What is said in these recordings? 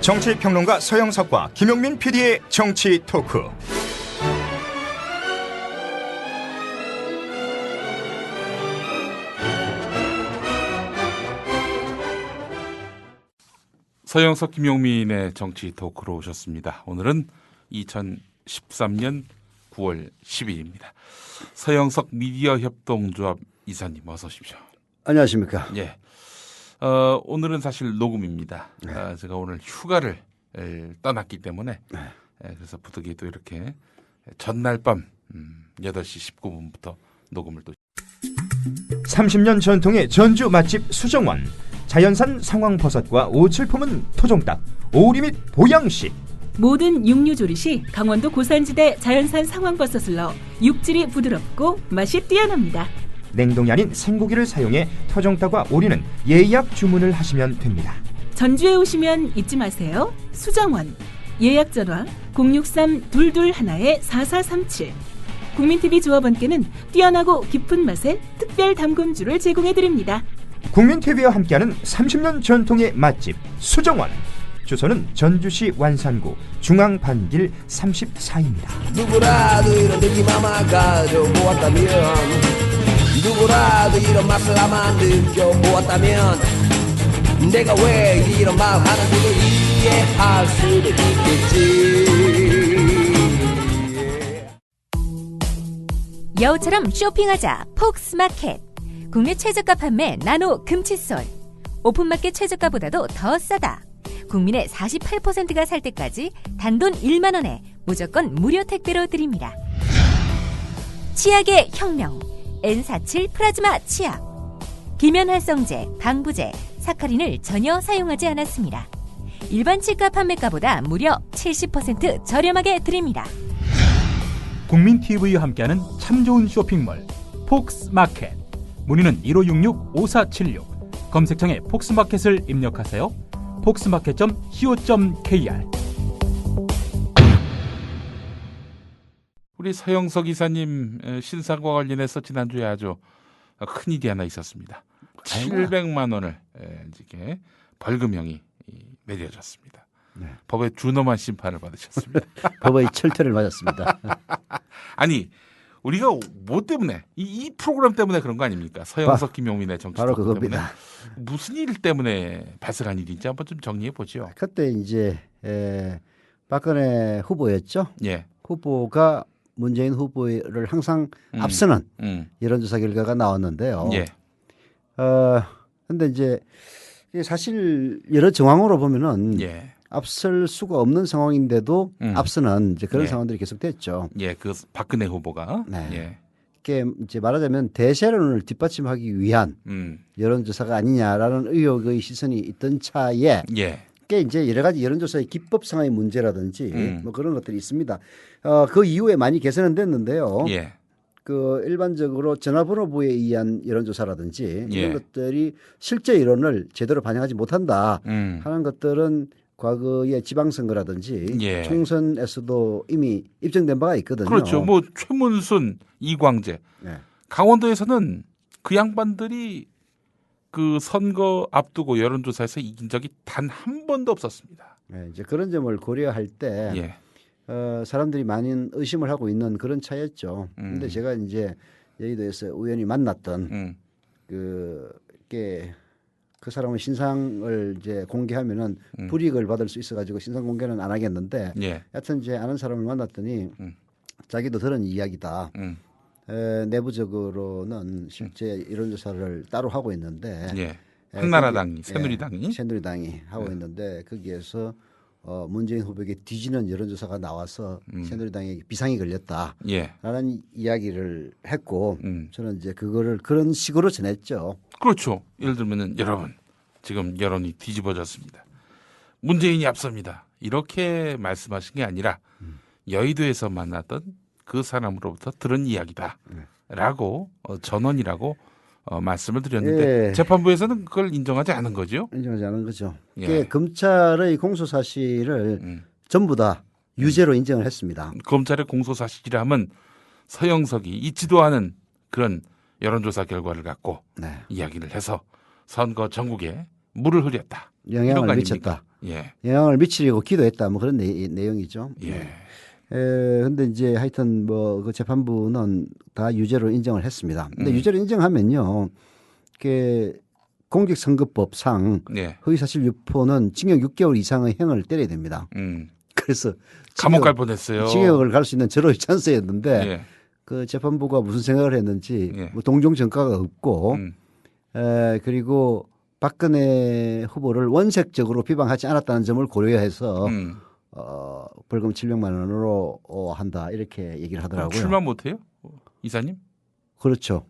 정치평론가 서영석과 김용민 PD의 정치 토크. 서영석, 김용민의 정치 토크로 오셨습니다. 오늘은 2013년 9월 10일입니다. 서영석 미디어 협동조합 이사님 어서 오십시오. 안녕하십니까. 예. 오늘은 사실 녹음입니다. 제가 오늘 휴가를 떠났기 때문에 그래서 부득이 또 이렇게 전날 밤 8시 19분부터 녹음을 또 30년 전통의 전주 맛집 수정원, 자연산 상황버섯과 오칠 품은 토종닭, 오리 및 보양식, 모든 육류조리 시 강원도 고산지대 자연산 상황버섯을 넣어 육질이 부드럽고 맛이 뛰어납니다. 냉동이 아닌 생고기를 사용해 토종닭과 오리는 예약 주문을 하시면 됩니다. 전주에 오시면 잊지 마세요. 수정원. 예약 전화 063-221-4437. 국민TV 조합원께는 뛰어나고 깊은 맛의 특별 담금주를 제공해드립니다. 국민TV와 함께하는 30년 전통의 맛집 수정원. 주소는 전주시 완산구 중앙반길 34입니다. 누구라도 이런 느낌 아마 가져보았다면, 누구라도 이런 맛을 아마 느껴보았다면, 내가 왜 이런 말 하는지를 이해할 수도 있겠지. 여우처럼 쇼핑하자 폭스마켓. 국내 최저가 판매 나노 금칫솔. 오픈마켓 최저가보다도 더 싸다. 국민의 48%가 살 때까지 단돈 1만 원에 무조건 무료 택배로 드립니다. 치약의 혁명 N47 플라즈마 치약. 기면활성제, 방부제, 사카린을 전혀 사용하지 않았습니다. 일반 치과 판매가보다 무려 70% 저렴하게 드립니다. 국민TV와 함께하는 참 좋은 쇼핑몰 폭스마켓. 문의는 1566-5476. 검색창에 폭스마켓을 입력하세요. 폭스마켓.co.kr. 우리 서영석 이사님 신상과 관련해서 지난주에 아주 큰일이 하나 있었습니다. 700만 원을 이렇게 벌금형이 내려졌습니다. 네. 법의 준엄한 심판을 받으셨습니다. 법의 철퇴를 맞았습니다. 아니 우리가 뭐 때문에 이 프로그램 때문에 그런 거 아닙니까? 서영석, 김용민의 정치 바로 토크 때문에. 그겁니다. 무슨 일 때문에 발생한 일인지 한번 좀 정리해 보죠. 그때 이제 박근혜 후보였죠. 예. 후보가 문재인 후보를 항상 앞서는 여론조사 결과가 나왔는데요. 예. 근데 이제 사실 여러 정황으로 보면은 예. 앞설 수가 없는 상황인데도 앞서는 이제 그런 예. 상황들이 계속됐죠. 예, 그 박근혜 후보가 네. 예. 이게 이제 말하자면 대세론을 뒷받침하기 위한 여론조사가 아니냐라는 의혹의 시선이 있던 차에 예. 꽤 이제 여러 가지 여론조사의 기법상의 문제라든지 뭐 그런 것들이 있습니다. 그 이후에 많이 개선은 됐는데요. 예. 그 일반적으로 전화번호부에 의한 여론조사라든지 예. 이런 것들이 실제 여론을 제대로 반영하지 못한다 하는 것들은 과거의 지방선거라든지 예. 총선에서도 이미 입증된 바가 있거든요. 그렇죠. 뭐 최문순, 이광재. 네. 강원도에서는 그 양반들이 그 선거 앞두고 여론조사에서 이긴 적이 단 한 번도 없었습니다. 네, 이제 그런 점을 고려할 때 예. 사람들이 많은 의심을 하고 있는 그런 차였죠. 근데 제가 이제 여의도에서 우연히 만났던 그 사람의 신상을 이제 공개하면은 불이익을 받을 수 있어가지고 신상 공개는 안 하겠는데, 예. 하여튼 이제 아는 사람을 만났더니 자기도 들은 이야기다. 내부적으로는 실제 여론조사를 따로 하고 있는데, 예. 한나라당이, 새누리당이, 새누리당이 하고 있는데 거기에서 문재인 후보에게 뒤지는 여론조사가 나와서 새누리당에게 비상이 걸렸다라는 예. 이야기를 했고, 저는 이제 그거를 그런 식으로 전했죠. 그렇죠. 예를 들면은 여러분 지금 여론이 뒤집어졌습니다. 문재인이 앞섭니다. 이렇게 말씀하신 게 아니라 여의도에서 만났던 그 사람으로부터 들은 이야기다라고 전원이라고 말씀을 드렸는데 예. 재판부에서는 그걸 인정하지 않은 거죠. 인정하지 않은 거죠. 예. 검찰의 공소 사실을 전부 다 유죄로 인정을 했습니다. 검찰의 공소 사실이라 하면 서영석이 있지도 않은 그런 여론조사 결과를 갖고 네. 이야기를 해서 선거 전국에 물을 흐렸다. 이런 거 영향을 아닙니까? 미쳤다. 예. 영향을 미치려고 기도했다. 뭐 그런 내용이죠. 예. 근데 이제 하여튼 뭐 그 재판부는 다 유죄로 인정을 했습니다. 근데 유죄로 인정하면요. 그 공직선거법상 예. 허위사실 유포는 징역 6개월 이상의 형을 때려야 됩니다. 그래서 감옥 갈 뻔했어요. 징역을 갈 수 있는 절호의 찬스였는데 예. 그 재판부가 무슨 생각을 했는지 예. 뭐 동종 전과가 없고 그리고 박근혜 후보를 원색적으로 비방하지 않았다는 점을 고려해서 벌금 700만 원으로 한다 이렇게 얘기를 하더라고요. 출마 못해요, 이사님? 그렇죠.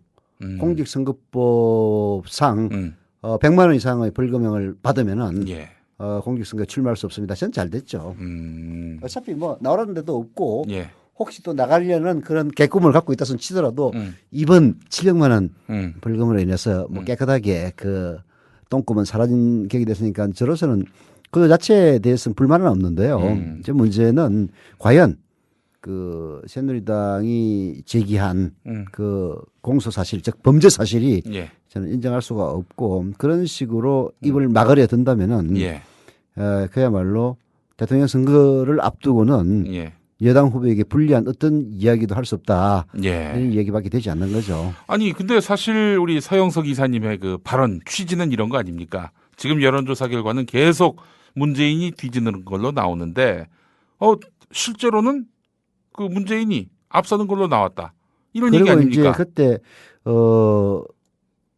공직선거법상 100만 원 이상의 벌금형을 받으면은 예. 공직선거에 출마할 수 없습니다. 전 잘 됐죠. 어차피 뭐 나오라는 데도 없고 예. 혹시 또 나가려는 그런 개꿈을 갖고 있다 손 치더라도 이번 700만 원 벌금으로 인해서 뭐 깨끗하게 그 똥꿈은 사라진 격이 됐으니까 저로서는 그 자체에 대해서는 불만은 없는데요. 제 문제는 과연 그 새누리당이 제기한 그 공소 사실 즉 범죄 사실이 예. 저는 인정할 수가 없고 그런 식으로 입을 막으려 든다면은 예. 그야말로 대통령 선거를 앞두고는 예. 여당 후보에게 불리한 어떤 이야기도 할 수 없다. 예. 이런 얘기밖에 되지 않는 거죠. 아니 근데 사실 우리 서영석 이사님의 그 발언 취지는 이런 거 아닙니까? 지금 여론조사 결과는 계속 문재인이 뒤지는 걸로 나오는데 실제로는 그 문재인이 앞서는 걸로 나왔다. 이런 얘기 그리고 아닙니까? 이제 그때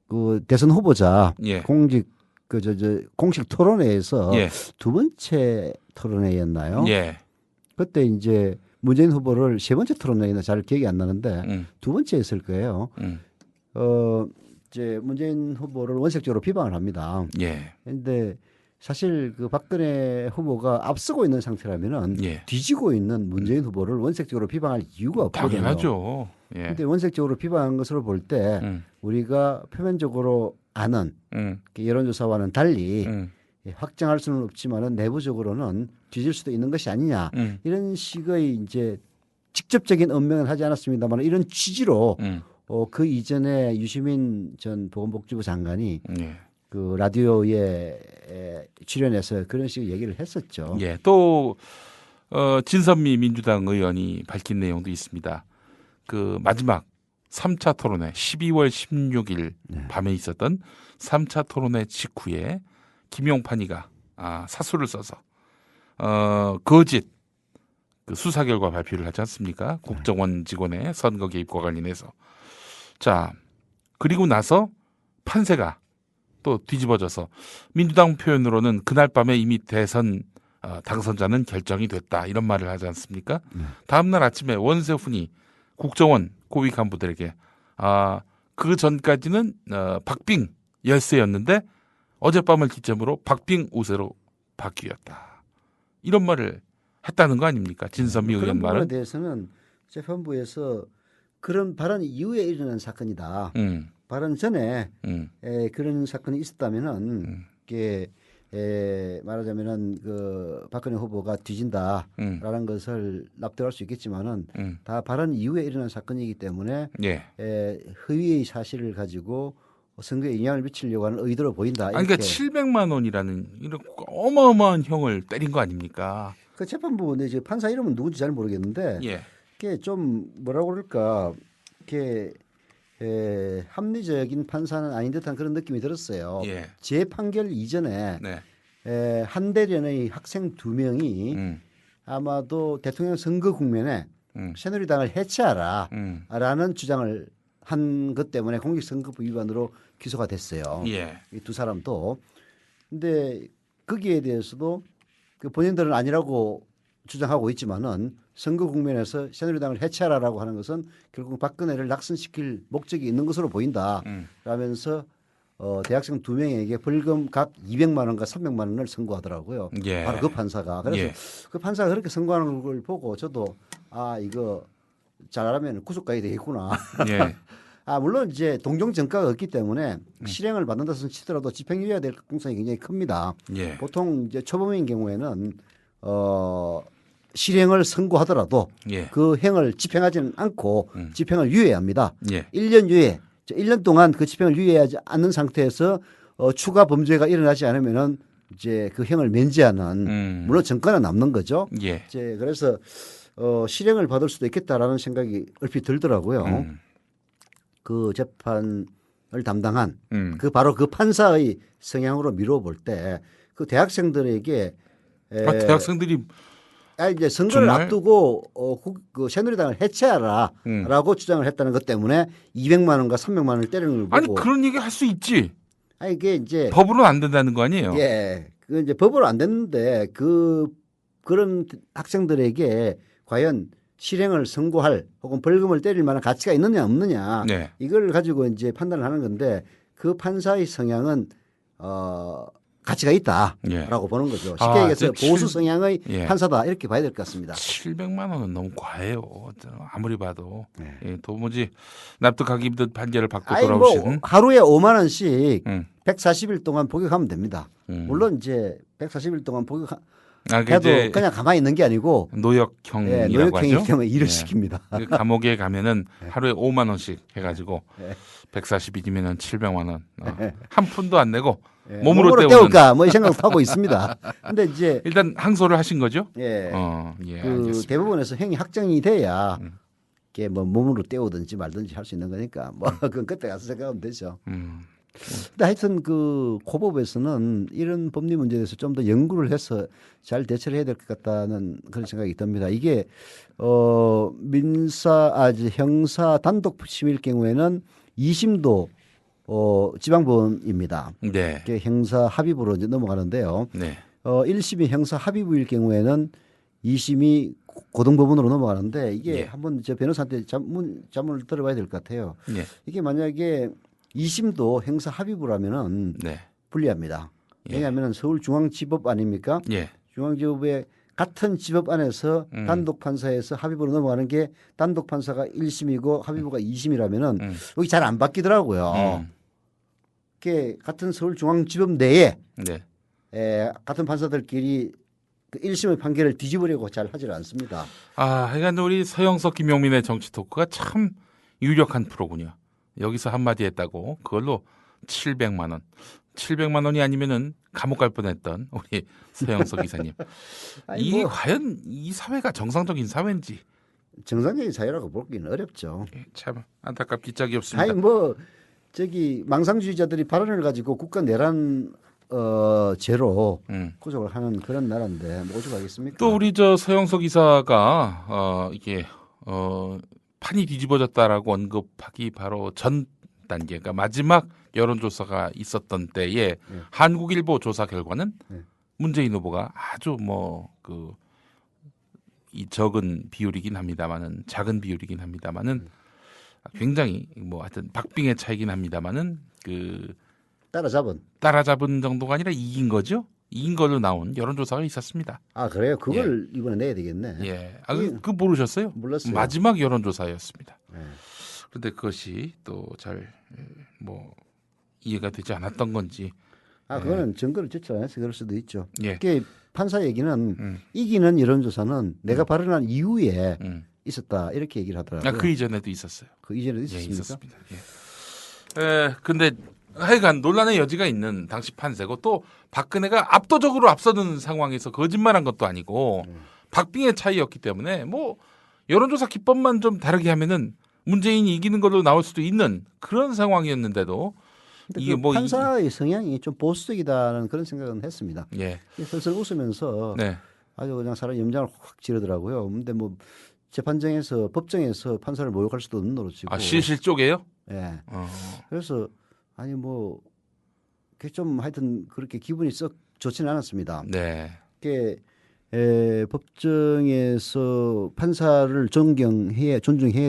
그 대선 후보자 예. 공식 토론회에서 예. 두 번째 토론회였나요? 예. 그때 이제 문재인 후보를 세 번째 토론회나 잘 기억이 안 나는데 두 번째였을 거예요. 이제 문재인 후보를 원색적으로 비방을 합니다. 예. 그런데 사실 그 박근혜 후보가 앞서고 있는 상태라면은 예. 뒤지고 있는 문재인 후보를 원색적으로 비방할 이유가 없거든요. 당연하죠. 예. 그런데 원색적으로 비방한 것으로 볼 때 우리가 표면적으로 아는 여론조사와는 달리 확정할 수는 없지만은 내부적으로는 뒤질 수도 있는 것이 아니냐 이런 식의 이제 직접적인 언명은 하지 않았습니다만 이런 취지로 그 이전에 유시민 전 보건복지부 장관이 예. 그 라디오에 출연해서 그런 식으로 얘기를 했었죠. 예. 또 진선미 민주당 의원이 밝힌 내용도 있습니다. 그 마지막 3차 토론회 12월 16일 밤에 있었던 3차 토론회 직후에 김용판이가 사수를 써서 거짓 그 수사 결과 발표를 하지 않습니까? 국정원 직원의 선거 개입과 관련해서. 자, 그리고 나서 판세가 또 뒤집어져서 민주당 표현으로는 그날 밤에 이미 대선 당선자는 결정이 됐다 이런 말을 하지 않습니까? 다음 날 아침에 원세훈이 국정원 고위 간부들에게 그 전까지는 박빙 열세였는데 어젯밤을 기점으로 박빙 우세로 바뀌었다. 이런 말을 했다는 거 아닙니까? 진선미 의원 그런 부분에 말은. 대해서는 재판부에서 그런 발언 이후에 일어난 사건이다. 발언 전에 그런 사건이 있었다면은 이게 말하자면은 그 박근혜 후보가 뒤진다라는 것을 납득할 수 있겠지만은 다 발언 이후에 일어난 사건이기 때문에 예. 허위의 사실을 가지고 선거에 영향을 미치려고 하는 의도로 보인다. 아니, 그러니까 700만 원이라는 이런 어마어마한 형을 때린 거 아닙니까? 그 재판부 내 지금 판사 이름은 누군지 잘 모르겠는데 예. 그게 좀 뭐라고 그럴까 이렇게 합리적인 판사는 아닌 듯한 그런 느낌이 들었어요. 예. 재판결 이전에 네. 한대련의 학생 2명이 아마도 대통령 선거 국면에 새누리당을 해체하라 라는 주장을 한 것 때문에 공직선거법 위반으로 기소가 됐어요. 예. 이 두 사람도. 근데 거기에 대해서도 그 본인들은 아니라고 주장하고 있지만은 선거 국면에서 새누리당을 해체하라라고 하는 것은 결국 박근혜를 낙선시킬 목적이 있는 것으로 보인다. 라면서 대학생 2명에게 벌금 각 200만 원과 300만 원을 선고하더라고요. 예. 바로 그 판사가. 그래서 예. 그 판사가 그렇게 선고하는 걸 보고 저도 이거 잘하면 구속 가야 되겠구나. 예. 물론 이제 동종 전과가 없기 때문에 실형을 받는다 손 치더라도 집행유예가 될 가능성이 굉장히 큽니다. 예. 보통 이제 초범인 경우에는 실형을 선고하더라도 예. 그 행을 집행하지는 않고 집행을 유예합니다. 예. 1년 유예. 1년 동안 그 집행을 유예하지 않는 상태에서 추가 범죄가 일어나지 않으면은 이제 그 형을 면제하는 물론 정권은 남는 거죠. 예. 이제 그래서 실형을 받을 수도 있겠다라는 생각이 얼핏 들더라고요. 그 재판을 담당한 그 바로 그 판사의 성향으로 미루어 볼 때 그 대학생들에게 대학생들이 이제 선거를 정말? 앞두고 그 새누리당을 해체하라라고 주장을 했다는 것 때문에 200만 원과 300만 원을 때리는 걸 아니 보고 그런 얘기 할 수 있지. 아니 이게 이제 법으로는 안 된다는 거 아니에요? 예, 그 이제 법으로 안 됐는데 그런 학생들에게 과연 실형을 선고할 혹은 벌금을 때릴 만한 가치가 있느냐 없느냐 네. 이걸 가지고 이제 판단을 하는 건데 그 판사의 성향은 가치가 있다라고 예. 보는 거죠. 쉽게 아, 얘기해서 이제 보수 성향의 예. 판사다 이렇게 봐야 될 것 같습니다. 700만 원은 너무 과해요. 아무리 봐도 네. 예, 도무지 납득하기 힘든 판결을 받고 아니 돌아오신. 뭐 하루에 5만 원씩 음. 140일 동안 복역하면 됩니다. 물론 이제 140일 동안 복역해도 이제 그냥 가만히 있는 게 아니고 노역형이라고 노역행위이기 하죠. 때문에 일을 예. 시킵니다. 그 감옥에 가면은 하루에 5만 원씩 해가지고 네. 140일이면은 700만 원. 네. 한 푼도 안 내고 예, 몸으로 때우는. 때울까 뭐 이 생각도 하고 있습니다. 근데 이제 일단 항소를 하신 거죠? 예, 예, 그 알겠습니다. 대부분에서 형이 확정이 돼야 이게 뭐 몸으로 때우든지 말든지 할 수 있는 거니까 뭐 그건 그때 가서 생각하면 되죠. 근데 하여튼 그 고법에서는 이런 법리 문제에 대해서 좀 더 연구를 해서 잘 대처를 해야 될 것 같다는 그런 생각이 듭니다. 이게 형사 단독 심의일 경우에는 2심도 지방법원입니다. 네. 이게 형사 합의부로 이제 넘어가는데요. 네. 1심이 형사 합의부일 경우에는 2심이 고등법원으로 넘어가는데 이게 예. 한번 저 변호사한테 자문을 들어봐야 될 것 같아요. 예. 이게 만약에 2심도 형사 합의부라면은 네. 불리합니다. 예. 왜냐하면 서울중앙지법 아닙니까? 예. 중앙지법의 같은 지법 안에서 단독 판사에서 합의부로 넘어가는 게 단독 판사가 1심이고 합의부가 2심이라면은 여기 잘 안 바뀌더라고요. 이게 같은 서울중앙지법 내에 네. 같은 판사들끼리 그 1심의 판결을 뒤집으려고 잘 하질 않습니다. 하여간 우리 서영석 김용민의 정치 토크가 참 유력한 프로군요. 여기서 한마디 했다고 그걸로 700만 원. 700만 원이 아니면은 감옥 갈 뻔했던 우리 서영석 이사님. 아니, 이게 뭐 과연 이 사회가 정상적인 사회인지 정상적인 사회라고 보기는 어렵죠. 참 안타깝기 짝이 없습니다. 아니 뭐 저기 망상주의자들이 발언을 가지고 국가 내란 죄로 구속을 하는 그런 나라인데 뭐 오죽하겠습니까? 또 우리 저 서영석 이사가 이게 판이 뒤집어졌다라고 언급하기 바로 전 단계, 그러니까 마지막 여론조사가 있었던 때에 한국일보 조사 결과는 문재인 후보가 아주 이 적은 비율이긴 합니다만은 작은 비율이긴 합니다만은 굉장히 하여튼 박빙의 차이긴 합니다만은 그 따라잡은 정도가 아니라 이긴 거죠. 이긴 걸로 나온 여론조사가 있었습니다. 아 그래요? 그걸 이번에 내야 되겠네. 예, 그 모르셨어요? 몰랐어요. 마지막 여론조사였습니다. 그런데 그것이 또 잘 이해가 되지 않았던 건지. 그거는 증거를 제출 안 해서 그럴 수도 있죠. 예. 그게 판사 얘기는 이기는 여론조사는 내가 발언한 이후에 있었다 이렇게 얘기를 하더라고요. 그 이전에도 있었어요. 그 이전에도 예, 있었습니까? 있었습니다. 예. 근데 하여간 논란의 여지가 있는 당시 판세고 또 박근혜가 압도적으로 앞서는 상황에서 거짓말한 것도 아니고 박빙의 차이였기 때문에 여론조사 기법만 좀 다르게 하면은 문재인이 이기는 걸로 나올 수도 있는 그런 상황이었는데도 이게 그 판사의 성향이 좀 보수적이다는 그런 생각은 했습니다. 예. 슬슬 웃으면서 네. 아주 그냥 사람 염장을 확 지르더라고요. 근데 재판정에서 법정에서 판사를 모욕할 수도 없는 노릇이고. 실실 쪽에요? 예. 그래서 그게 좀 하여튼 그렇게 기분이 썩 좋지는 않았습니다. 네. 그게 법정에서 판사를 존중해야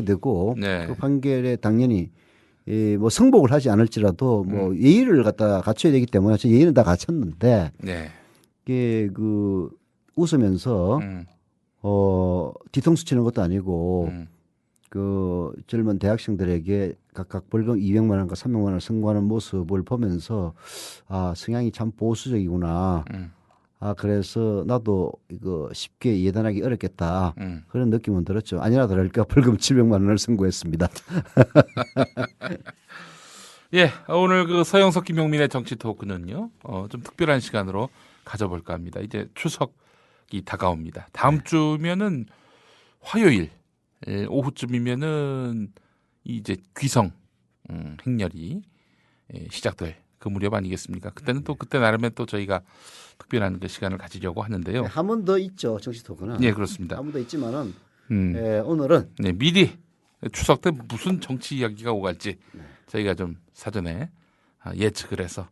되고 네. 그 판결에 당연히 승복을 하지 않을지라도 예의를 갖춰야 되기 때문에 저 예의는 다 갖췄는데 네. 이게 웃으면서 뒤통수 치는 것도 아니고 그 젊은 대학생들에게 각각 벌금 200만 원과 300만 원을 선고하는 모습을 보면서 성향이 참 보수적이구나. 그래서 나도 이거 쉽게 예단하기 어렵겠다. 그런 느낌은 들었죠. 아니나 다를까 벌금 700만 원을 선고했습니다. 예, 오늘 그 서영석 김용민의 정치 토크는요, 좀 특별한 시간으로 가져볼까 합니다. 이제 추석이 다가옵니다. 다음 주면은 화요일 오후쯤이면은 이제 귀성 행렬이 시작될 그 무렵 아니겠습니까? 그때는 또 그때 나름의 또 저희가 특별한 그 시간을 가지려고 하는데요. 한 번 더 있죠, 정치 토크는. 예, 그렇습니다. 한 번 더 있지만은 오늘은 네, 미리 추석 때 무슨 정치 이야기가 오갈지 저희가 좀 사전에 예측을 해서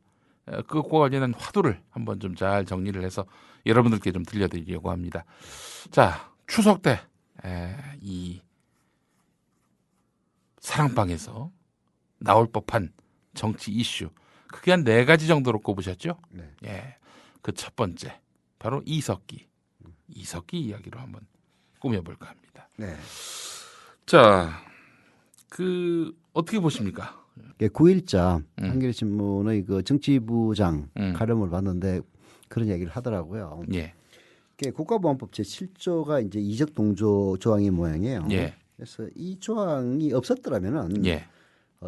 그것과 관련한 화두를 한번 좀 잘 정리를 해서 여러분들께 좀 들려드리려고 합니다. 자, 추석 때 이 사랑방에서 나올 법한 정치 이슈 크게 한 4가지 정도로 꼽으셨죠? 네. 예, 그 첫 번째 바로 이석기 이야기로 한번 꾸며볼까 합니다. 네. 자, 그 어떻게 보십니까? 9일자 한겨레신문의 그 정치부장 가름을 봤는데 그런 얘기를 하더라고요. 예, 국가보안법 제7조가 이제 이적 동조 조항의 모양이에요. 예, 그래서 이 조항이 없었더라면은 예,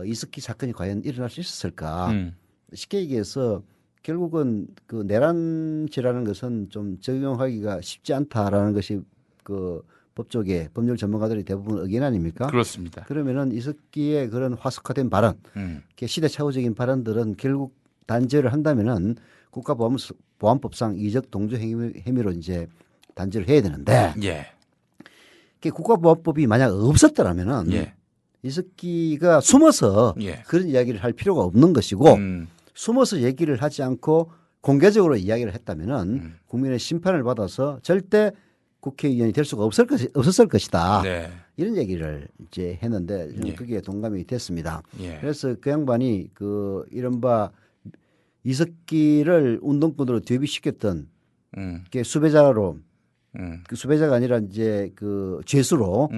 이석기 사건이 과연 일어날 수 있었을까? 쉽게 얘기해서 결국은 그 내란죄라는 것은 좀 적용하기가 쉽지 않다라는 것이 그 법조계 법률 전문가들이 대부분 의견 아닙니까? 그렇습니다. 그러면은 이석기의 그런 화석화된 발언, 시대착오적인 발언들은 결국 단죄를 한다면은 국가보안법상 이적 동조 행위로 이제 단죄를 해야 되는데 예, 국가보안법이 만약 없었더라면은 예, 이석기가 숨어서 예. 그런 이야기를 할 필요가 없는 것이고 숨어서 얘기를 하지 않고 공개적으로 이야기를 했다면은 국민의 심판을 받아서 절대 국회의원이 될 수가 없었을 것이다. 네. 이런 얘기를 이제 했는데 저는 예. 그게 동감이 됐습니다. 예. 그래서 그 양반이 그 이른바 이석기를 운동권으로 대비시켰던 게 수배자로 그 수배자가 아니라 이제 그 죄수로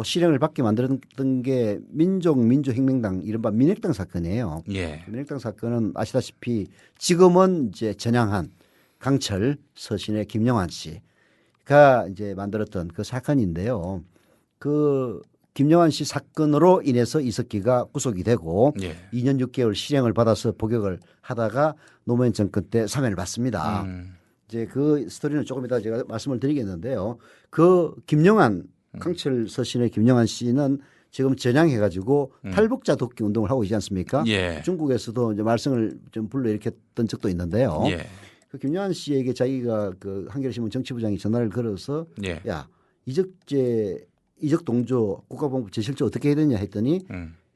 실형을 받게 만들었던 게 민족혁명당 이른바 민핵당 사건이에요. 예. 민핵당 사건은 아시다시피 지금은 이제 전향한 강철 서신의 김영환 씨가 이제 만들었던 그 사건인데요. 그 김영환 씨 사건으로 인해서 이석기가 구속이 되고 예. 2년 6개월 실형을 받아서 복역을 하다가 노무현 정권 때 사면을 받습니다. 이제 그 스토리는 조금 이따 제가 말씀을 드리겠는데요. 그 김영환 강철 서신의 김영환 씨는 지금 전향해가지고 탈북자 돕기 운동을 하고 있지 않습니까? 예. 중국에서도 이제 말썽을 좀 불러일으켰던 적도 있는데요. 예. 그 김영환 씨에게 자기가 그 한겨레신문 정치부장이 전화를 걸어서 예. 야 이적 동조 국가보안법 제7조 어떻게 해야 되냐 했더니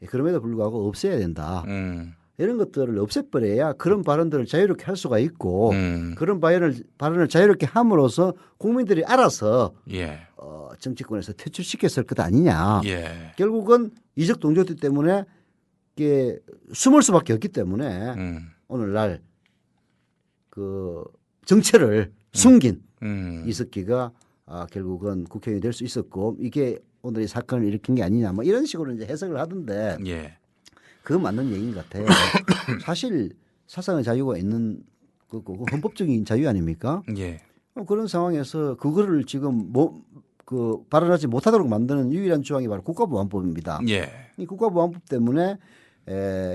그럼에도 불구하고 없애야 된다. 이런 것들을 없애버려야 그런 발언들을 자유롭게 할 수가 있고 그런 발언을 자유롭게 함으로써 국민들이 알아서 예. 정치권에서 퇴출시켰을 것 아니냐. 예. 결국은 이적 동조들 때문에 이게 숨을 수밖에 없기 때문에 오늘날 그 정체를 숨긴 이석기가 결국은 국회의원이 될 수 있었고 이게 오늘 이 사건을 일으킨 게 아니냐 뭐 이런 식으로 이제 해석을 하던데 예. 그건 맞는 얘기인 것 같아요. 사실 사상의 자유가 있는 거고 헌법적인 자유 아닙니까? 예. 그런 상황에서 그거를 지금 그 발언하지 못하도록 만드는 유일한 조항이 바로 국가보안법입니다. 예. 이 국가보안법 때문에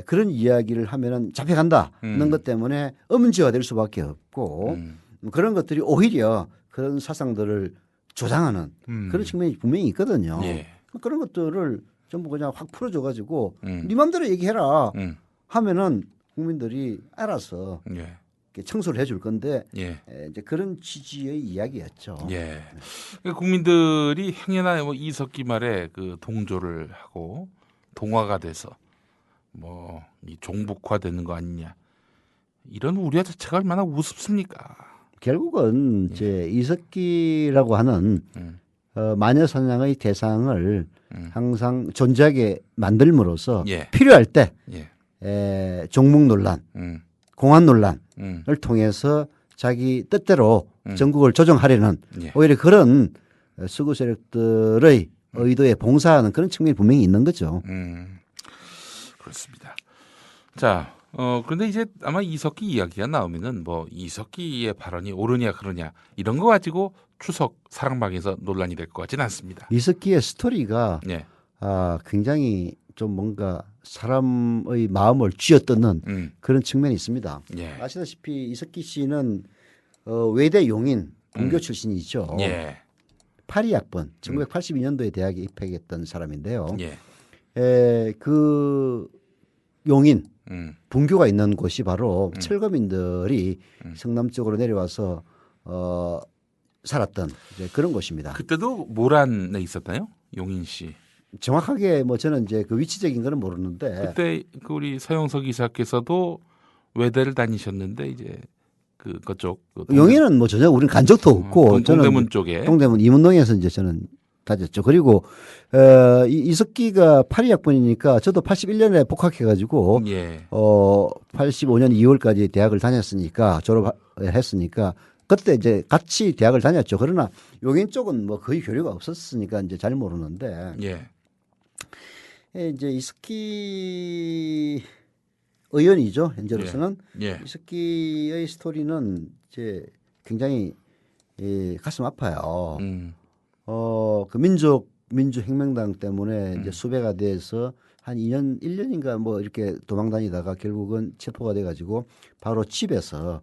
그런 이야기를 하면은 잡혀간다는 것 때문에 엄지화될 수밖에 없고 그런 것들이 오히려 그런 사상들을 조장하는 그런 측면이 분명히 있거든요. 예. 그런 것들을 전부 그냥 확 풀어줘가지고 네 맘대로 얘기해라 하면은 국민들이 알아서 예. 청소를 해줄 건데 예. 이제 그런 취지의 이야기였죠. 예. 그러니까 국민들이 행여나 뭐 이석기 말에 그 동조를 하고 동화가 돼서 뭐 이 종북화되는 거 아니냐 이런 우려 자체가 얼마나 우습습니까? 결국은 이제 이석기라고 하는 마녀 사냥의 대상을 항상 존재하게 만들므로써 예. 필요할 때 예. 종북 논란, 공안 논란을 통해서 자기 뜻대로 전국을 조정하려는 예. 오히려 그런 수구 세력들의 의도에 봉사하는 그런 측면이 분명히 있는 거죠. 그렇습니다. 자, 그런데 이제 아마 이석기 이야기가 나오면은 뭐 이석기의 발언이 옳으냐 그러냐 이런 거 가지고 추석 사랑방에서 논란이 될 것 같지는 않습니다. 이석기의 스토리가 예. 굉장히 좀 뭔가 사람의 마음을 쥐어뜯는 그런 측면이 있습니다. 예. 아시다시피 이석기 씨는 외대 용인 본교 출신이죠. 예. 파리학번 1982년도에 대학에 입학했던 사람인데요. 예. 그 용인 분교가 있는 곳이 바로 철거민들이 성남 쪽으로 내려와서 살았던 이제 그런 곳입니다. 그때도 모란에 있었나요? 용인시. 정확하게 뭐 저는 이제 그 위치적인 거는 모르는데 그때 그 우리 서영석 이사께서도 외대를 다니셨는데 이제 그쪽 용인은 뭐 전혀 우리는 간 적도 없고 동대문 쪽에 동대문 이문동에서 이제 저는 다녔죠. 그리고 이석기가 파리학번이니까 저도 81년에 복학해가지고 예. 85년 2월까지 대학을 다녔으니까 졸업했으니까 그때 이제 같이 대학을 다녔죠. 그러나 용인 쪽은 뭐 거의 교류가 없었으니까 이제 잘 모르는데 예. 이제 이석기 의원이죠. 현재로서는 예. 이석기의 스토리는 이제 굉장히 가슴 아파요. 그 민주혁명당 때문에 이제 수배가 돼서 한 2년, 1년인가 뭐 이렇게 도망 다니다가 결국은 체포가 돼가지고 바로 집에서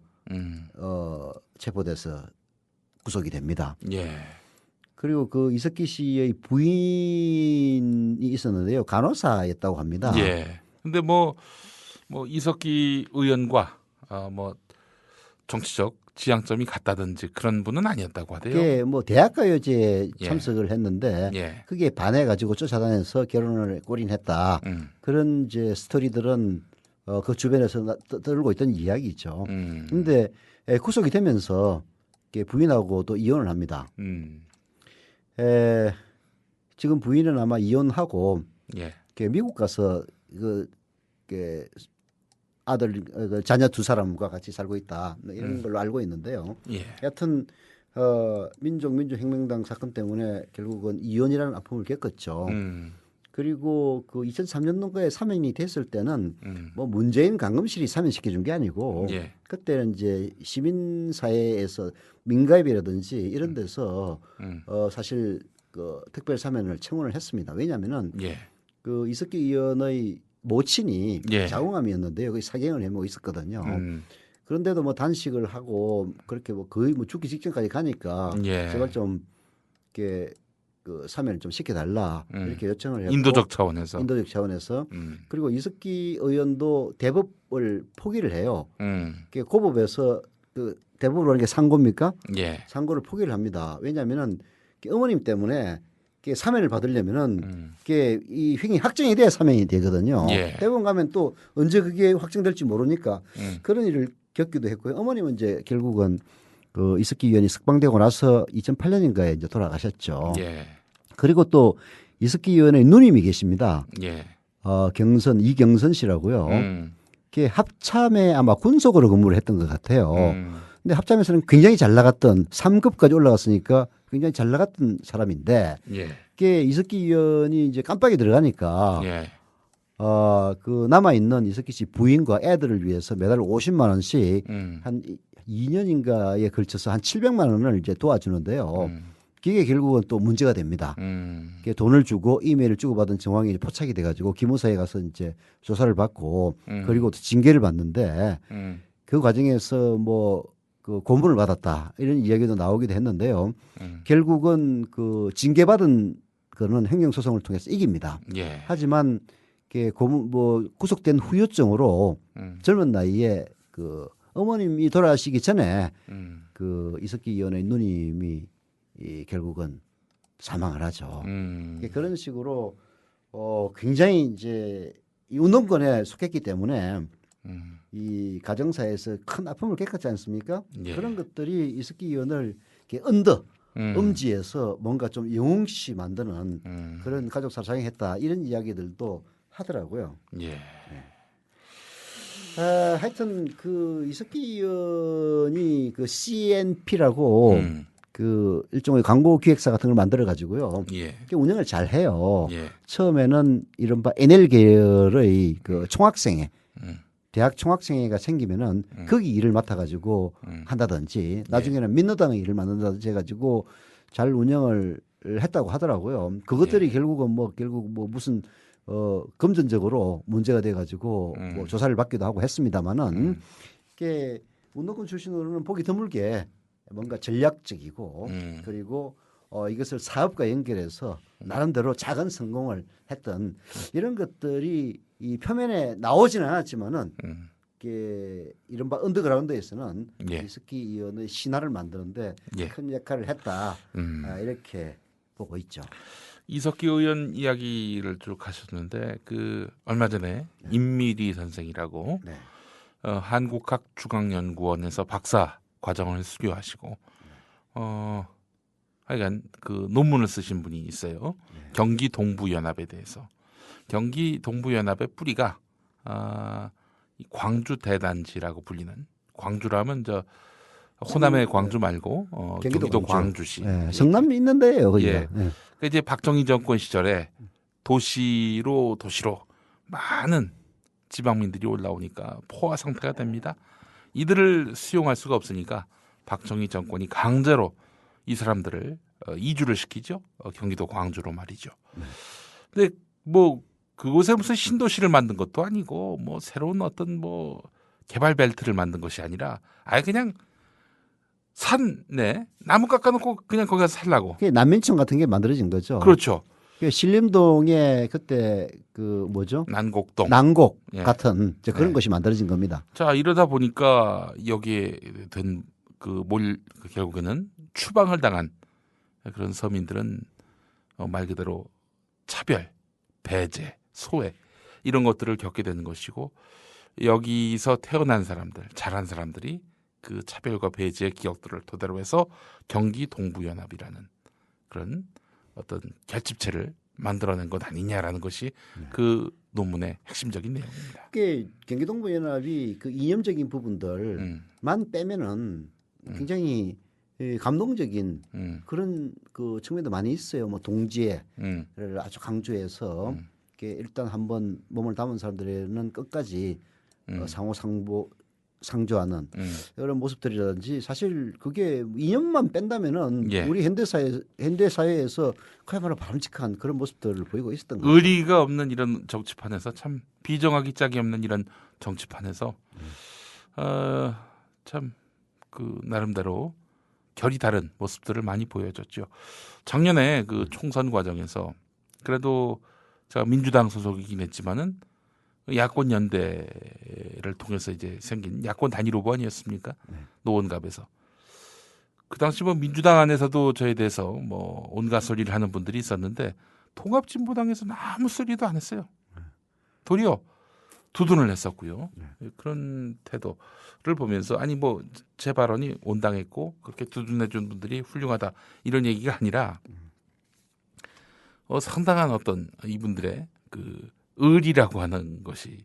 체포돼서 구속이 됩니다. 예. 그리고 그 이석기 씨의 부인이 있었는데요. 간호사였다고 합니다. 예. 근데 뭐 이석기 의원과 뭐 정치적 지향점이 같다든지 그런 분은 아니었다고 하대요. 그게 뭐 대학가요제에 참석을 했는데 예. 그게 반해가지고 쫓아다녀서 결혼을 꼬린했다. 그런 이제 스토리들은 그 주변에서 들고 있던 이야기죠. 그런데 구속이 되면서 부인하고 또 이혼을 합니다. 지금 부인은 아마 이혼하고 미국 가서 아들 자녀 두 사람과 같이 살고 있다 이런 걸로 알고 있는데요. 여하튼 민주혁명당 사건 때문에 결국은 이혼이라는 아픔을 겪었죠. 그리고 그 2003년도에 사면이 됐을 때는 뭐 문재인 강금실이 사면시켜 준 게 아니고 그때는 이제 시민사회에서 민가입이라든지 이런 데서 사실 그 특별 사면을 청원을 했습니다. 왜냐하면은 그 이석기 의원의 모친이 자궁암이었는데요. 거기 사경을 해먹고 있었거든요. 그런데도 뭐 단식을 하고 그렇게 뭐 거의 뭐 죽기 직전까지 가니까 제발 좀 이렇게 그 사면을 좀 시켜달라 이렇게 요청을 했고 인도적 차원에서 그리고 이석기 의원도 대법을 포기를 해요. 고법에서 그 대법으로 하는 게 상고입니까? 상고를 포기를 합니다. 왜냐하면은 어머님 때문에 사면을 받으려면은 이 횡이 확정이 돼야 사면이 되거든요. 대법원 가면 또 언제 그게 확정될지 모르니까 그런 일을 겪기도 했고요. 어머님은 이제 결국은 그 이석기 의원이 석방되고 나서 2008년인가에 이제 돌아가셨죠. 그리고 또 이석기 의원의 누님이 계십니다. 경선 이경선 씨라고요. 그게 합참에 아마 군속으로 근무를 했던 것 같아요. 근데 합참에서는 굉장히 잘 나갔던 3급까지 올라갔으니까 굉장히 잘 나갔던 사람인데 그게 이석기 의원이 이제 깜빡이 들어가니까 그 남아 있는 이석기 씨 부인과 애들을 위해서 매달 50만 원씩 한 2년인가에 걸쳐서 한 700만 원을 이제 도와주는데요. 그게 결국은 또 문제가 됩니다. 그게 돈을 주고 이메일을 주고받은 정황이 포착이 돼가지고 기무사에 가서 이제 조사를 받고 그리고 또 징계를 받는데 그 과정에서 뭐 그 고문을 받았다 이런 이야기도 나오기도 했는데요. 결국은 그 징계받은 거는 행정소송을 통해서 이깁니다. 하지만 고문 뭐 구속된 후유증으로 젊은 나이에 그 어머님이 돌아가시기 전에 그 이석기 의원의 누님이 결국은 사망을 하죠. 그런 식으로 굉장히 이제 이 운동권에 속했기 때문에 이 가정사에서 큰 아픔을 겪었지 않습니까? 그런 것들이 이석기 의원을 이렇게 음지에서 뭔가 좀 영웅시 만드는 그런 가족 사상을 했다 이런 이야기들도 하더라고요. 하여튼 그 이석기 의원이 그 CNP라고 그 일종의 광고 기획사 같은 걸 만들어 가지고요. 운영을 잘 해요. 처음에는 이른바 NL 계열의 그 총학생회, 대학 총학생회가 생기면은 거기 일을 맡아 가지고 한다든지 나중에는 민노당의 일을 맡는다든지 해가지고 잘 운영을 했다고 하더라고요. 그것들이 결국 뭐 무슨 금전적으로 문제가 돼가지고 뭐 조사를 받기도 하고 했습니다만은 이게 운동권 출신으로는 보기 드물게 뭔가 전략적이고 그리고 이것을 사업과 연결해서 나름대로 작은 성공을 했던 이런 것들이 이 표면에 나오지는 않았지만은 이게 이른바 언더그라운드에서는 예. 이석기 의원의 신화를 만드는데 예. 큰 역할을 했다. 이렇게 보고 있죠. 이석기 의원 이야기를 쭉 하셨는데 그 얼마 전에 임미리 선생이라고 네. 한국학중앙연구원에서 박사 과정을 수료하시고 하여간 그 논문을 쓰신 분이 있어요. 경기 동부연합에 대해서. 경기 동부연합의 뿌리가 이 광주 대단지라고 불리는, 광주라면 저 호남의 광주 말고 경기도 광주시. 네, 성남이 있는데요. 거기가. 예. 그 이제 박정희 정권 시절에 도시로 많은 지방민들이 올라오니까 포화 상태가 됩니다. 이들을 수용할 수가 없으니까 박정희 정권이 강제로 이 사람들을 이주를 시키죠. 경기도 광주로 말이죠. 근데 뭐 그곳에 무슨 신도시를 만든 것도 아니고 뭐 새로운 어떤 뭐 개발 벨트를 만든 것이 아니라 아예 그냥 산에 나무 깎아놓고 그냥 거기 가서 살라고. 그게 난민촌 같은 게 만들어진 거죠. 그렇죠. 신림동에 그때 그 뭐죠? 난곡동. 난곡 예. 같은 이제 그런 네. 것이 만들어진 겁니다. 자, 이러다 보니까 여기에 된 결국에는 추방을 당한 그런 서민들은 말 그대로 차별, 배제, 소외 이런 것들을 겪게 되는 것이고 여기서 태어난 사람들, 자란 사람들이 그 차별과 배제의 기억들을 토대로 해서 경기 동부연합이라는 그런 어떤 결집체를 만들어낸 것 아니냐라는 것이 그 논문의 핵심적인 내용입니다. 그게 경기동부연합이 그 이념적인 부분들만 빼면은 굉장히 감동적인 그런 그 측면도 많이 있어요. 뭐 동지애를 아주 강조해서 일단 한번 몸을 담은 사람들에는 끝까지 상호 상조하는 이런 모습들이라든지 사실 그게 이념만 뺀다면은 예. 우리 현대 사회에서 그야말로 바람직한 그런 모습들을 보이고 있었던 거죠. 의리가 없는 이런 정치판에서 참 비정하기 짝이 없는 이런 정치판에서 참 그 나름대로 결이 다른 모습들을 많이 보여줬죠. 작년에 그 총선 과정에서 그래도 제가 민주당 소속이긴 했지만은 야권 연대를 통해서 이제 생긴 야권 단일 후보 아니었습니까? 노원갑에서. 그 당시 뭐 민주당 안에서도 저에 대해서 뭐 온갖 소리를 하는 분들이 있었는데 통합진보당에서는 아무 소리도 안 했어요. 도리어 두둔을 했었고요. 그런 태도를 보면서 아니 뭐 제 발언이 온당했고 그렇게 두둔해 준 분들이 훌륭하다 이런 얘기가 아니라 상당한 어떤 이분들의 그 의리라고 하는 것이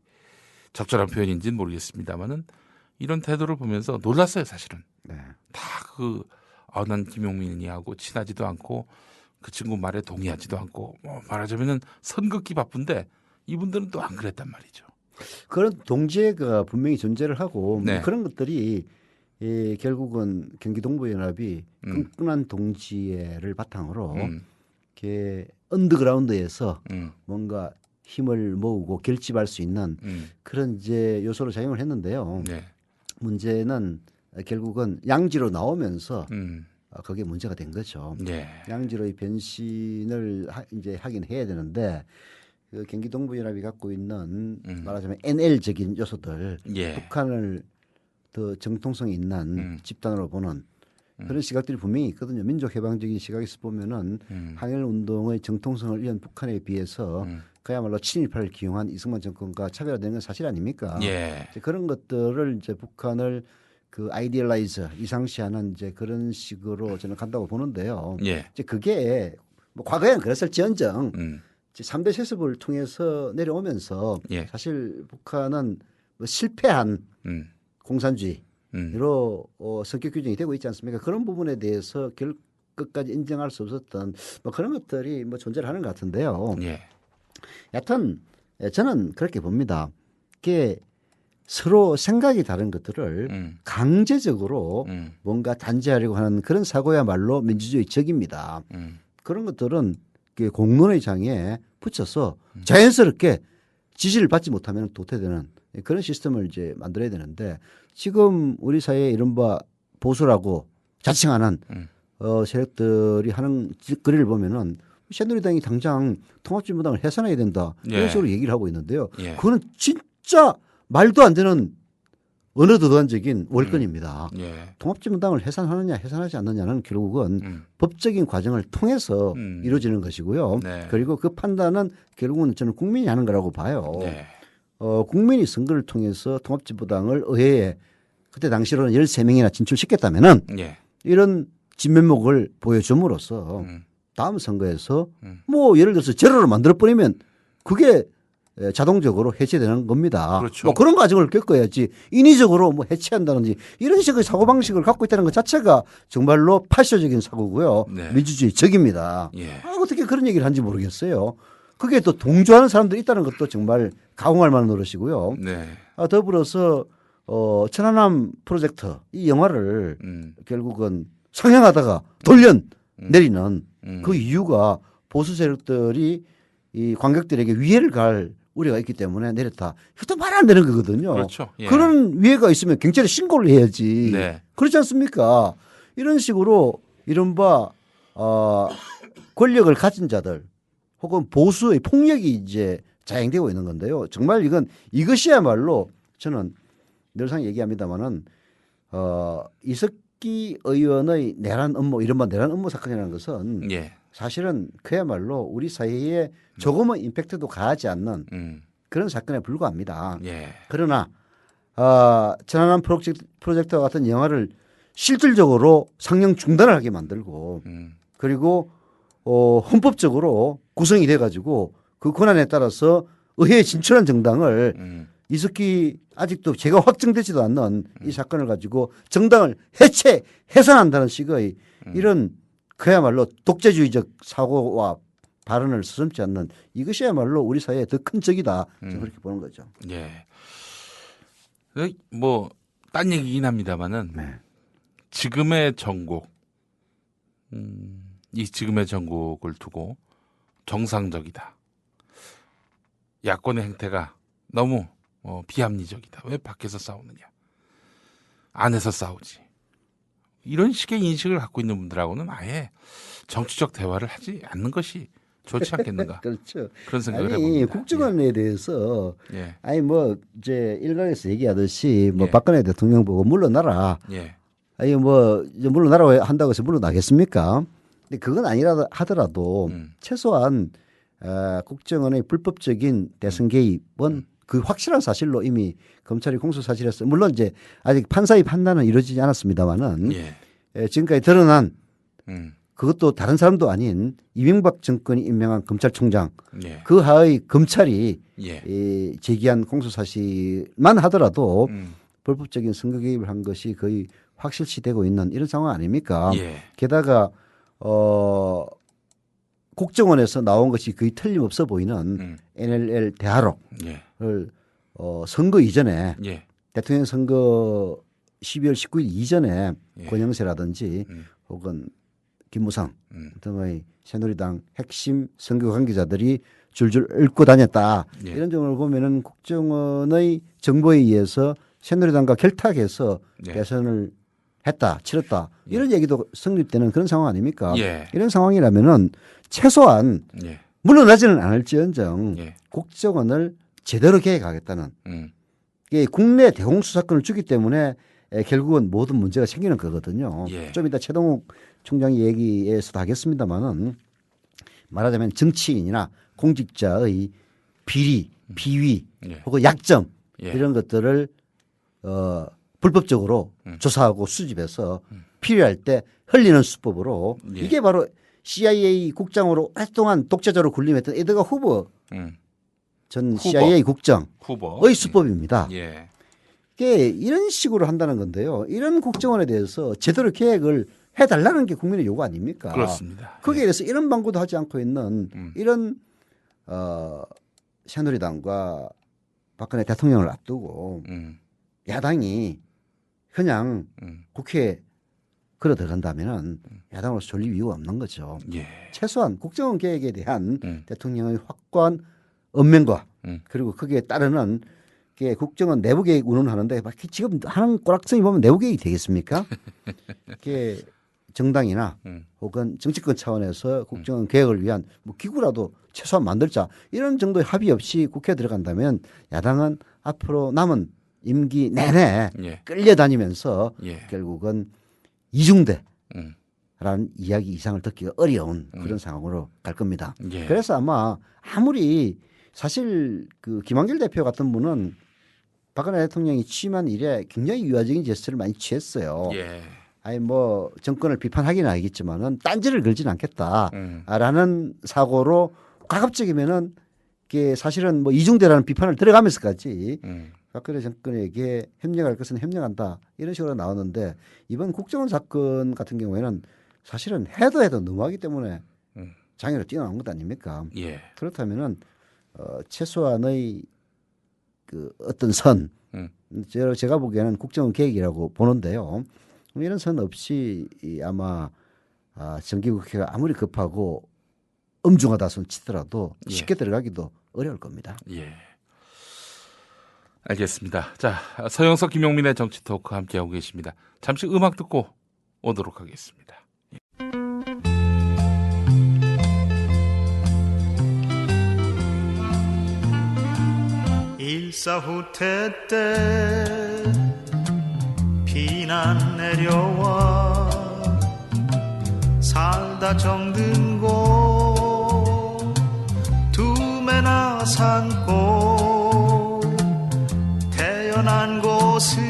적절한 표현인지는 모르겠습니다만은 이런 태도를 보면서 놀랐어요, 사실은. 난 김용민이하고 친하지도 않고 그 친구 말에 동의하지도 않고 뭐 말하자면은 선긋기 바쁜데 이분들은 또 안 그랬단 말이죠. 그런 동지애가 분명히 존재를 하고 네. 그런 것들이 결국은 경기동부연합이 끈끈한 동지애를 바탕으로 이렇게 언더그라운드에서 뭔가 힘을 모으고 결집할 수 있는 그런 이제 요소로 작용을 했는데요. 네. 문제는 결국은 양지로 나오면서 그게 문제가 된 거죠. 네. 양지로의 변신을 이제 하긴 해야 되는데 그 경기동부연합이 갖고 있는 말하자면 NL적인 요소들, 예. 북한을 더 정통성이 있는 집단으로 보는 그런 시각들이 분명히 있거든요. 민족해방적인 시각에서 보면은 항일운동의 정통성을 잃은 북한에 비해서 그야말로 친일파를 기용한 이승만 정권과 차별화되는 건 사실 아닙니까? 예. 이제 그런 것들을 이제 북한을 그 아이디얼라이즈 이상시하는 이제 그런 식으로 저는 간다고 보는데요. 예. 이제 그게 뭐 과거에는 그랬을지언정 3대 세습을 통해서 내려오면서 예. 사실 북한은 뭐 실패한 공산주의로 성격 규정이 되고 있지 않습니까? 그런 부분에 대해서 끝까지 인정할 수 없었던 뭐 그런 것들이 뭐 존재를 하는 것 같은데요. 예. 여하튼 저는 그렇게 봅니다. 그게 서로 생각이 다른 것들을 강제적으로 뭔가 단죄하려고 하는 그런 사고야말로 민주주의 적입니다. 그런 것들은 공론의 장에 붙여서 자연스럽게 지지를 받지 못하면 도태되는 그런 시스템을 이제 만들어야 되는데 지금 우리 사회에 이른바 보수라고 자칭하는 세력들이 하는 짓거리를 보면은 새누리당이 당장 통합진보당을 해산해야 된다 이런 예. 식으로 얘기를 하고 있는데요. 예. 그거는 진짜 말도 안 되는 언어도단적인 월권입니다. 예. 통합진보당을 해산하느냐 해산하지 않느냐는 결국은 법적인 과정을 통해서 이루어지는 것이고요. 네. 그리고 그 판단은 결국은 저는 국민이 하는 거라고 봐요. 네. 국민이 선거를 통해서 통합진보당을 의회에 그때 당시로는 13명이나 진출시켰다면은 예. 이런 진면목을 보여줌으로써 다음 선거에서 뭐 예를 들어서 제로를 만들어버리면 그게 자동적으로 해체되는 겁니다. 그렇죠. 뭐 그런 과정을 겪어야지 인위적으로 뭐 해체한다든지 이런 식의 사고방식을 갖고 있다는 것 자체가 정말로 파쇼적인 사고고요. 네. 민주주의 적입니다. 예. 어떻게 그런 얘기를 하는지 모르겠어요. 그게 또 동조하는 사람들이 있다는 것도 정말 가공할 만한 노릇이고요. 네. 더불어서 천안함 프로젝트 이 영화를 결국은 상영하다가 돌려내리는 그 이유가 보수 세력들이 이 관객들에게 위해를 갈 우려가 있기 때문에 내렸다. 이것도 말 안 되는 거거든요. 그렇죠. 예. 그런 위해가 있으면 경찰에 신고를 해야지. 네. 그렇지 않습니까? 이런 식으로 이른바 권력을 가진 자들 혹은 보수의 폭력이 이제 자행되고 있는 건데요. 정말 이것이야말로 저는 늘상 얘기합니다마는 이석기 의원의 내란 업무 이른바 내란 업무 사건이라는 것은 예. 사실은 그야말로 우리 사회에 조금은 임팩트도 가하지 않는 그런 사건에 불과합니다. 예. 그러나 천안함 프로젝트와 같은 영화를 실질적으로 상영 중단을 하게 만들고 그리고 헌법적으로 구성이 돼가지고 그 권한에 따라서 의회에 진출한 정당을 이석기 아직도 제가 확정되지도 않는 이 사건을 가지고 정당을 해산한다는 식의 이런 그야말로 독재주의적 사고와 발언을 서슴지 않는 이것이야말로 우리 사회의 더 큰 적이다. 저는 그렇게 보는 거죠. 예. 뭐 딴 얘기긴 합니다만은 지금의 정국, 이 지금의 정국을 두고 정상적이다. 야권의 행태가 너무 비합리적이다. 왜 밖에서 싸우느냐? 안에서 싸우지. 이런 식의 인식을 갖고 있는 분들하고는 아예 정치적 대화를 하지 않는 것이 좋지 않겠는가? 그렇죠. 그런 생각을 아니 해봅니다. 국정원에 대해서 예. 아니 뭐 이제 일각에서 얘기하듯이 뭐 예. 박근혜 대통령 보고 물러나라. 예. 아니 뭐 이제 물러나라고 한다고 해서 물러나겠습니까? 근데 그건 아니라 하더라도 최소한 국정원의 불법적인 대선 개입은 그 확실한 사실로 이미 검찰이 공소 사실에서 물론 이제 아직 판사의 판단은 이루어지지 않았습니다만은 예. 지금까지 드러난 그것도 다른 사람도 아닌 이명박 정권이 임명한 검찰총장 예. 그 하의 검찰이 예. 제기한 공소 사실만 하더라도 불법적인 선거 개입을 한 것이 거의 확실시되고 있는 이런 상황 아닙니까? 예. 게다가 국정원에서 나온 것이 거의 틀림없어 보이는 NLL 대화록을 예. 선거 이전에 예. 대통령 선거 12월 19일 이전에 예. 권영세라든지 혹은 김무성 등의 새누리당 핵심 선거 관계자들이 줄줄 읊고 다녔다. 예. 이런 점을 보면은 국정원의 정보에 의해서 새누리당과 결탁해서 예. 대선을 했다, 치렀다. 이런 얘기도 성립되는 그런 상황 아닙니까? 예. 이런 상황이라면은 최소한 예. 물러나지는 않을지언정 예. 국정원을 제대로 개혁하겠다는 이게 국내 대공수 사건을 주기 때문에 결국은 모든 문제가 생기는 거거든요. 예. 좀 이따 최동욱 총장 얘기에서도 하겠습니다만은 말하자면 정치인이나 공직자의 비리, 비위 예. 혹은 약점 예. 이런 것들을 불법적으로 조사하고 수집해서 필요할 때 흘리는 수법으로 예. 이게 바로 CIA 국장으로 오랫동안 독재자로 군림했던 에드가 후보 전 후보. CIA 국장의 후보. 수법입니다. 예. 이게 이런 식으로 한다는 건데요. 이런 국정원에 대해서 제대로 계획을 해달라는 게 국민의 요구 아닙니까? 그렇습니다. 거기에 대해서 이런 방구도 하지 않고 있는 이런 새누리당과 박근혜 대통령을 앞두고 야당이 그냥 국회에 걸어 들어간다면은 야당으로서 존립 이유가 없는 거죠. 예. 최소한 국정원 계획에 대한 대통령의 확고한 언명과 그리고 거기에 따르는 국정은 내부 계획 운운하는데 지금 하는 꼬락성이 보면 내부 계획이 되겠습니까? 이게 정당이나 혹은 정치권 차원에서 국정 개혁을 위한 뭐 기구라도 최소한 만들자 이런 정도의 합의 없이 국회에 들어간다면 야당은 앞으로 남은 임기 내내 예. 끌려다니면서 예. 결국은 이중대라는 음. 이야기 이상을 듣기가 어려운 그런 상황으로 갈 겁니다. 예. 그래서 아마 아무리 사실 그 김한길 대표 같은 분은 박근혜 대통령이 취임한 이래 굉장히 유화적인 제스처를 많이 취했어요. 예. 아니 뭐 정권을 비판하기는 알겠지만은 딴지를 걸지는 않겠다라는 사고로 가급적이면은 이게 사실은 뭐 이중대라는 비판을 들어가면서까지 박근혜 정권에게 협력할 것은 협력한다 이런 식으로 나왔는데 이번 국정원 사건 같은 경우에는 사실은 해도 너무하기 때문에 장애로 뛰어나온 것 아닙니까? 예. 그렇다면은 최소한의 그 어떤 선 제가 보기에는 국정원 계획이라고 보는데요. 이런 선 없이 아마 정기국회가 아무리 급하고 엄중하다 손 치더라도 쉽게 들어가기도 어려울 겁니다. 예. 알겠습니다. 자, 서영석 김용민의 정치 토크 함께하고 계십니다. 잠시 음악 듣고 오도록 하겠습니다. 일사후퇴 때 비난 내려와 살다 정든 곳 두매나 산고 태어난 곳은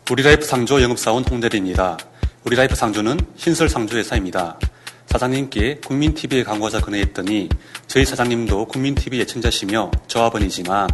우리라이프 상조 영업사원 홍대리입니다. 우리라이프 상조는 신설 상조회사입니다. 사장님께 국민TV에 광고하자 건의했더니 저희 사장님도 국민TV 예청자시며 조합원이지만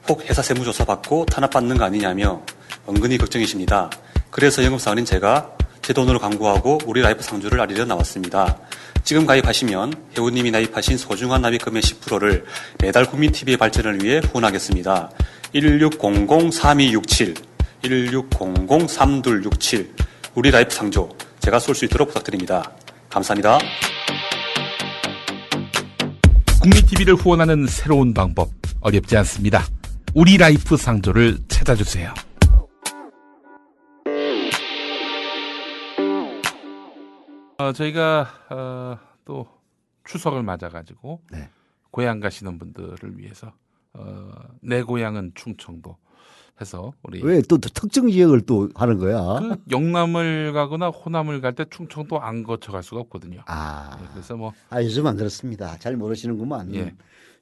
혹 회사 세무조사 받고 탄압받는 거 아니냐며 은근히 걱정이십니다. 그래서 영업사원인 제가 제 돈으로 광고하고 우리라이프 상조를 알리려 나왔습니다. 지금 가입하시면 회원님이 나입하신 소중한 납입금의 10%를 매달 국민TV의 발전을 위해 후원하겠습니다. 1600-3267 1600-3267 우리라이프 상조 제가 쏠 수 있도록 부탁드립니다. 감사합니다. 국민TV를 후원하는 새로운 방법 어렵지 않습니다. 우리라이프 상조를 찾아주세요. 저희가 또 추석을 맞아가지고 네. 고향 가시는 분들을 위해서 내 고향은 충청도 해서 우리 왜 또 특정 지역을 또 하는 거야? 그 영남을 가거나 호남을 갈 때 충청도 안 거쳐갈 수가 없거든요. 그래서 뭐 요즘 안 그렇습니다. 잘 모르시는구만. 예.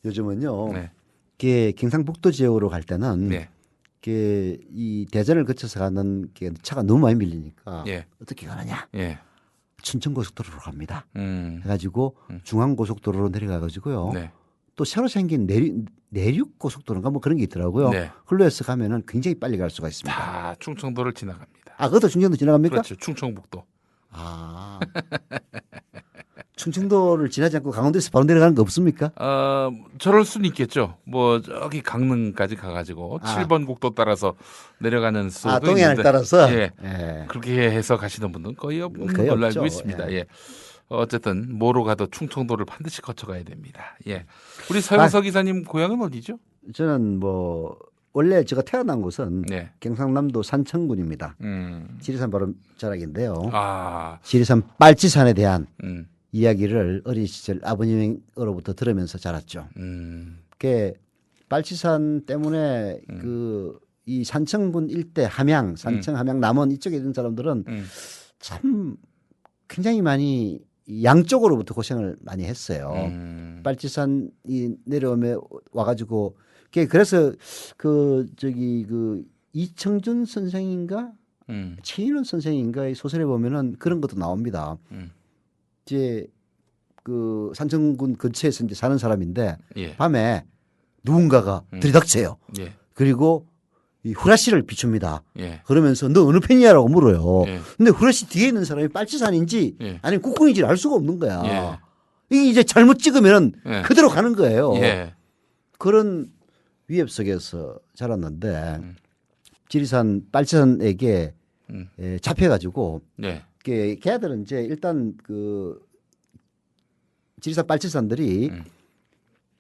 요즘은요. 네. 이게 경상북도 지역으로 갈 때는 네. 이게 이 대전을 거쳐서 가는 게 차가 너무 많이 밀리니까 예. 어떻게 가느냐? 예. 춘천고속도로로 갑니다. 음. 해가지고 중앙고속도로로 내려가가지고요. 네. 또 새로 생긴 내륙고속도로인가 뭐 그런 게 있더라고요. 네. 흘러서 가면은 굉장히 빨리 갈 수가 있습니다. 다 충청도를 지나갑니다. 그것도 충청도 지나갑니까? 그렇죠. 충청북도. 충청도를 지나지 않고 강원도에서 바로 내려가는 거 없습니까? 저럴 수는 있겠죠. 뭐 저기 강릉까지 가가지고 7번 국도 따라서 내려가는 수도 동해안을 있는데, 따라서 예. 예. 그렇게 해서 가시는 분들은 거의 없는 거의 걸로 없죠. 알고 있습니다. 예. 어쨌든 뭐로 가도 충청도를 반드시 거쳐가야 됩니다. 예. 우리 서영석 기사님 고향은 어디죠? 저는 뭐 원래 제가 태어난 곳은 네. 경상남도 산청군입니다. 지리산 바로 자락인데요. 지리산 빨치산에 대한 이야기를 어린 시절 아버님으로부터 들으면서 자랐죠. 그 빨치산 때문에 그 이 산청군 일대 함양, 산청, 함양, 남원 이쪽에 있는 사람들은 참 굉장히 많이 양쪽으로부터 고생을 많이 했어요. 빨치산이 내려오면 와가지고 그래서 그 이청준 선생인가 최인원 선생인가의 소설에 보면은 그런 것도 나옵니다. 이제 그 산청군 근처에서 이제 사는 사람인데 예. 밤에 누군가가 들이닥쳐요. 예. 그리고 이 후라시를 비춥니다. 예. 그러면서 너 어느 편이야라고 물어요. 예. 근데 후라시 뒤에 있는 사람이 빨치산인지 예. 아니면 국궁인지 알 수가 없는 거야. 예. 이게 이제 잘못 찍으면 예. 그대로 가는 거예요. 예. 그런 위협 속에서 자랐는데 지리산 빨치산에게 잡혀가지고 네. 걔들은 이제 일단 그 지리산 빨치산들이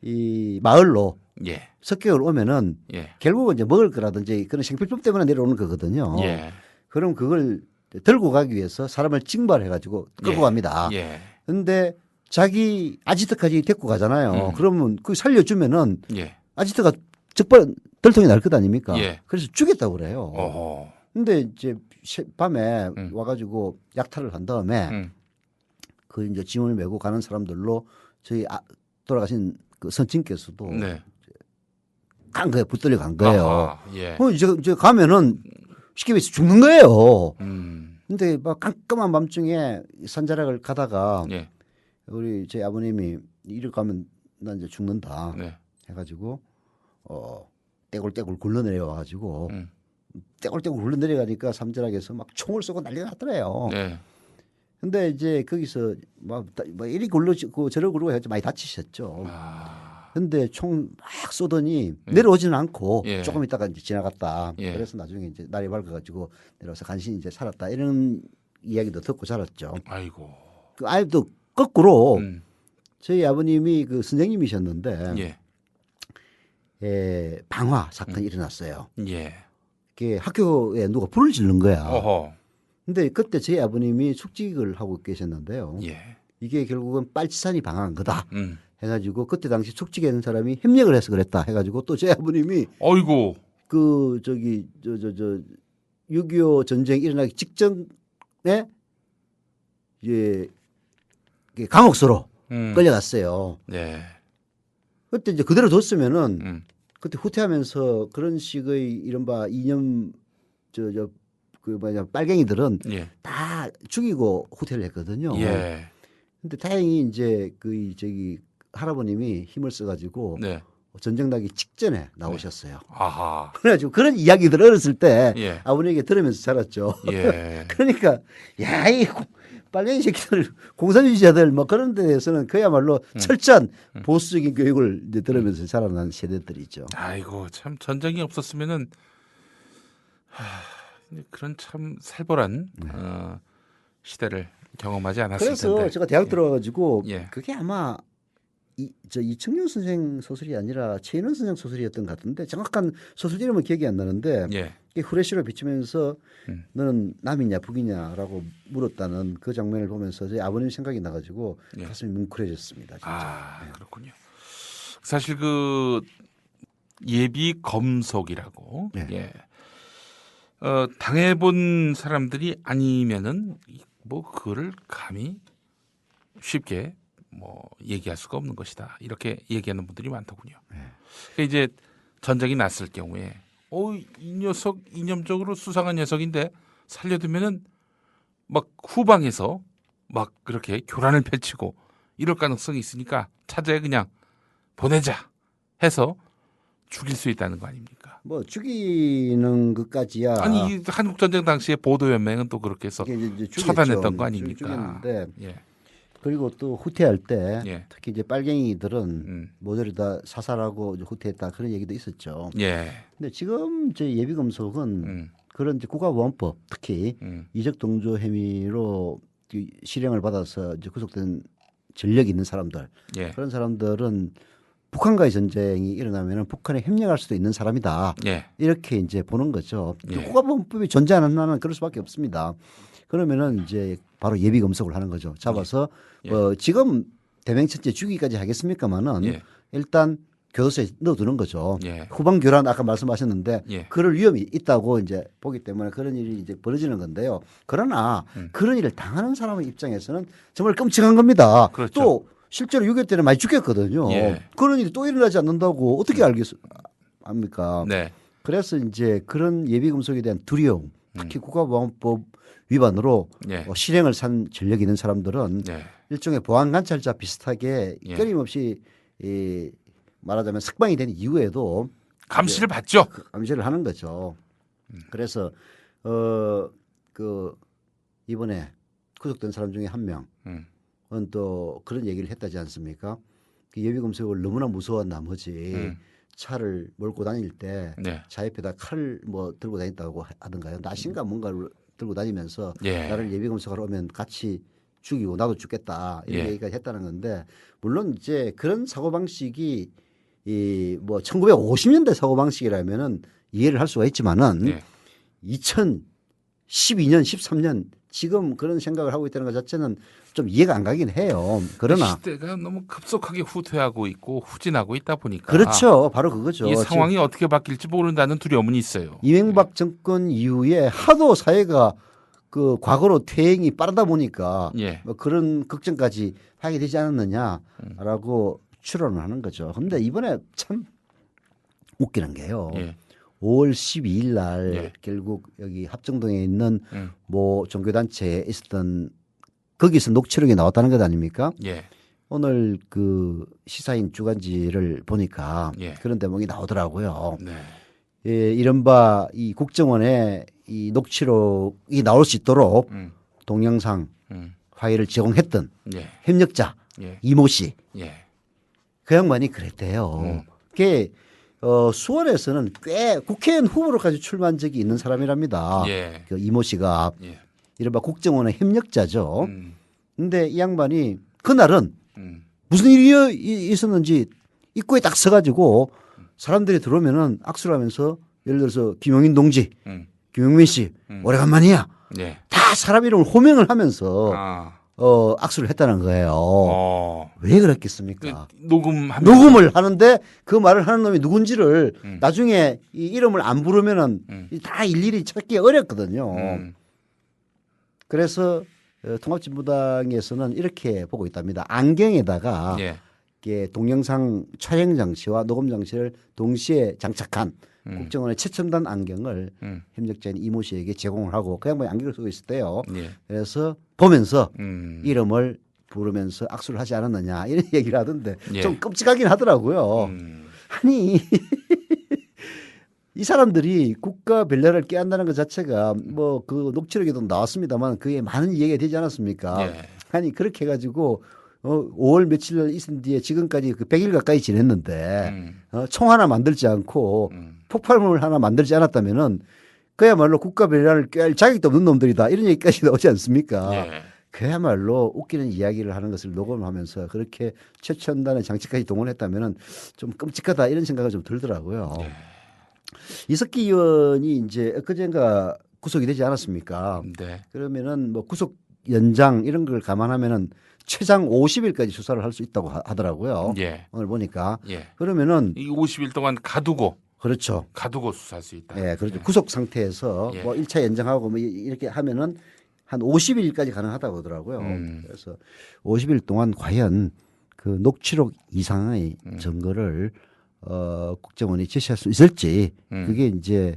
이 마을로 예. 습격을 오면은 예. 결국은 이제 먹을 거라든지 그런 생필품 때문에 내려오는 거거든요. 예. 그럼 그걸 들고 가기 위해서 사람을 징발해가지고 끌고 갑니다. 예. 근데 자기 아지트까지 데리고 가잖아요. 음. 그러면 그 살려주면은 예. 아지트가 적발 들통이 날 것 아닙니까? 예. 그래서 죽였다고 그래요. 어허. 근데 이제 밤에 음. 와가지고 약탈을 한 다음에 그 이제 짐을 메고 가는 사람들로 저희 돌아가신 그 선친께서도 네. 간 거예요. 붙들려 간 거예요. 아하. 예. 이제 가면은 쉽게 말해서 죽는 거예요. 음. 근데 막 깜깜한 밤중에 산자락을 가다가 예. 우리 제 아버님이 이리 가면 나 이제 죽는다 네. 해가지고 떼굴떼굴 굴러내려 와가지고 음. 떼굴떼굴 굴러내려가니까 산자락에서 막 총을 쏘고 난리가 났더래요. 네. 근데 이제 거기서 막 이리 굴러지고 저러 굴러고 해서 많이 다치셨죠. 아. 근데 총 막 쏘더니 예. 내려오지는 않고 예. 조금 있다가 이제 지나갔다. 예. 그래서 나중에 이제 날이 밝아가지고 내려와서 간신히 이제 살았다. 이런 이야기도 듣고 자랐죠. 아이고. 그 아이도 거꾸로 음. 저희 아버님이 그 선생님이셨는데 예. 방화 사건이 일어났어요. 예. 그게 학교에 누가 불을 지른 거야. 어허. 근데 그때 저희 아버님이 숙직을 하고 계셨는데요. 예. 이게 결국은 빨치산이 방한 거다. 음. 해가지고 그때 당시 숙직에 있는 사람이 협력을 해서 그랬다. 해가지고 또 저희 아버님이 어이고. 그 저기 6.25 전쟁 일어나기 직전에 이제 감옥소로 끌려갔어요. 네. 그때 이제 그대로 뒀으면은 음. 그때 후퇴하면서 그런 식의 이른바 이념 그 뭐냐 빨갱이들은 예. 다 죽이고 후퇴를 했거든요. 예. 근데 다행히 이제 그 저기 할아버님이 힘을 써가지고 네. 전쟁 나기 직전에 나오셨어요. 아하. 그래가지고 그런 이야기들 어렸을 때 예. 아버님에게 들으면서 자랐죠. 예. 그러니까 야, 이 빨갱이 새끼들 공산주의자들 뭐 그런 데에서는 그야말로 철저한 보수적인 교육을 이제 들으면서 자라난 세대들이죠. 아이고 참 전쟁이 없었으면은 그런 참 살벌한 시대를 경험하지 않았을 그래서 텐데. 제가 대학 들어와가지고 예. 그게 아마 이청용 선생 소설이 아니라 최인원 선생 소설이었던 것 같은데 정확한 소설 이름은 기억이 안 나는데 예. 후레쉬로 비추면서 너는 남이냐 북이냐라고 물었다는 그 장면을 보면서 저희 아버님 생각이 나가지고 예. 가슴이 뭉클해졌습니다. 진짜. 아 그렇군요. 사실 그 예비 검속이라고 네. 예. 당해본 사람들이 아니면은 뭐 그거를 감히 쉽게 뭐 얘기할 수가 없는 것이다. 이렇게 얘기하는 분들이 많더군요. 그러니까 이제 전쟁이 났을 경우에 이 녀석 이념적으로 수상한 녀석인데 살려두면은 막 후방에서 막 그렇게 교란을 펼치고 이럴 가능성이 있으니까 차제에 그냥 보내자 해서 죽일 수 있다는 거 아닙니까? 뭐 죽이는 것까지야. 아니 이 한국 전쟁 당시에 보도연맹은 또 그렇게 해서 이제 처단했던 거 아닙니까? 죽였는데 예. 그리고 또 후퇴할 때 예. 특히 이제 빨갱이들은 모조리 다 사살하고 이제 후퇴했다 그런 얘기도 있었죠. 예. 근데 지금 제 예비검속은 그런 이제 국가보안법 특히 이적 동조 혐의로 실형을 받아서 이제 구속된 전력이 있는 사람들 예. 그런 사람들은 북한과의 전쟁이 일어나면 북한에 협력할 수도 있는 사람이다. 예. 이렇게 이제 보는 거죠. 예. 국가보안법이 존재하는 나라는 그럴 수밖에 없습니다. 그러면은 이제 바로 예비 검속을 하는 거죠. 잡아서 예. 지금 대명천재 죽이기까지 하겠습니까마는 예. 일단 교도소에 넣어두는 거죠. 예. 후방 교란 아까 말씀하셨는데 예. 그럴 위험이 있다고 이제 보기 때문에 그런 일이 이제 벌어지는 건데요. 그러나 그런 일을 당하는 사람의 입장에서는 정말 끔찍한 겁니다. 그렇죠. 또 실제로 6.25 때는 많이 죽였거든요. 예. 그런 일이 또 일어나지 않는다고 어떻게 압니까? 네. 그래서 이제 그런 예비금속에 대한 두려움, 특히 국가보안법 위반으로 예. 실행을 산 전력이 있는 사람들은 예. 일종의 보안 관찰자 비슷하게 예. 끊임없이 말하자면 석방이 된 이후에도 감시를 받죠. 감시를 하는 거죠. 그래서 그 이번에 구속된 사람 중에 한 명은 또 그런 얘기를 했다지 않습니까? 그 예비검색을 너무나 무서워한 나머지 차를 몰고 다닐 때 네. 차 옆에다 칼을 뭐 들고 다녔다고 하던가요? 나신가 뭔가를 들고 다니면서 예. 나를 예비검색하러 오면 같이 죽이고 나도 죽겠다 이런 예. 얘기까지 했다는 건데 물론 이제 그런 사고방식이 이 뭐 1950년대 사고 방식이라면은 이해를 할 수가 있지만은 예. 2012년, 13년 지금 그런 생각을 하고 있다는 것 자체는 좀 이해가 안 가긴 해요. 그러나 시대가 너무 급속하게 후퇴하고 있고 후진하고 있다 보니까 그렇죠. 바로 그거죠. 이 상황이 어떻게 바뀔지 모른다는 두려움은 있어요. 이명박 정권 이후에 하도 사회가 그 과거로 퇴행이 빠르다 보니까 예. 뭐 그런 걱정까지 하게 되지 않았느냐라고 추론을 하는 거죠. 그런데 이번에 참 웃기는 게요. 예. 5월 12일 날 예. 결국 여기 합정동에 있는 뭐 종교단체에 있었던 거기서 녹취록이 나왔다는 것 아닙니까? 예. 오늘 그 시사인 주간지를 보니까 예. 그런 대목이 나오더라고요. 네. 예, 이른바 이 국정원에 이 녹취록이 나올 수 있도록 동영상 파일을 제공했던 예. 협력자 예. 이모 씨. 예. 그 양반이 그랬대요. 그게 수원에서는 꽤 국회의원 후보로까지 출마한 적이 있는 사람이랍니다. 예. 그 이모 씨가 예. 이른바 국정원의 협력자죠. 근데 이 양반이 그날은 무슨 일이 있었는지 입구에 딱 서가지고 사람들이 들어오면은 악수를 하면서 예를 들어서 김용인 동지, 김용민 씨 오래간만이야. 예. 다 사람 이름을 호명을 하면서 아. 악수를 했다는 거예요. 왜 그랬겠습니까? 녹음을 하는데 그 말을 하는 놈이 누군지를 나중에 이 이름을 안 부르면은 다 일일이 찾기 어렵거든요. 그래서 통합진보당에서는 이렇게 보고 있답니다. 안경에다가 예. 이게 동영상 촬영 장치와 녹음 장치를 동시에 장착한 국정원의 최첨단 안경을 협력자인 이모 씨에게 제공을 하고 그 양반이 안경을 쓰고 있을 때요. 예. 그래서 보면서 이름을 부르면서 악수를 하지 않았느냐 이런 얘기를 하던데 예. 좀 끔찍하긴 하더라고요. 아니 이 사람들이 국가 벨레를 깨한다는 것 자체가 뭐 그 녹취록에도 나왔습니다만 그게 많은 얘기가 되지 않았습니까? 예. 아니 그렇게 해가지고 5월 며칠 있은 뒤에 지금까지 그 100일 가까이 지냈는데 총 하나 만들지 않고 폭발물 하나 만들지 않았다면은 그야말로 국가 벨레를 깰 자격도 없는 놈들이다 이런 얘기까지 나오지 않습니까? 예. 그야말로 웃기는 이야기를 하는 것을 녹음하면서 그렇게 최첨단의 장치까지 동원했다면은 좀 끔찍하다 이런 생각이 좀 들더라고요. 예. 이석기 의원이 이제 엊그젠가 구속이 되지 않았습니까? 네. 그러면은 뭐 구속 연장 이런 걸 감안하면은 최장 50일까지 수사를 할 수 있다고 하더라고요. 예. 오늘 보니까. 예. 그러면은 이 50일 동안 가두고 그렇죠. 가두고 수사할 수 있다. 예, 그렇죠. 구속 상태에서 예. 뭐 1차 연장하고 뭐 이렇게 하면은 한 50일까지 가능하다고 하더라고요. 그래서 50일 동안 과연 그 녹취록 이상의 증거를 국정원이 제시할 수 있을지 그게 이제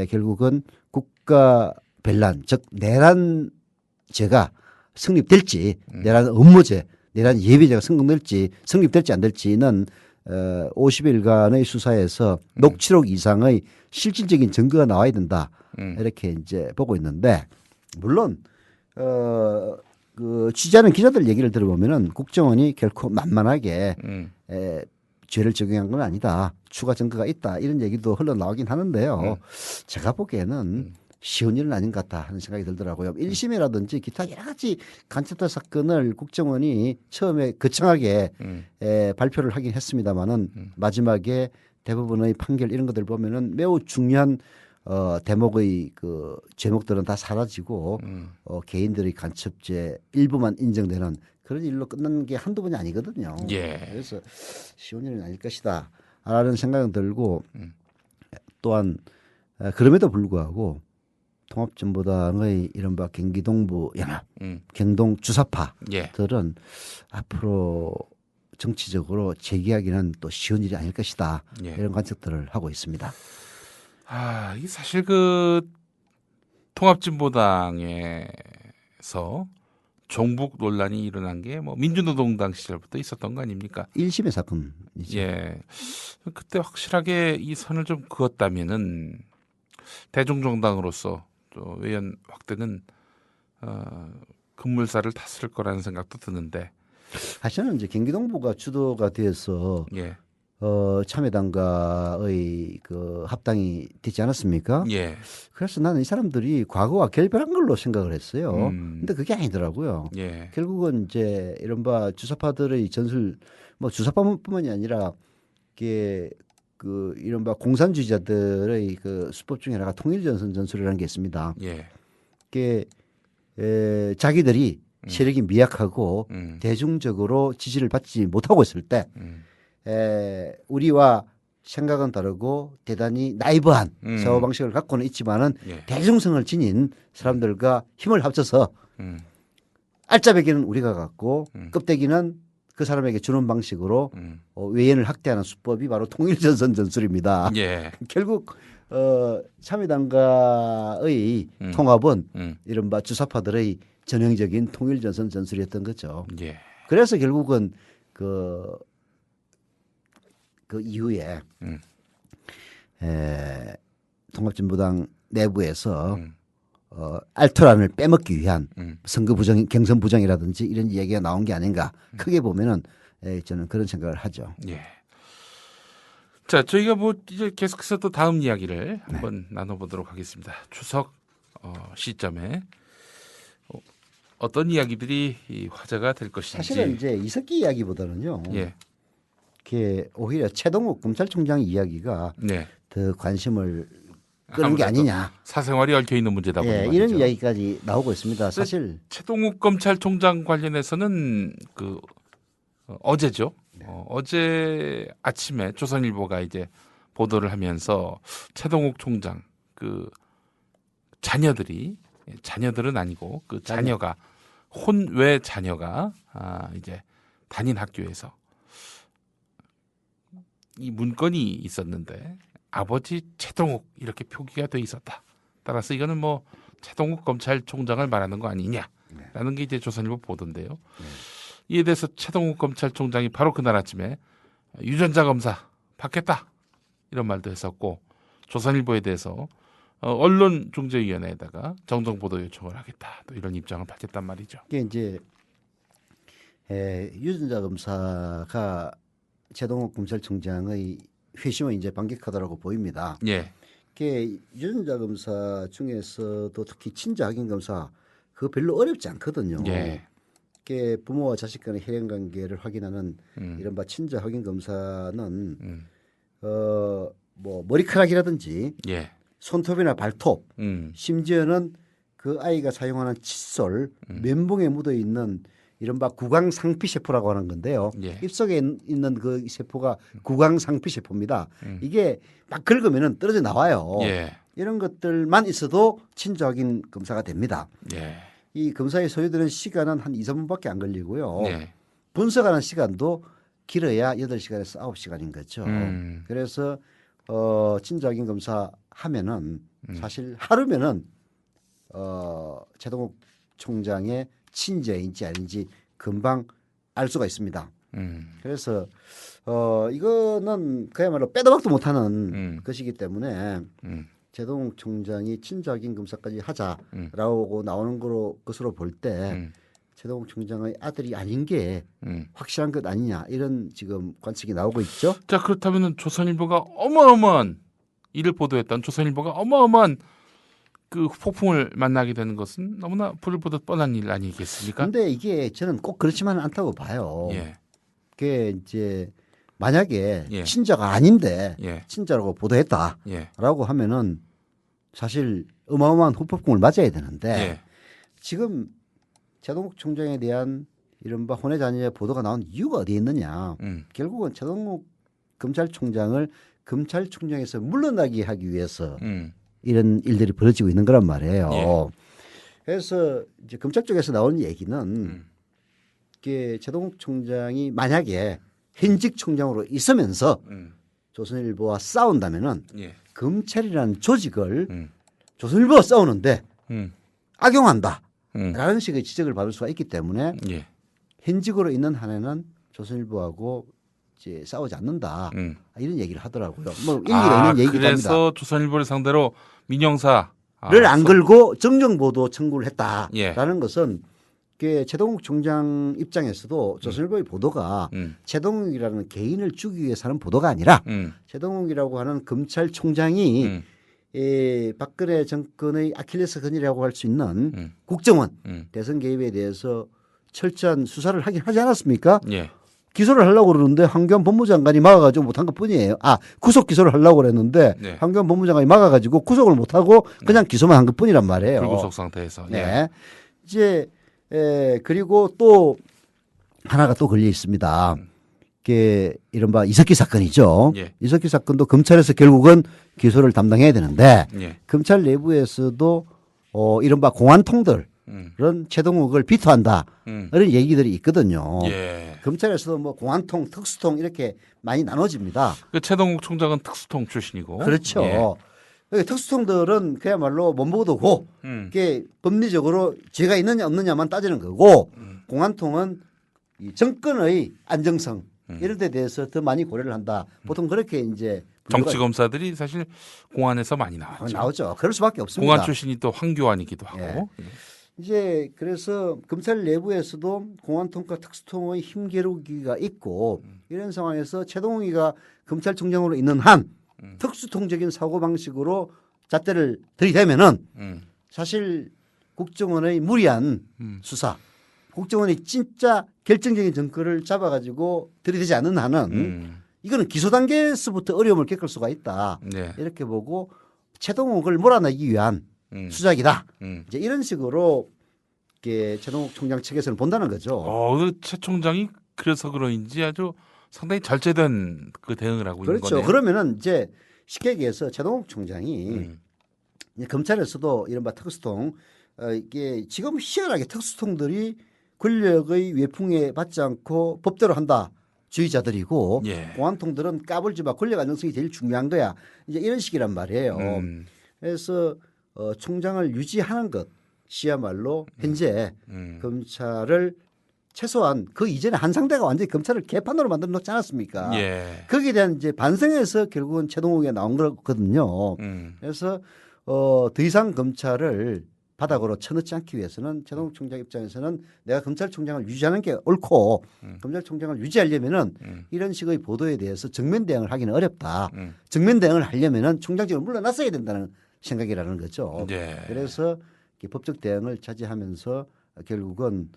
결국은 국가 변란 즉 내란죄가 성립될지 내란 업무죄 내란 예비죄가 성립될지 안 될지는 50일간의 수사에서 녹취록 이상의 실질적인 증거가 나와야 된다 이렇게 이제 보고 있는데 물론 그 취재하는 기자들 얘기를 들어보면은 국정원이 결코 만만하게 죄를 적용한 건 아니다. 추가 증거가 있다. 이런 얘기도 흘러나오긴 하는데요. 제가 보기에는 쉬운 일은 아닌 것 같다 하는 생각이 들더라고요. 1심이라든지 기타 여러 가지 간첩들 사건을 국정원이 처음에 거창하게 발표를 하긴 했습니다마는 마지막에 대부분의 판결 이런 것들 보면은 매우 중요한 대목의 그 제목들은 다 사라지고 개인들의 간첩죄 일부만 인정되는 그런 일로 끝나는 게 한두 번이 아니거든요. 예. 그래서 쉬운 일은 아닐 것이다 라는 생각은 들고 또한 그럼에도 불구하고 통합진보당의 이른바 경기동부 연합 경동 주사파들은 앞으로 정치적으로 재기하기는 또 쉬운 일이 아닐 것이다. 예. 이런 관측들을 하고 있습니다. 아, 이 사실 그 통합진보당에서 종북 논란이 일어난 게 뭐 민주노동당 시절부터 있었던 거 아닙니까? 1심의 사건이죠. 예. 그때 확실하게 이 선을 좀 그었다면은 대중정당으로서 또 외연 확대는 급물살을 탔을 거라는 생각도 드는데. 사실은 이제 경기동부가 주도가 되어서 예. 참여당과의 그 합당이 되지 않았습니까? 예. 그래서 나는 이 사람들이 과거와 결별한 걸로 생각을 했어요. 근데 그게 아니더라고요. 예. 결국은 이제 이른바 주사파들의 전술, 뭐 주사파뿐만이 아니라 그 이른바 공산주의자들의 그 수법 중에 하나가 통일전선 전술이라는 게 있습니다. 예. 그게 자기들이 세력이 미약하고 대중적으로 지지를 받지 못하고 있을 때 우리와 생각은 다르고 대단히 나이브한 사고방식을 갖고는 있지만은 예. 대중성을 지닌 사람들과 힘을 합쳐서 알짜배기는 우리가 갖고 껍데기는 그 사람에게 주는 방식으로 외연을 확대하는 수법이 바로 통일전선 전술입니다. 예. 결국 참여당과의 통합은 이른바 주사파들의 전형적인 통일전선 전술이었던 거죠. 예. 그래서 결국은 그 이후에 통합진보당 내부에서 알토란을 빼먹기 위한 선거 부정, 경선 부정이라든지 이런 이야기가 나온 게 아닌가. 크게 보면은 저는 그런 생각을 하죠. 예. 자, 저희가 뭐 이제 계속해서 또 다음 이야기를 한번 나눠보도록 하겠습니다. 추석 시점에 어떤 이야기들이 화제가 될 것인지. 사실은 이제 이석기 이야기보다는요. 예. 그게 오히려 최동욱 검찰총장 이야기가 네. 더 관심을 끄는 게 아니냐. 사생활이 얽혀 있는 문제다 보니 말이죠. 이런 이야기까지 나오고 있습니다. 사실 최동욱 검찰총장 관련해서는 그 어제죠. 어제 아침에 조선일보가 이제 보도를 하면서 최동욱 총장 그 자녀들은 아니고 그 자녀가 혼외 자녀가 이제 다닌 학교에서 이 문건이 있었는데 아버지 최동욱 이렇게 표기가 돼 있었다. 따라서 이거는 뭐 최동욱 검찰총장을 말하는 거 아니냐라는 게 이제 조선일보 보도인데요. 이에 대해서 최동욱 검찰총장이 바로 그날 아침에 유전자 검사 받겠다 이런 말도 했었고 조선일보에 대해서 언론중재위원회에다가 정정보도 요청을 하겠다 또 이런 입장을 밝혔단 말이죠. 이게 이제 유전자 검사가 최동욱 검찰총장의 회심을 이제 반격하더라고 보입니다. 예. 그 유전자 검사 중에서도 특히 친자 확인 검사 그거 별로 어렵지 않거든요. 예. 그 부모와 자식 간의 혈연 관계를 확인하는 이른바 친자 확인 검사는 뭐 머리카락이라든지 예. 손톱이나 발톱 심지어는 그 아이가 사용하는 칫솔 면봉에 묻어 있는 이른바 구강상피세포라고 하는 건데요. 예. 입속에 있는 그 세포가 구강상피세포입니다. 이게 막 긁으면 떨어져 나와요. 예. 이런 것들만 있어도 친자 확인 검사가 됩니다. 예. 이 검사에 소요되는 시간은 한 2, 3분밖에 안 걸리고요. 예. 분석하는 시간도 길어야 8시간에서 9시간인 거죠. 그래서 친자 확인 검사 하면은 사실 하루면은 최동욱 총장의 친자인지 아닌지 금방 알 수가 있습니다. 그래서 이거는 그야말로 빼도 박도 못하는 것이기 때문에 최동욱 총장이 친자 확인 검사까지 하자라고 나오는 것으로 볼 때 최동욱 총장의 아들이 아닌 게 확실한 것 아니냐 이런 지금 관측이 나오고 있죠. 자 그렇다면은 조선일보가 어마어마한 이를 보도했던 조선일보가 어마어마한 그 폭풍을 만나게 되는 것은 너무나 불을 보듯 뻔한 일 아니겠습니까? 그런데 이게 저는 꼭 그렇지만은 않다고 봐요. 예. 그게 이제 만약에 예. 친자가 아닌데 예. 친자라고 보도했다라고 예. 하면은 사실 어마어마한 후폭풍을 맞아야 되는데 예. 지금 최동욱 총장에 대한 이른바 혼외 자녀의 보도가 나온 이유가 어디에 있느냐. 결국은 최동욱 검찰총장을 검찰총장에서 물러나게 하기 위해서 이런 일들이 벌어지고 있는 거란 말이에요. 예. 그래서 이제 검찰 쪽에서 나오는 얘기는 이게 최동욱 총장이 만약에 현직 총장으로 있으면서 조선일보와 싸운다면은 예. 검찰이라는 조직을 조선일보와 싸우는데 악용한다라는 식의 지적을 받을 수가 있기 때문에 예. 현직으로 있는 한에는 조선일보하고 이제 싸우지 않는다 이런 얘기를 하더라고요. 뭐 일리가 있는 얘기입니다. 그래서 조선일보를 상대로 민영사를 안 걸고 정정보도 청구를 했다라는 예. 것은 그 최동욱 총장 입장에서도 조선일보의 보도가 최동욱이라는 개인을 죽이기 위해서 하는 보도가 아니라 최동욱이라고 하는 검찰총장이 박근혜 정권의 아킬레스건이라고 할 수 있는 국정원 대선 개입에 대해서 철저한 수사를 하긴 하지 않았습니까? 예. 기소를 하려고 그러는데 황교안 법무장관이 막아가지고 못한 것 뿐이에요. 구속 기소를 하려고 그랬는데 네. 황교안 법무장관이 막아가지고 구속을 못하고 그냥 기소만 한 것 뿐이란 말이에요. 불구속 상태에서. 네. 예. 이제 그리고 또 하나가 또 걸려 있습니다. 이게 이른바 이석기 사건이죠. 예. 이석기 사건도 검찰에서 결국은 기소를 담당해야 되는데 예. 검찰 내부에서도 이른바 공안통들 그런 최동욱을 비토한다 이런 얘기들이 있거든요. 예. 검찰에서도 뭐 공안통, 특수통 이렇게 많이 나눠집니다. 그 최동욱 총장은 특수통 출신이고. 그렇죠. 예. 여기 특수통들은 그야말로 몸보도 고 이게 법리적으로 죄가 있느냐 없느냐만 따지는 거고 공안통은 이 정권의 안정성 이런 데 대해서 더 많이 고려를 한다. 보통 그렇게 이제 정치 검사들이 사실 공안에서 많이 나왔죠. 나오죠. 그럴 수밖에 없습니다. 공안 출신이 또 황교안이기도 하고. 예. 이제 그래서 검찰 내부에서도 공안통과 특수통의 힘겨루기가 있고 이런 상황에서 최동욱이가 검찰총장으로 있는 한 특수통적인 사고방식으로 잣대를 들이대면은 사실 국정원의 무리한 수사, 국정원이 진짜 결정적인 증거를 잡아가지고 들이대지 않는 한은 이거는 기소 단계에서부터 어려움을 겪을 수가 있다. 네. 이렇게 보고 최동욱을 몰아내기 위한 수작이다. 이제 이런 식으로 이렇게 최동욱 총장 측에서는 본다는 거죠. 최 총장이 그래서 그런지 아주 상당히 절제된 그 대응을 하고 있는 그렇죠. 거네요. 그러면은 이제 쉽게 얘기해서 최동욱 총장이 이제 검찰에서도 이른바 특수통 이게 지금 희한하게 특수통들이 권력의 외풍에 받지 않고 법대로 한다. 주의자들이고 예. 공안통들은 까불지 마. 권력 안정성이 제일 중요한 거야. 이제 이런 식이란 말이에요. 그래서 총장을 유지하는 것이야말로 현재 검찰을 최소한 그 이전에 한 상대가 완전히 검찰을 개판으로 만들어 놓지 않았습니까? 예. 거기에 대한 이제 반성에서 결국은 최동욱이 나온 거거든요. 그래서 더 이상 검찰을 바닥으로 쳐넣지 않기 위해서는 최동욱 총장 입장에서는 내가 검찰총장을 유지하는 게 옳고 검찰총장을 유지하려면은 이런 식의 보도에 대해서 정면 대응을 하기는 어렵다. 정면 대응을 하려면은 총장직을 물러났어야 된다는 생각이라는 거죠. 예. 그래서 법적 대응을 차지하면서 결국은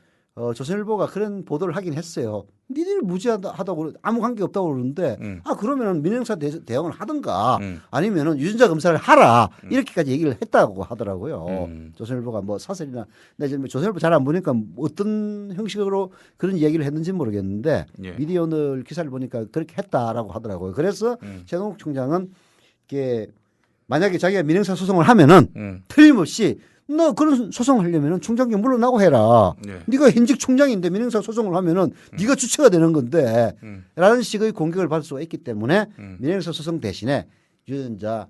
조선일보가 그런 보도를 하긴 했어요. 니들 무지하다고 아무 관계 없다고 그러는데 그러면은 민형사 대응을 하든가 아니면은 유전자 검사를 하라 이렇게까지 얘기를 했다고 하더라고요. 조선일보가 뭐 사설이나 내가 지금 조선일보 잘 안 보니까 어떤 형식으로 그런 얘기를 했는지 모르겠는데 예. 미디어 오늘 기사를 보니까 그렇게 했다라고 하더라고요. 그래서 최동욱 총장은 이게 만약에 자기가 민형사 소송을 하면은 틀림없이 너 그런 소송하려면은 총장님 물러나고 해라. 네. 네가 현직 총장인데 민형사 소송을 하면은 네가 주체가 되는 건데 라는 식의 공격을 받을 수가 있기 때문에 민형사 소송 대신에 유전자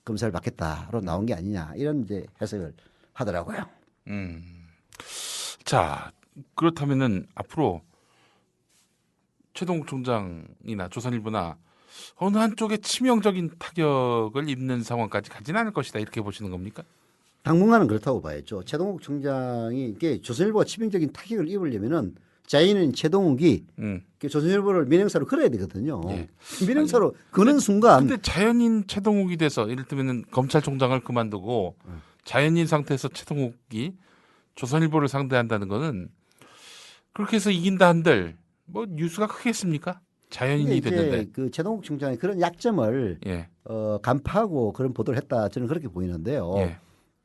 검사를 받겠다로 나온 게 아니냐 이런 이제 해석을 하더라고요. 자, 그렇다면은 앞으로 최동욱 총장이나 조선일보나 어느 한쪽에 치명적인 타격을 입는 상황까지 가진 않을 것이다 이렇게 보시는 겁니까? 당분간은 그렇다고 봐야죠. 최동욱 총장이 이게 조선일보가 치명적인 타격을 입으려면은 자인은 최동욱이 조선일보를 민행사로 걸어야 되거든요. 예. 민행사로 그는 순간. 근데 자연인 최동욱이 돼서 이를테면 검찰총장을 그만두고 자연인 상태에서 최동욱이 조선일보를 상대한다는 거는 그렇게 해서 이긴다 한들 뭐 뉴스가 크겠습니까? 자연인이 됐는데. 그 최동욱 총장의 그런 약점을 예. 간파하고 그런 보도를 했다 저는 그렇게 보이는데요. 예.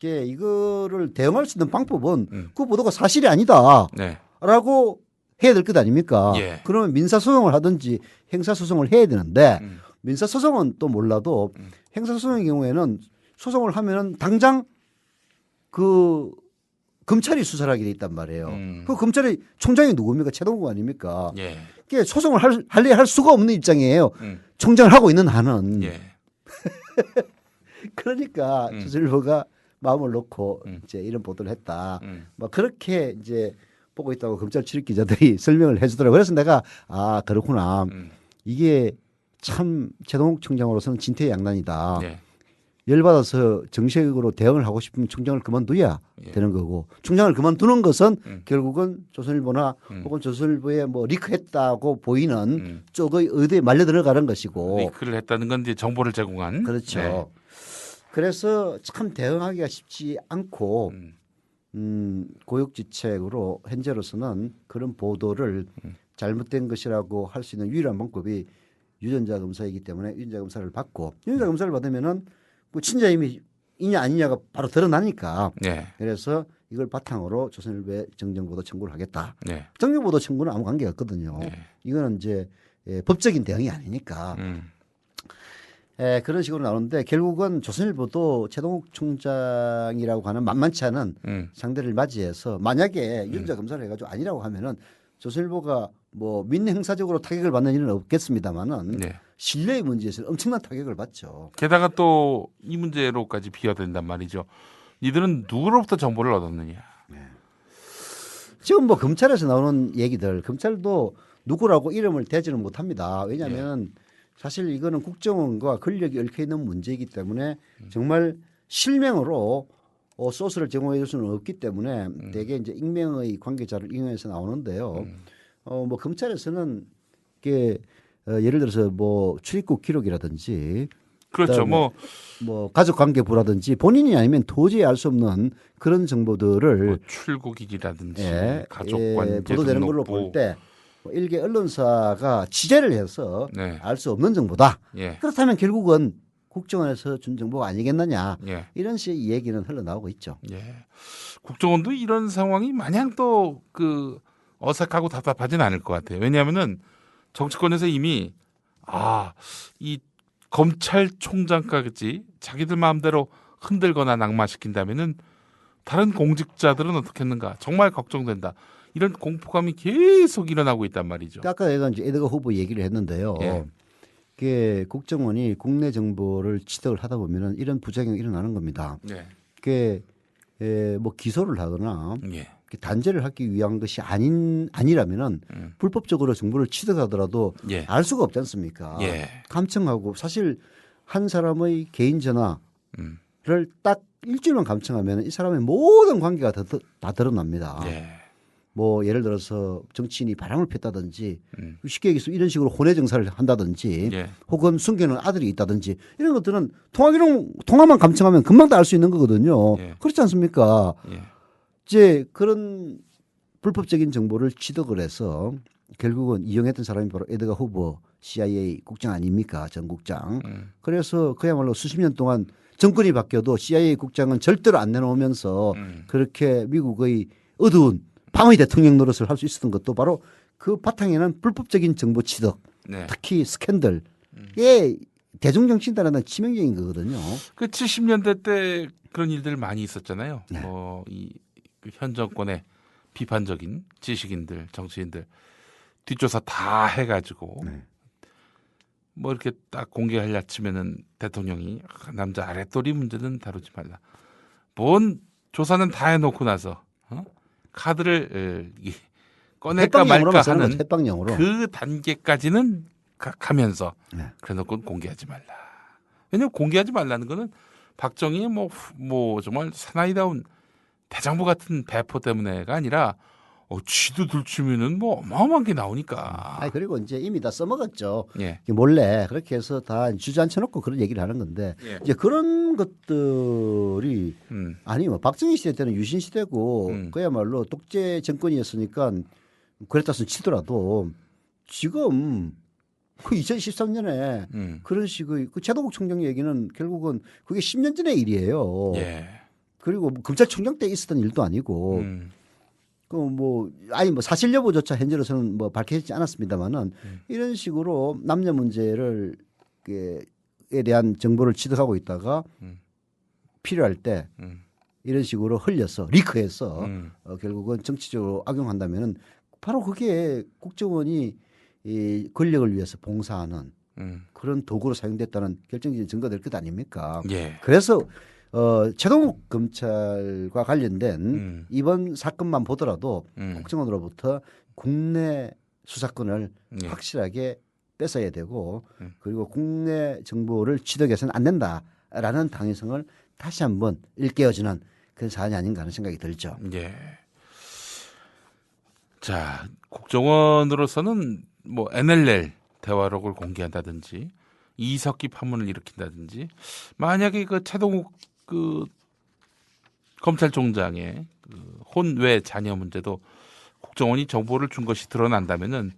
이거를 대응할 수 있는 방법은 그 보도가 사실이 아니다라고 네. 해야 될 것 아닙니까? 예. 그러면 민사소송을 하든지 행사소송을 해야 되는데 민사소송은 또 몰라도 행사소송의 경우에는 소송을 하면은 당장 그 검찰이 수사를 하게 돼 있단 말이에요. 그 검찰의 총장이 누굽니까? 최동욱 아닙니까? 예. 그게 소송을 할 수가 없는 입장이에요. 총장을 하고 있는 한은. 예. 그러니까 조선일보가 마음을 놓고 이제 이런 보도를 했다. 뭐 그렇게 이제 보고 있다고 검찰 출입 기자들이 설명을 해주더라고요. 그래서 내가 그렇구나. 이게 참 최동욱 총장으로서는 진퇴양난이다. 예. 열받아서 정식으로 대응을 하고 싶으면 총장을 그만둬야 되는 거고 총장을 그만두는 것은 결국은 조선일보나 혹은 조선일보에 뭐 리크했다고 보이는 쪽의 의도에 말려 들어가는 것이고 리크를 했다는 건 이제 정보를 제공한. 그렇죠. 네. 그래서 참 대응하기가 쉽지 않고 고육지책으로 현재로서는 그런 보도를 잘못된 것이라고 할 수 있는 유일한 방법이 유전자 검사이기 때문에 유전자 검사를 받고 유전자 검사를 받으면은 뭐 친자임이냐 아니냐가 바로 드러나니까 네. 그래서 이걸 바탕으로 조선일보에 정정보도 청구를 하겠다. 네. 정정보도 청구는 아무 관계가 없거든요. 네. 이거는 이제 법적인 대응이 아니니까 그런 식으로 나오는데 결국은 조선일보도 최동욱 총장이라고 하는 만만치 않은 상대를 맞이해서 만약에 유전자 검사를 해가지고 아니라고 하면은 조선일보가 뭐 민행사적으로 타격을 받는 일은 없겠습니다만은 네. 신뢰의 문제에서 엄청난 타격을 받죠. 게다가 또 이 문제로까지 비화된단 말이죠. 니들은 누구로부터 정보를 얻었느냐. 지금 뭐 검찰에서 나오는 얘기들 검찰도 누구라고 이름을 대지는 못합니다. 왜냐하면 사실 이거는 국정원과 권력이 얽혀 있는 문제이기 때문에 정말 실명으로 소스를 제공해 줄 수는 없기 때문에 대개 이제 익명의 관계자를 이용해서 나오는데요. 뭐 검찰에서는 이게 예를 들어서 뭐 출입국 기록이라든지 그렇죠. 뭐 가족 관계부라든지 본인이 아니면 도저히 알 수 없는 그런 정보들을 뭐 출국이라든지 가족 예, 관계 보도되는 걸로 볼 때 일개 언론사가 취재를 해서 네. 알 수 없는 정보다. 예. 그렇다면 결국은 국정원에서 준 정보가 아니겠느냐. 예. 이런 식의 얘기는 흘러나오고 있죠. 예. 국정원도 이런 상황이 마냥 또 그 어색하고 답답하진 않을 것 같아요. 왜냐하면은 정치권에서 이미 이 검찰총장까지 자기들 마음대로 흔들거나 낙마시킨다면은 다른 공직자들은 어떻겠는가 정말 걱정된다. 이런 공포감이 계속 일어나고 있단 말이죠. 아까 내가 이제 에드거 후보 얘기를 했는데요. 예. 그게 국정원이 국내 정보를 취득을 하다 보면은 이런 부작용이 일어나는 겁니다. 예. 그게 뭐 기소를 하거나 예. 단죄를 하기 위한 것이 아니라면은 불법적으로 정보를 취득하더라도 예. 알 수가 없지 않습니까? 예. 감청하고 사실 한 사람의 개인 전화를 딱 일주일만 감청하면 이 사람의 모든 관계가 다 드러납니다. 예. 뭐 예를 들어서 정치인이 바람을 폈다든지 쉽게 얘기해서 이런 식으로 혼외 정사를 한다든지 예. 혹은 숨기는 아들이 있다든지 이런 것들은 통화만 감청하면 금방 다 알 수 있는 거거든요. 예. 그렇지 않습니까? 예. 이제 그런 불법적인 정보를 취득을 해서 결국은 이용했던 사람이 바로 에드가 후보 CIA 국장 아닙니까? 전 국장. 그래서 그야말로 수십 년 동안 정권이 바뀌어도 CIA 국장은 절대로 안 내놓으면서 그렇게 미국의 어두운 밤의 대통령 노릇을 할 수 있었던 것도 바로 그 바탕에는 불법적인 정보 취득, 네. 특히 스캔들에 대중정치인단에는 치명적인 거거든요. 그 70년대 때 그런 일들 많이 있었잖아요. 네. 현 정권의 비판적인 지식인들, 정치인들 뒷조사 다 해가지고 뭐 이렇게 딱 공개하려 치면은 대통령이 남자 아랫도리 문제는 다루지 말라. 뭔 조사는 다 해놓고 나서 카드를 꺼낼까 말까 하는 해방용으로. 그 단계까지는 가면서 그래놓고 공개하지 말라. 왜냐면 공개하지 말라는 거는 박정희의 뭐 정말 사나이다운 대장부 같은 배포 때문에가 아니라 쥐도 들추면은 뭐 어마어마한 게 나오니까. 그리고 이제 이미 다 써먹었죠. 예. 몰래 그렇게 해서 다 주저앉혀놓고 그런 얘기를 하는 건데 예. 이제 그런 것들이 아니 뭐 박정희 시대 때는 유신 시대고 그야말로 독재 정권이었으니까 그랬다 치더라도 지금 그 2013년에 그런 식의 그 최동욱 총장 얘기는 결국은 그게 10년 전의 일이에요. 예. 그리고 검찰총장 때 있었던 일도 아니고 뭐 사실 여부조차 현재로서는 뭐 밝혀지지 않았습니다만은 이런 식으로 남녀 문제를 에 대한 정보를 취득하고 있다가 필요할 때 이런 식으로 흘려서 리크해서 결국은 정치적으로 악용한다면은 바로 그게 국정원이 이 권력을 위해서 봉사하는 그런 도구로 사용됐다는 결정적인 증거될 것 아닙니까? 예. 그래서 최동욱 검찰과 관련된 이번 사건만 보더라도 국정원으로부터 국내 수사권을 확실하게 뺏어야 되고 그리고 국내 정보를 취득해서는 안 된다라는 당위성을 다시 한번 일깨워주는 그런 사안이 아닌가 하는 생각이 들죠. 예. 자, 국정원으로서는 뭐 NLL 대화록을 공개한다든지 이석기 파문을 일으킨다든지 만약에 그 최동욱 그 검찰총장의 그 혼외 자녀 문제도 국정원이 정보를 준 것이 드러난다면은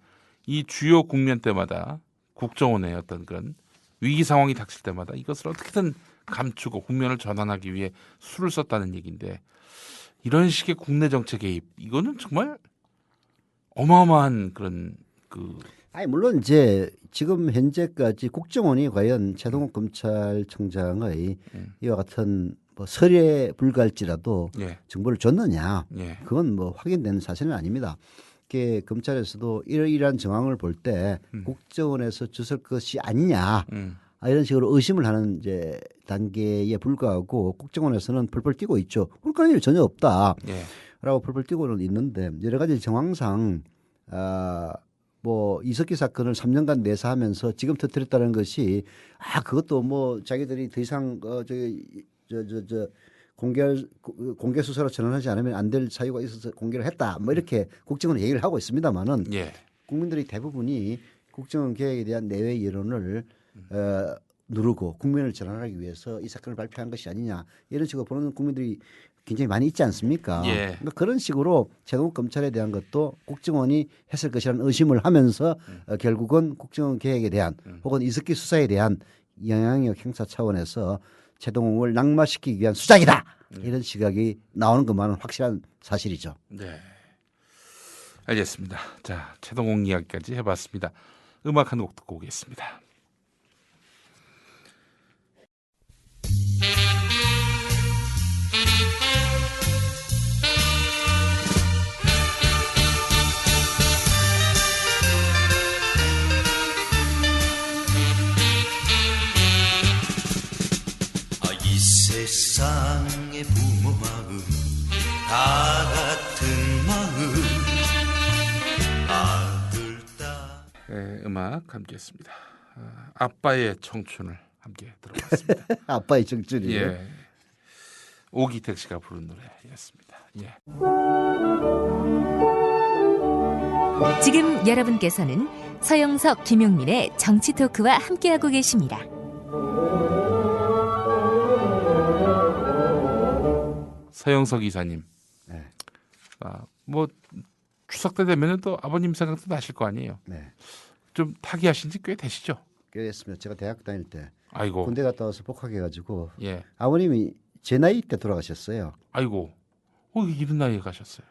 이 주요 국면 때마다 국정원의 어떤 그런 위기 상황이 닥칠 때마다 이것을 어떻게든 감추고 국면을 전환하기 위해 수를 썼다는 얘기인데 이런 식의 국내 정책 개입 이거는 정말 어마어마한 그런 아니 물론 이제 지금 현재까지 국정원이 과연 최동욱 검찰총장의 이와 같은 뭐 설에 불과할지라도 예. 정보를 줬느냐 예. 그건 뭐 확인되는 사실은 아닙니다. 그 검찰에서도 이러이러한 정황을 볼 때 국정원에서 줬을 것이 아니냐 이런 식으로 의심을 하는 이제 단계에 불과하고 국정원에서는 펄펄 뛰고 있죠. 그럴 일 전혀 없다라고 예. 펄펄 뛰고는 있는데 여러 가지 정황상 뭐 이석기 사건을 3년간 내사하면서 지금 터뜨렸다는 것이 그것도 뭐 자기들이 더 이상 공개 수사로 전환하지 않으면 안 될 사유가 있어서 공개를 했다. 뭐 이렇게 국정원은 얘기를 하고 있습니다만은 예. 국민들이 대부분이 국정원 개혁에 대한 내외 여론을 누르고 국면을 전환하기 위해서 이 사건을 발표한 것이 아니냐 이런 식으로 보는 국민들이 굉장히 많이 있지 않습니까? 예. 그러니까 그런 식으로 최동욱 검찰에 대한 것도 국정원이 했을 것이라는 의심을 하면서 결국은 국정원 개혁에 대한 혹은 이석기 수사에 대한 영향력 행사 차원에서 최동욱을 낙마시키기 위한 수작이다. 이런 시각이 나오는 것만은 확실한 사실이죠. 네. 알겠습니다. 자, 최동욱 이야기까지 해봤습니다. 음악 한 곡 듣고 오겠습니다. 이 세상의 부모 마음 다 같은 마음 아들 딸 네, 음악 함께 했습니다. 아빠의 청춘을 함께 들어봤습니다. 아빠의 청춘이요. 예. 오기택 씨가 부른 노래였습니다. 예. 지금 여러분께서는 서영석, 김용민의 정치 토크와 함께하고 계십니다. 서영석 이사님. 네. 뭐 추석 때 되면은 또 아버님 생각도 나실 거 아니에요. 네. 좀 타기하신 지 꽤 되시죠? 그랬습니다. 제가 대학 다닐 때 아이고. 군대 갔다 와서 복학해가지고 예. 아버님이 제 나이 때 돌아가셨어요. 아이고. 이런 나이에 가셨어요.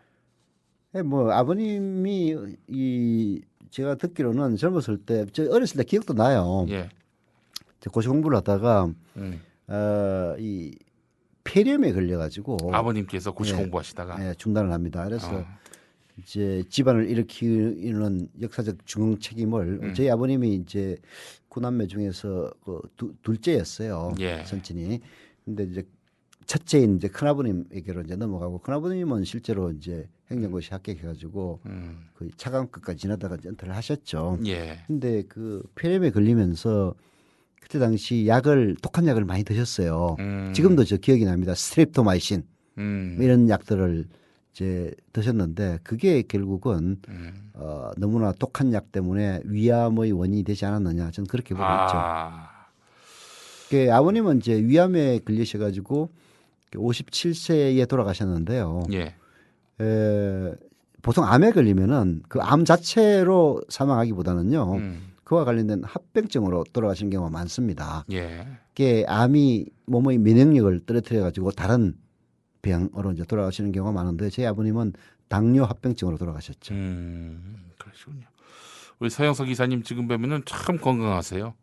뭐 아버님이 제가 듣기로는 젊었을 때, 저 어렸을 때 기억도 나요. 예. 고시 공부를 하다가 이 폐렴에 걸려가지고 아버님께서 고시 예, 공부하시다가 중단을 합니다. 그래서 이제 집안을 일으키는 역사적 중앙 책임을 저희 아버님이 이제 구남매 중에서 둘째였어요. 예. 선친이. 근데 이제 첫째인 이제 큰아버님에게로 이제 넘어가고 큰아버님은 실제로 이제 행정고시 합격해가지고 거의 차관급까지 지나다가 이제 은퇴를 하셨죠. 예. 근데 그 폐렴에 걸리면서 그때 당시 독한 약을 많이 드셨어요. 지금도 저 기억이 납니다. 스트랩토마이신 이런 약들을 이제 드셨는데 그게 결국은 너무나 독한 약 때문에 위암의 원인이 되지 않았느냐 저는 그렇게 보고 있죠. 그 아버님은 이제 위암에 걸리셔가지고 57세에 돌아가셨는데요. 예. 보통 암에 걸리면은 그 암 자체로 사망하기보다는요. 그와 관련된 합병증으로 돌아가시는 경우가 많습니다. 예. 그게 암이 몸의 면역력을 떨어뜨려 가지고 다른 병으로 이제 돌아가시는 경우가 많은데 제 아버님은 당뇨 합병증으로 돌아가셨죠. 그러시군요. 우리 서영석 이사님 지금 뵈면은 참 건강하세요.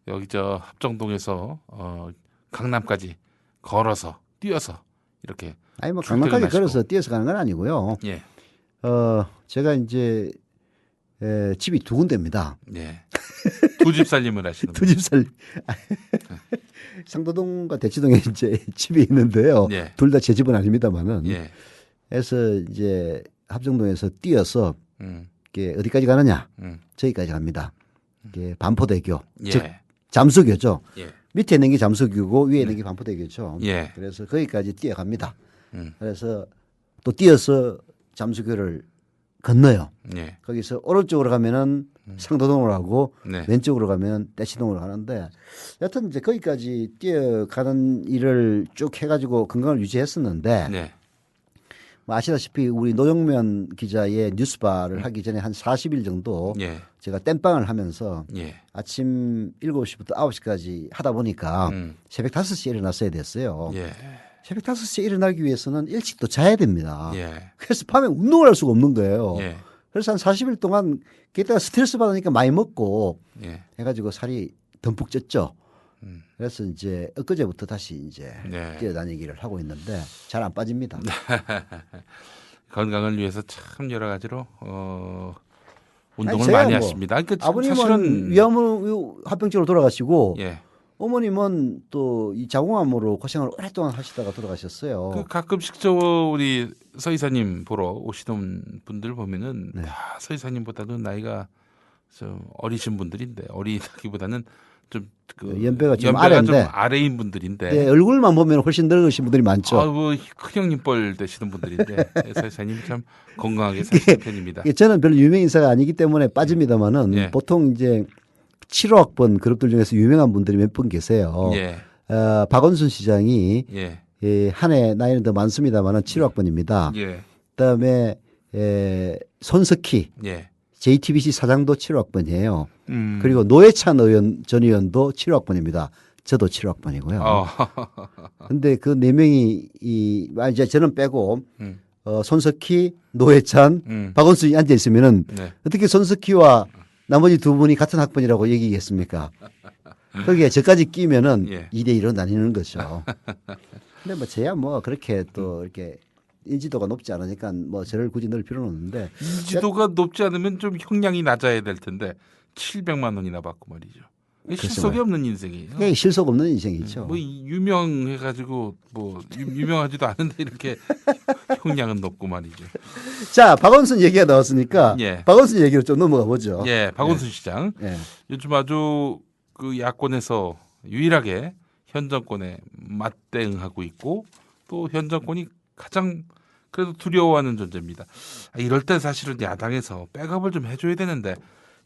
여기 저 합정동에서 강남까지 걸어서 뛰어서 이렇게 아니 뭐 강남까지 걸어서 뛰어서 가는 건 아니고요. 예. 제가 이제 집이 두 군데입니다. 예. 두 집 살림을 하시는 두 집 살림. 상도동과 대치동에 이제 집이 있는데요. 예. 둘 다 제 집은 아닙니다만은. 예. 그래서 이제 합정동에서 뛰어서 이게 어디까지 가느냐? 저기까지 갑니다. 이게 반포대교, 예. 즉 잠수교죠. 예. 밑에 있는 게 잠수교고 위에 있는 게 반포대교죠. 예. 그래서 거기까지 뛰어갑니다. 그래서 또 뛰어서 잠수교를 건너요. 예. 거기서 오른쪽으로 가면은 상도동으로 가고 네. 왼쪽으로 가면 대치동으로 가는데 여튼 이제 거기까지 뛰어가는 일을 쭉 해가지고 건강을 유지했었는데 네. 뭐 아시다시피 우리 노정면 기자의 뉴스바를 하기 전에 한 40일 정도 예. 제가 땜빵을 하면서 예. 아침 7시부터 9시까지 하다 보니까 새벽 5시에 일어났어야 됐어요. 예. 새벽 5시에 일어나기 위해서는 일찍 또 자야 됩니다. 예. 그래서 밤에 운동을 할 수가 없는 거예요. 예. 그래서 한 40일 동안 게다가 스트레스 받으니까 많이 먹고 예. 해가지고 살이 듬뿍 쪘죠. 그래서 이제 엊그제부터 다시 이제 네. 뛰어다니기를 하고 있는데 잘 안 빠집니다. 건강을 위해서 참 여러 가지로 운동을 제가 많이 뭐 하십니다. 그러니까 아버님은 사실은 합병증으로 돌아가시고 예. 어머님은 또 이 자궁암으로 고생을 오랫동안 하시다가 돌아가셨어요. 그 가끔씩 저 우리 서 이사님 보러 오시던 분들 보면은 네. 다 서 이사님보다도 나이가 좀 어리신 분들인데 어리다기보다는 좀 연배가 좀 아래인데. 아래인 분들인데 네, 얼굴만 보면 훨씬 늙으신 분들이 많죠. 아이고 큰 형님 뻘 되시는 분들인데 서 이사님 참 건강하게 사시는 편입니다. 저는 별로 유명 인사가 아니기 때문에 빠집니다만은 예. 보통 이제 7호학번 그룹들 중에서 유명한 분들이 몇 분 계세요. 예. 박원순 시장이 예. 한 해 나이는 더 많습니다만은 7호학번입니다. 예. 그다음에 손석희 예. JTBC 사장도 7호학번이에요. 음. 그리고 노회찬 전 의원도 7호학번입니다. 저도 7호학번이고요. 근데 그 네 명이 이제 저는 빼고 손석희, 노회찬, 박원순이 앉아 있으면은 네. 어떻게 손석희와 나머지 두 분이 같은 학번이라고 얘기겠습니까? 거기에 저까지 끼면은 예. 2대1로 나뉘는 거죠. 근데 뭐 저야 뭐 그렇게 또 이렇게 인지도가 높지 않으니까 뭐 저를 굳이 넣을 필요는 없는데 인지도가 높지 않으면 좀 형량이 낮아야 될 텐데 700만 원이나 받고 말이죠. 실속이 없는 인생이에요. 그게 실속 없는 인생이죠. 뭐 유명해가지고 뭐 유명하지도 않은데 이렇게 형량은 높고 말이죠. 자, 박원순 얘기가 나왔으니까 예. 박원순 얘기로 좀 넘어가 보죠. 예, 박원순 시장 예. 요즘 아주 그 야권에서 유일하게 현 정권에 맞대응하고 있고 또 현 정권이 가장 그래도 두려워하는 존재입니다. 이럴 때 사실은 야당에서 백업을 좀 해줘야 되는데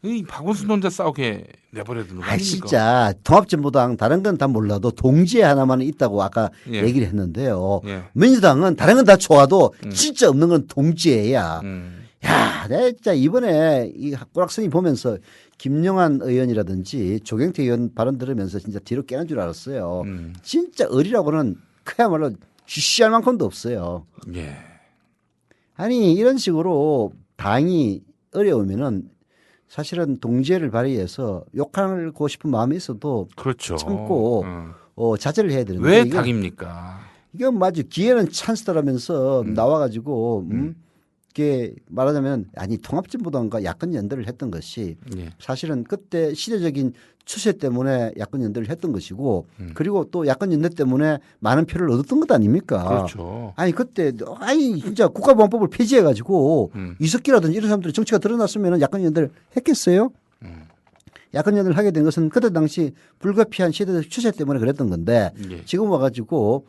이 박원순 혼자 싸우게 내버려두는 거 아닙니까? 진짜 통합진보당 다른 건 다 몰라도 동지에 하나만 있다고 아까 예. 얘기를 했는데요. 예. 민주당은 다른 건 다 좋아도 진짜 없는 건 동지애야. 음. 야, 내가 진짜 이번에 이 꼬락선이 보면서 김영환 의원이라든지 조경태 의원 발언 들으면서 진짜 뒤로 깨는 줄 알았어요. 진짜 어리라고는 그야말로 쉬쉬할 만큼도 없어요. 예. 아니 이런 식으로 당이 어려우면은 사실은 동지애를 발휘해서 욕하고 싶은 마음이 있어도 그렇죠. 참고 자제를 해야 되는데 왜 당입니까? 이건 맞아 기회는 찬스다라면서 나와가지고 이게 말하자면 아니 통합진보당과 야권 연대를 했던 것이 예. 사실은 그때 시대적인 추세 때문에 야권 연대를 했던 것이고 그리고 또 야권 연대 때문에 많은 표를 얻었던 것 아닙니까? 그렇죠. 아니 그때 아니 진짜 국가보안법을 폐지해가지고 이석기라든지 이런 사람들이 정치가 드러났으면 야권 연대를 했겠어요? 야권 연대를 하게 된 것은 그때 당시 불가피한 시대적 추세 때문에 그랬던 건데 예. 지금 와가지고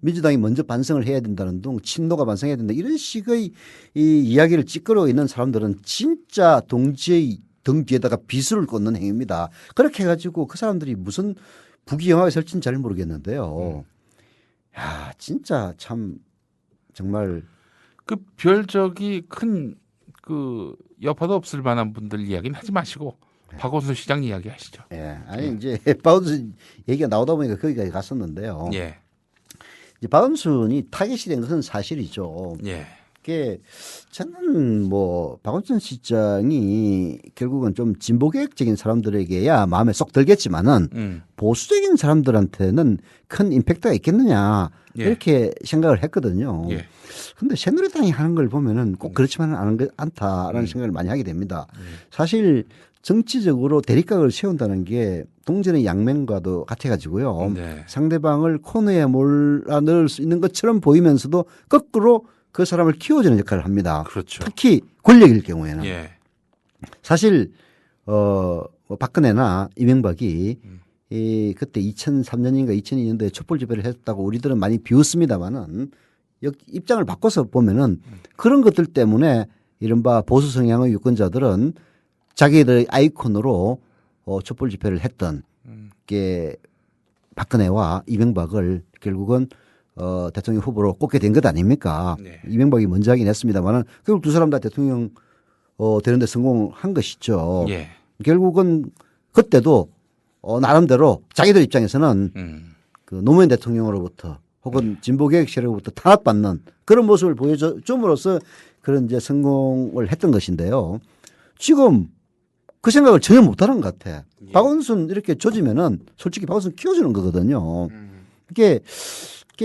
민주당이 먼저 반성을 해야 된다는 둥 친노가 반성해야 된다 이런 식의 이 이야기를 찌끄러고 있는 사람들은 진짜 동지의 등 뒤에다가 비수를 꽂는 행위입니다. 그렇게 해가지고 그 사람들이 무슨 부귀영화에 설지는 잘 모르겠는데요. 야 진짜 참 정말 그 별적이 큰 그 여파도 없을 만한 분들 이야기는 하지 마시고 박원순 시장 이야기 하시죠. 예 아니 이제 박원순 얘기가 나오다 보니까 거기까지 갔었는데요. 예. 이제 박원순이 타겟이 된 것은 사실이죠. 예. 그게 저는 뭐 박원순 시장이 결국은 좀 진보계획적인 사람들에게야 마음에 쏙 들겠지만은 보수적인 사람들한테는 큰 임팩트가 있겠느냐 예. 이렇게 생각을 했거든요. 예. 근데 새누리당이 하는 걸 보면은 꼭 그렇지만은 않다라는 생각을 많이 하게 됩니다. 사실 정치적으로 대립각을 세운다는 게 동전의 양면과도 같아가지고요. 네. 상대방을 코너에 몰아 넣을 수 있는 것처럼 보이면서도 거꾸로 그 사람을 키워주는 역할을 합니다. 그렇죠. 특히 권력일 경우에는. 예. 사실 뭐 박근혜나 이명박이 이 그때 2003년인가 2002년도에 촛불 집회를 했다고 우리들은 많이 비웃습니다만은 입장을 바꿔서 보면은 그런 것들 때문에 이른바 보수 성향의 유권자들은 자기들의 아이콘으로 촛불 집회를 했던 게 박근혜와 이명박을 결국은 대통령 후보로 꼽게 된 것 아닙니까? 네. 이명박이 먼저 하긴 했습니다만은 결국 두 사람 다 대통령 되는데 성공한 것이죠. 예. 결국은 그때도 나름대로 자기들 입장에서는 그 노무현 대통령으로부터 혹은 진보개혁 세력으로부터 탄압받는 그런 모습을 보여줌으로써 그런 이제 성공을 했던 것인데요. 지금 그 생각을 전혀 못하는 것 같아. 예. 박원순 이렇게 조지면은 솔직히 박원순 키워주는 거거든요. 이게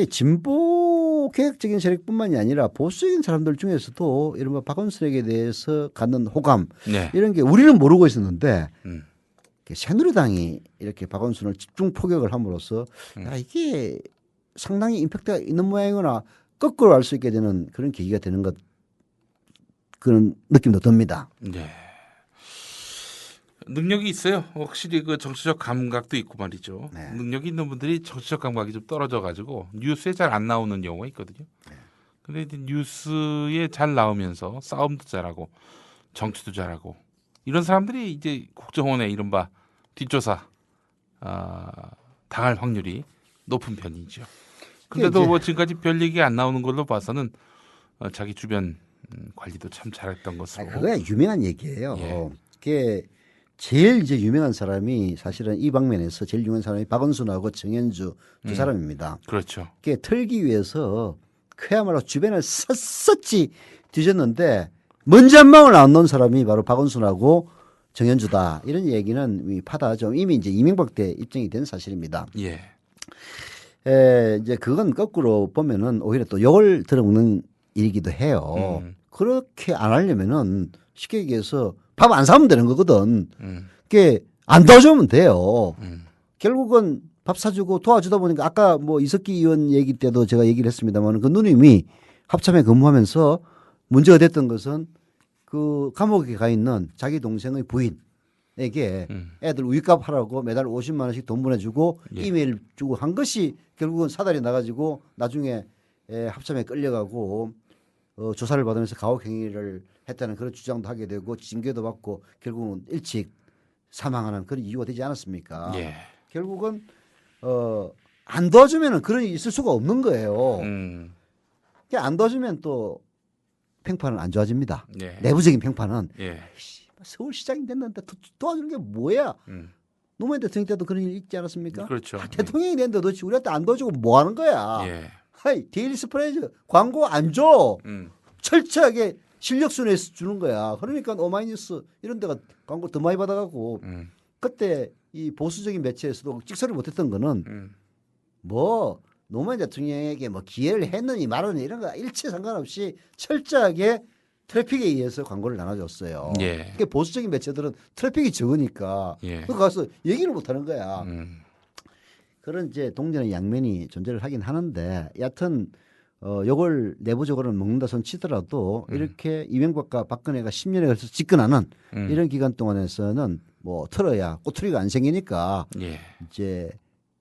진보 개혁적인 세력뿐만이 아니라 보수적인 사람들 중에서도 이른바 박원순에게 대해서 갖는 호감 네. 이런 게 우리는 모르고 있었는데 새누리당이 이렇게 박원순을 집중 포격을 함으로써 야, 이게 상당히 임팩트가 있는 모양이거나 거꾸로 알 수 있게 되는 그런 계기가 되는 것 그런 느낌도 듭니다. 네. 능력이 있어요. 확실히 그 정치적 감각도 있고 말이죠. 네. 능력이 있는 분들이 정치적 감각이 좀 떨어져 가지고 뉴스에 잘 안 나오는 경우가 있거든요. 근데 이제 뉴스에 잘 나오면서 싸움도 잘하고 정치도 잘하고 이런 사람들이 이제 국정원의 이른바 뒷조사 당할 확률이 높은 편이죠. 근데도 이제- 뭐 지금까지 별 얘기 안 나오는 걸로 봐서는 자기 주변 관리도 참 잘했던 것으로. 그거야 유명한 얘기예요. 예. 그게 제일 이제 유명한 사람이 사실은 이 방면에서 제일 유명한 사람이 박원순하고 정현주 두 사람입니다. 그렇죠. 그게 털기 위해서 그야말로 주변을 샅샅이 뒤졌는데 먼저 한 방울 안 놓은 사람이 바로 박원순하고 정현주다. 이런 얘기는 파다 좀 이미 이제 이명박 때 입증이 된 사실입니다. 예. 이제 그건 거꾸로 보면은 오히려 또 욕을 들어먹는 일이기도 해요. 그렇게 안 하려면은 쉽게 얘기해서 밥 안 사면 되는 거거든. 그게 안 도와주면 돼요. 결국은 밥 사주고 도와주다 보니까 아까 뭐 이석기 의원 얘기 때도 제가 얘기를 했습니다만 그 누님이 합참에 근무하면서 문제가 됐던 것은 그 감옥에 가 있는 자기 동생의 부인에게 애들 우유값 하라고 매달 50만 원씩 돈 보내주고 예. 이메일 주고 한 것이 결국은 사달이 나가지고 나중에 합참에 끌려가고 조사를 받으면서 가혹행위를 했다는 그런 주장도 하게 되고 징계도 받고 결국은 일찍 사망하는 그런 이유가 되지 않았습니까? 예. 결국은 안 도와주면은 그런 일이 있을 수가 없는 거예요. 안 도와주면 또 평판은 안 좋아집니다. 예. 내부적인 평판은 예. 서울시장이 됐는데 도와주는 게 뭐야? 노무현 대통령 때도 그런 일 있지 않았습니까? 그렇죠. 대통령이 됐는데 도대체 우리한테 안 도와주고 뭐 하는 거야? 예. 하이 데일리 스프레이즈 광고 안 줘. 음. 철저하게 실력 순위에서 주는 거야. 그러니까 오마이뉴스 이런 데가 광고 더 많이 받아가고 그때 이 보수적인 매체에서도 찍소리 못했던 거는 뭐 노무현 대통령에게 뭐 기회를 했느니 말느니 이런 거 일체 상관없이 철저하게 트래픽에 의해서 광고를 나눠줬어요. 예. 그러니까 보수적인 매체들은 트래픽이 적으니까 예. 그 가서 얘기를 못하는 거야. 그런 이제 동전의 양면이 존재를 하긴 하는데 여하튼 요걸 내부적으로는 먹는다 손 치더라도 이렇게 이명박과 박근혜가 10년에 걸쳐서 집권하는 이런 기간 동안에서는 뭐 털어야 꼬투리가 안 생기니까 예. 이제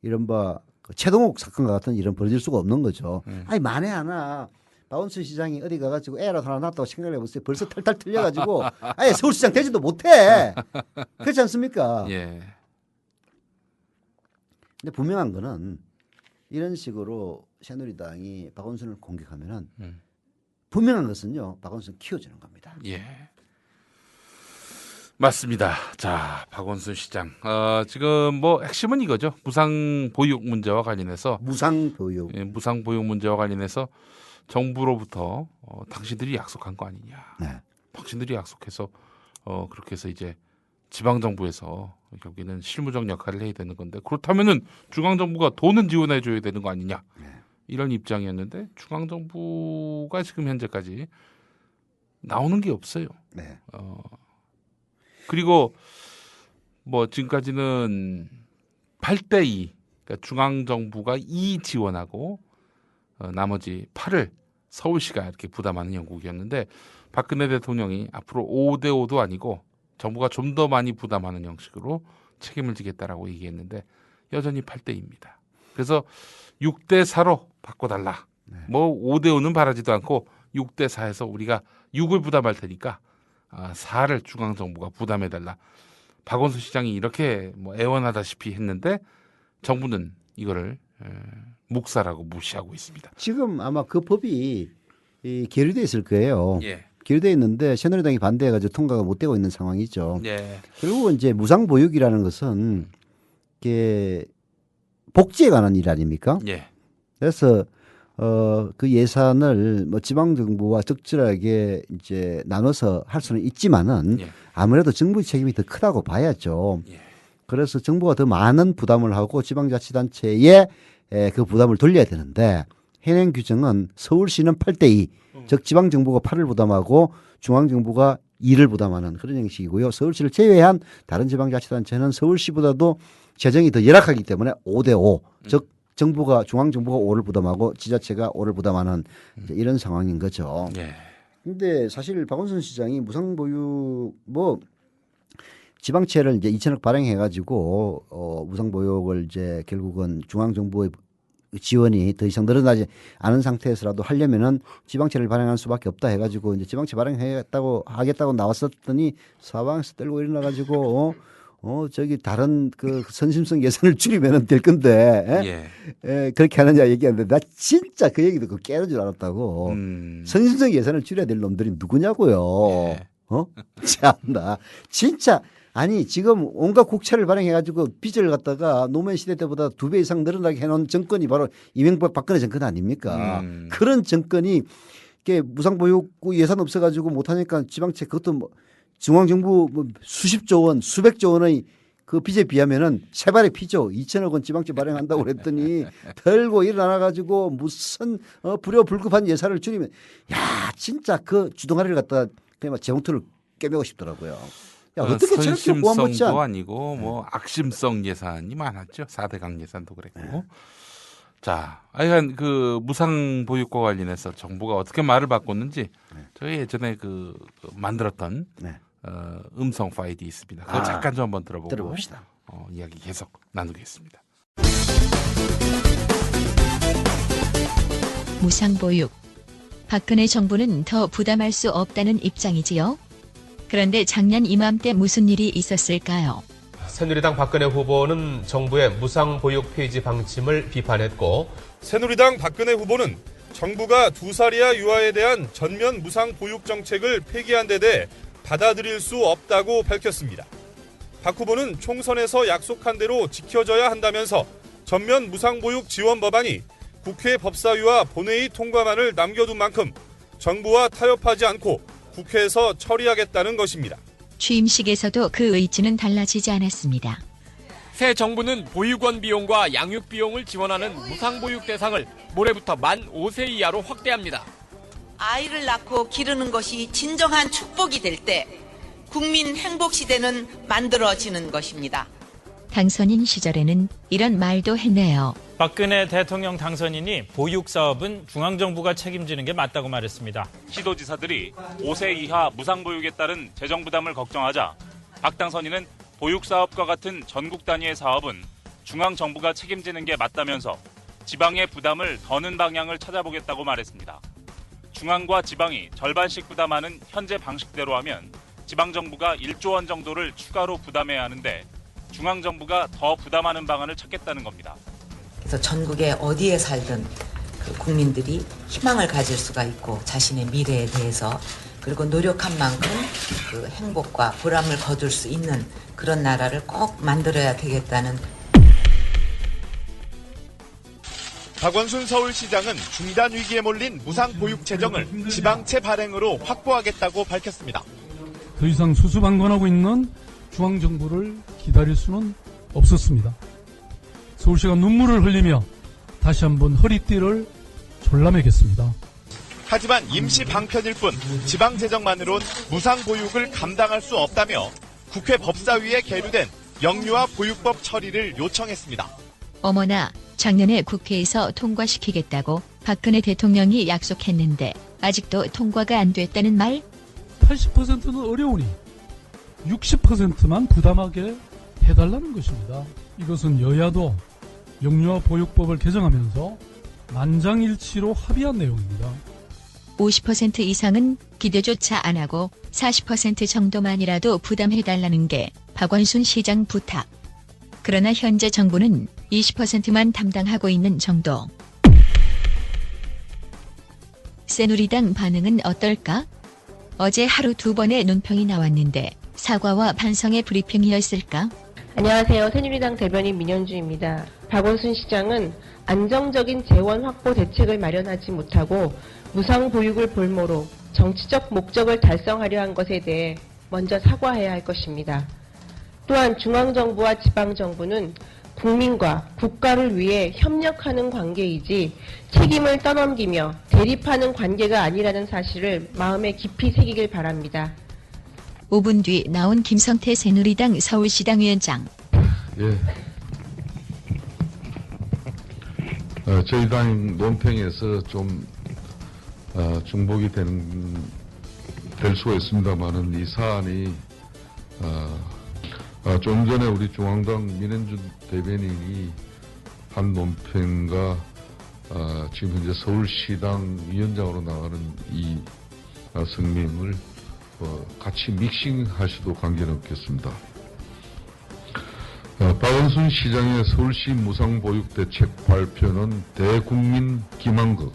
이른바 그 최동욱 사건과 같은 일은 벌어질 수가 없는 거죠. 아니 만에 하나 박원순 시장이 어디 가가지고 애라도 하나 낳았다고 생각을 해보세요. 벌써 탈탈 틀려가지고 아예 서울시장 되지도 못해. 그렇지 않습니까? 예. 근데 분명한 거는 이런 식으로 새누리당이 박원순을 공격하면은 분명한 것은요. 박원순 키워주는 겁니다. 예. 맞습니다. 자, 박원순 시장. 지금 뭐 핵심은 이거죠. 무상 보육 문제와 관련해서 무상 보육. 예, 무상 보육 문제와 관련해서 정부로부터 당신들이 약속한 거 아니냐. 네. 당신들이 약속해서 그렇게 해서 이제 지방 정부에서 결국에는 실무적 역할을 해야 되는 건데 그렇다면은 중앙 정부가 돈은 지원해 줘야 되는 거 아니냐. 이런 입장이었는데 중앙 정부가 지금 현재까지 나오는 게 없어요. 네. 그리고 뭐 지금까지는 8대2 그러니까 중앙 정부가 2 지원하고 나머지 8을 서울시가 이렇게 부담하는 형국이었는데 박근혜 대통령이 앞으로 5대5도 아니고 정부가 좀 더 많이 부담하는 형식으로 책임을 지겠다라고 얘기했는데 여전히 8대2입니다. 그래서 6대4로 바꿔달라. 뭐 5대5는 바라지도 않고 6대4에서 우리가 6을 부담할 테니까 4를 중앙정부가 부담해달라. 박원순 시장이 이렇게 뭐 애원하다시피 했는데 정부는 이거를 묵사라고 무시하고 있습니다. 지금 아마 그 법이 계류돼 있을 거예요. 예. 계류돼 있는데 새누리당이 반대해가지고 통과가 못 되고 있는 상황이죠. 예. 그리고 이제 무상보육이라는 것은 이게 복지에 관한 일 아닙니까? 예. 그래서 그 예산을 뭐 지방 정부와 적절하게 이제 나눠서 할 수는 있지만은 예. 아무래도 정부의 책임이 더 크다고 봐야죠. 예. 그래서 정부가 더 많은 부담을 하고 지방자치단체에 그 부담을 돌려야 되는데 현행 규정은 서울시는 8대2, 즉 지방정부가 8을 부담하고 중앙정부가 2를 부담하는 그런 형식이고요. 서울시를 제외한 다른 지방자치단체는 서울시보다도 재정이 더 열악하기 때문에 5대5, 즉 정부가 중앙정부가 5를 부담하고 지자체가 5를 부담하는 이제 이런 상황인 거죠. 예. 근데 사실 박원순 시장이 무상보육 뭐 지방채를 이제 2천억 발행해 가지고 무상보육을 이제 결국은 중앙정부의 지원이 더 이상 늘어나지 않은 상태에서라도 하려면은 지방채를 발행할 수밖에 없다 해가지고 이제 지방채 하겠다고 나왔었더니 사방에서 떨고 일어나 가지고 저기 다른 그 선심성 예산을 줄이면은 될 건데 그렇게 하느냐 얘기하는데 나 진짜 그 얘기 듣고 깨는 줄 알았다고. 선심성 예산을 줄여야 될 놈들이 누구냐고요. 참나 진짜. 아니 지금 온갖 국채를 발행해가지고 빚을 갖다가 노무현 시대 때보다 2배 이상 늘어나게 해놓은 정권이 바로 이명박 박근혜 정권 아닙니까? 그런 정권이 이게 무상보육 예산 없어가지고 못하니까 지방채 그것도 뭐 중앙정부 뭐 수십조 원, 수백조 원의 그 빚에 비하면은 세 발의 피죠. 2천억 원 지방채 발행한다고 그랬더니 털고 일어나가지고 무슨 불효불급한 예산을 줄이면 야 진짜 그 주둥아리를 갖다가 그냥 재봉틀을 깨매고 싶더라고요. 야, 어떻게 저렇게 선심성도 아니고 뭐 악심성 예산이 많았죠. 4대강 예산도 그랬고. 자, 하여간 그 무상보육과 관련해서 정부가 어떻게 말을 바꿨는지 저희 예전에 그 만들었던 음성 파일이 있습니다. 그거 잠깐 좀 한번 들어봅시다. 이야기 계속 나누겠습니다. 무상보육. 박근혜 정부는 더 부담할 수 없다는 입장이지요. 그런데 작년 이맘때 무슨 일이 있었을까요? 새누리당 박근혜 후보는 정부의 무상보육 폐지 방침을 비판했고 새누리당 박근혜 후보는 정부가 2살 이하 유아에 대한 전면 무상보육 정책을 폐기한 데 대해 받아들일 수 없다고 밝혔습니다. 박 후보는 총선에서 약속한 대로 지켜져야 한다면서 전면 무상보육 지원 법안이 국회 법사위와 본회의 통과만을 남겨둔 만큼 정부와 타협하지 않고 국회에서 처리하겠다는 것입니다. 취임식에서도 그 의지는 달라지지 않았습니다. 새 정부는 보육원 비용과 양육 비용을 지원하는 무상보육 대상을 모레부터 만 5세 이하로 확대합니다. 아이를 낳고 기르는 것이 진정한 축복이 될 때 국민 행복 시대는 만들어지는 것입니다. 당선인 시절에는 이런 말도 했네요. 박근혜 대통령 당선인이 보육 사업은 중앙정부가 책임지는 게 맞다고 말했습니다. 시도지사들이 5세 이하 무상보육에 따른 재정 부담을 걱정하자 박 당선인은 보육사업과 같은 전국 단위의 사업은 중앙정부가 책임지는 게 맞다면서 지방의 부담을 더는 방향을 찾아보겠다고 말했습니다. 중앙과 지방이 절반씩 부담하는 현재 방식대로 하면 지방정부가 1조 원 정도를 추가로 부담해야 하는데 중앙정부가 더 부담하는 방안을 찾겠다는 겁니다. 그래서 전국에 어디에 살든 그 국민들이 희망을 가질 수가 있고 자신의 미래에 대해서 그리고 노력한 만큼 그 행복과 보람을 거둘 수 있는 그런 나라를 꼭 만들어야 되겠다는. 박원순 서울시장은 중단 위기에 몰린 무상보육 재정을 지방채 발행으로 확보하겠다고 밝혔습니다. 더 이상 수수방관하고 있는 중앙정부를 기다릴 수는 없었습니다. 서울시가 눈물을 흘리며 다시 한번 허리띠를 졸라매겠습니다. 하지만 임시 방편일 뿐 지방재정만으론 무상보육을 감당할 수 없다며 국회 법사위에 계류된 영유아 보육법 처리를 요청했습니다. 어머나, 작년에 국회에서 통과시키겠다고 박근혜 대통령이 약속했는데 아직도 통과가 안 됐다는 말? 80%는 어려우니 60%만 부담하게 해달라는 것입니다. 이것은 여야도 영유아 보육법을 개정하면서 만장일치로 합의한 내용입니다. 50% 이상은 기대조차 안 하고 40% 정도만이라도 부담해달라는 게 박원순 시장 부탁. 그러나 현재 정부는 20%만 담당하고 있는 정도. 새누리당 반응은 어떨까? 어제 하루 2번의 논평이 나왔는데 사과와 반성의 브리핑이었을까? 안녕하세요. 새누리당 대변인 민현주입니다. 박원순 시장은 안정적인 재원 확보 대책을 마련하지 못하고 무상보육을 볼모로 정치적 목적을 달성하려 한 것에 대해 먼저 사과해야 할 것입니다. 또한 중앙정부와 지방정부는 국민과 국가를 위해 협력하는 관계이지 책임을 떠넘기며 대립하는 관계가 아니라는 사실을 마음에 깊이 새기길 바랍니다. 5분 뒤 나온 김성태 새누리당 서울시당 위원장. 예. 저희 당 논평에서 좀 중복이 될 수가 있습니다만은 이 사안이 좀 전에 우리 중앙당 민현주 대변인이 한 논평과 지금 현재 서울시당 위원장으로 나가는 이 성명을 같이 믹싱하셔도 관계는 없겠습니다. 박원순 시장의 서울시 무상보육대책 발표는 대국민 기만극.